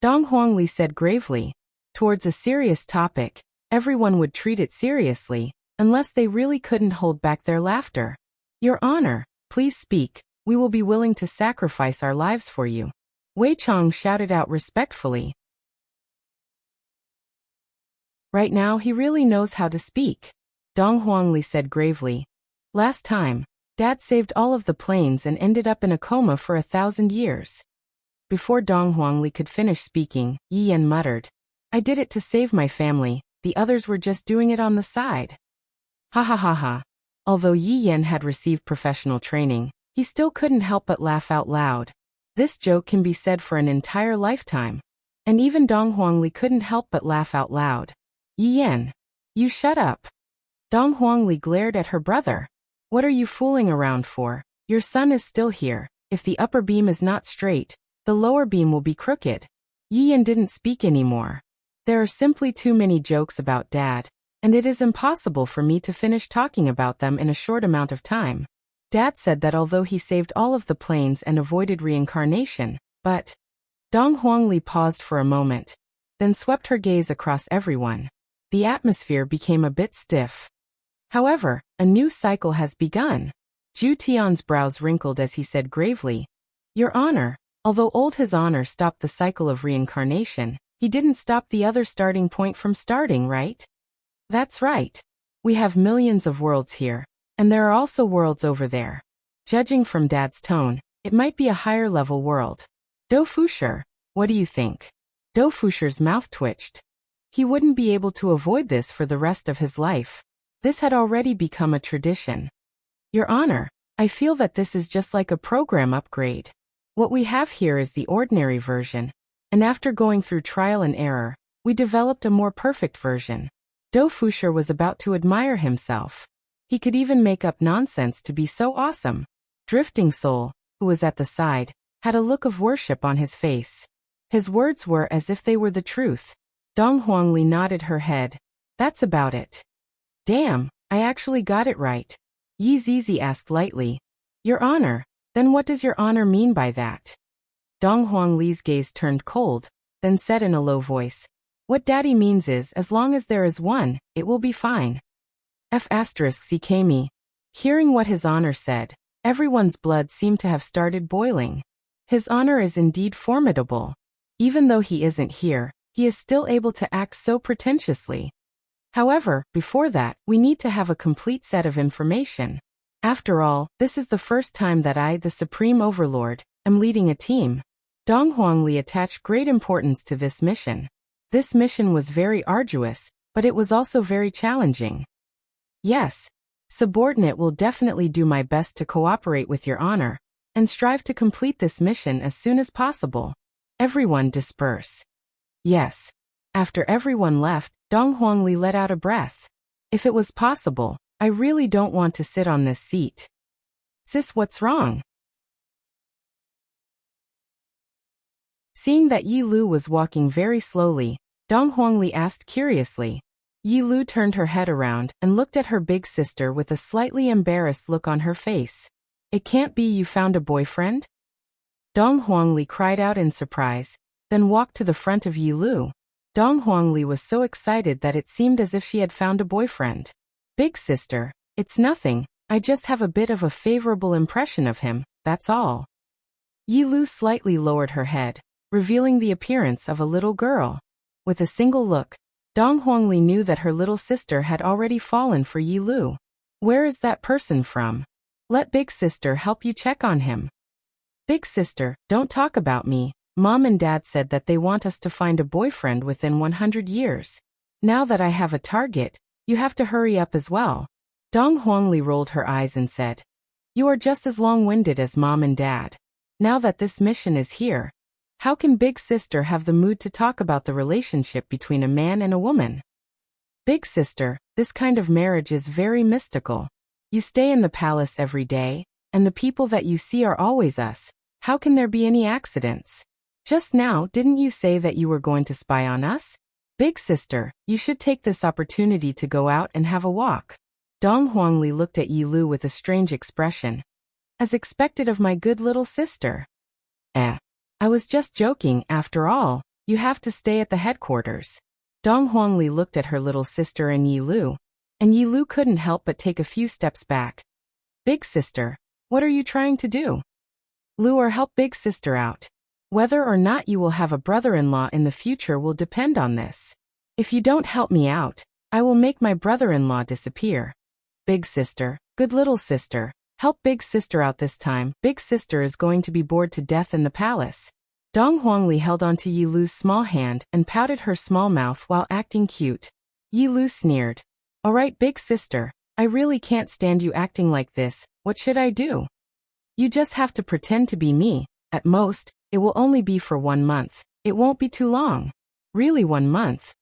Speaker 1: Dong Huangli said gravely. Towards a serious topic, everyone would treat it seriously, unless they really couldn't hold back their laughter. Your Honor, please speak. We will be willing to sacrifice our lives for you. Wei Chong shouted out respectfully. Right now he really knows how to speak. Dong Huangli said gravely. Last time, Dad saved all of the planes and ended up in a coma for 1,000 years. Before Dong Huangli could finish speaking, Yi Yan muttered. I did it to save my family, the others were just doing it on the side. Ha ha ha ha. Although Yi Yan had received professional training, he still couldn't help but laugh out loud. This joke can be said for an entire lifetime. And even Dong Huangli couldn't help but laugh out loud. Yi Yan, you shut up. Dong Huangli glared at her brother. What are you fooling around for? Your son is still here. If the upper beam is not straight, the lower beam will be crooked. Yi Yan didn't speak anymore. There are simply too many jokes about Dad, and it is impossible for me to finish talking about them in a short amount of time. Dad said that although he saved all of the planes and avoided reincarnation, but... Dong Huangli paused for a moment, then swept her gaze across everyone. The atmosphere became a bit stiff. However, a new cycle has begun. Zhu Tian's brows wrinkled as he said gravely, Your Honor, although old His Honor stopped the cycle of reincarnation, he didn't stop the other starting point from starting, right? That's right. We have millions of worlds here, and there are also worlds over there. Judging from Dad's tone, it might be a higher-level world. Dofusher, what do you think? Dofusher's mouth twitched. He wouldn't be able to avoid this for the rest of his life. This had already become a tradition. Your Honor, I feel that this is just like a program upgrade. What we have here is the ordinary version, and after going through trial and error, we developed a more perfect version. Dofusher was about to admire himself. He could even make up nonsense to be so awesome. Drifting Soul, who was at the side, had a look of worship on his face. His words were as if they were the truth. Dong Huangli nodded her head. That's about it. Damn, I actually got it right. Yi Zizi asked lightly. Your Honor, then what does Your Honor mean by that? Dong Huangli's gaze turned cold, then said in a low voice. What Daddy means is, as long as there is one, it will be fine. CKMe. Hearing what His Honor said, everyone's blood seemed to have started boiling. His Honor is indeed formidable. Even though he isn't here, he is still able to act so pretentiously. However, before that, we need to have a complete set of information. After all, this is the first time that I, the Supreme Overlord, am leading a team. Dong Huangli attached great importance to this mission. This mission was very arduous, but it was also very challenging. Yes, subordinate will definitely do my best to cooperate with Your Honor, and strive to complete this mission as soon as possible. Everyone disperse. Yes. After everyone left, Dong Huangli let out a breath. If it was possible, I really don't want to sit on this seat. Sis, what's wrong? Seeing that Yi Lu was walking very slowly, Dong Huangli asked curiously. Yi Lu turned her head around and looked at her big sister with a slightly embarrassed look on her face. It can't be you found a boyfriend? Dong Huangli cried out in surprise, then walked to the front of Yi Lu. Dong Huangli was so excited that it seemed as if she had found a boyfriend. Big sister, it's nothing, I just have a bit of a favorable impression of him, that's all. Yi Lu slightly lowered her head, revealing the appearance of a little girl. With a single look, Dong Huangli knew that her little sister had already fallen for Yi Lu. Where is that person from? Let big sister help you check on him. Big sister, don't talk about me. Mom and Dad said that they want us to find a boyfriend within 100 years. Now that I have a target, you have to hurry up as well. Dong Huangli rolled her eyes and said, You are just as long-winded as Mom and Dad. Now that this mission is here, how can big sister have the mood to talk about the relationship between a man and a woman? Big sister, this kind of marriage is very mystical. You stay in the palace every day, and the people that you see are always us. How can there be any accidents? Just now, didn't you say that you were going to spy on us? Big sister, you should take this opportunity to go out and have a walk. Dong Huangli looked at Yi Lu with a strange expression. As expected of my good little sister. I was just joking, after all, you have to stay at the headquarters. Dong Huangli looked at her little sister and Yi Lu couldn't help but take a few steps back. Big sister, what are you trying to do? Lure, help big sister out. Whether or not you will have a brother-in-law in the future will depend on this. If you don't help me out, I will make my brother-in-law disappear. Big sister, good little sister, help big sister out this time. Big sister is going to be bored to death in the palace. Dong Huangli held onto Yi Lu's small hand and pouted her small mouth while acting cute. Yi Lu sneered. Alright big sister, I really can't stand you acting like this, what should I do? You just have to pretend to be me, at most. It will only be for 1 month. It won't be too long. Really 1 month?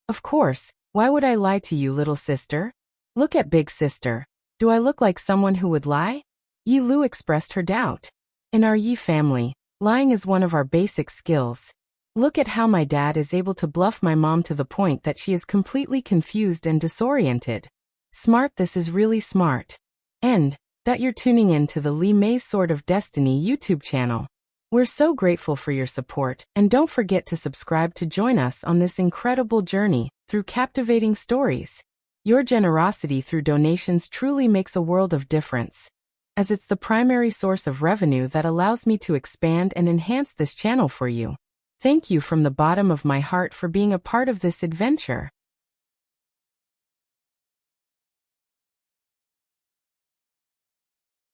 Speaker 1: Of course, why would I lie to you, little sister? Look at big sister. Do I look like someone who would lie? Yi Lu expressed her doubt. In our Yi family, lying is one of our basic skills. Look at how my dad is able to bluff my mom to the point that she is completely confused and disoriented. Smart, this is really smart. And that you're tuning in to the Li Mei's Sword of Destiny YouTube channel. We're so grateful for your support, and don't forget to subscribe to join us on this incredible journey through captivating stories. Your generosity through donations truly makes a world of difference, as it's the primary source of revenue that allows me to expand and enhance this channel for you. Thank you from the bottom of my heart for being a part of this adventure.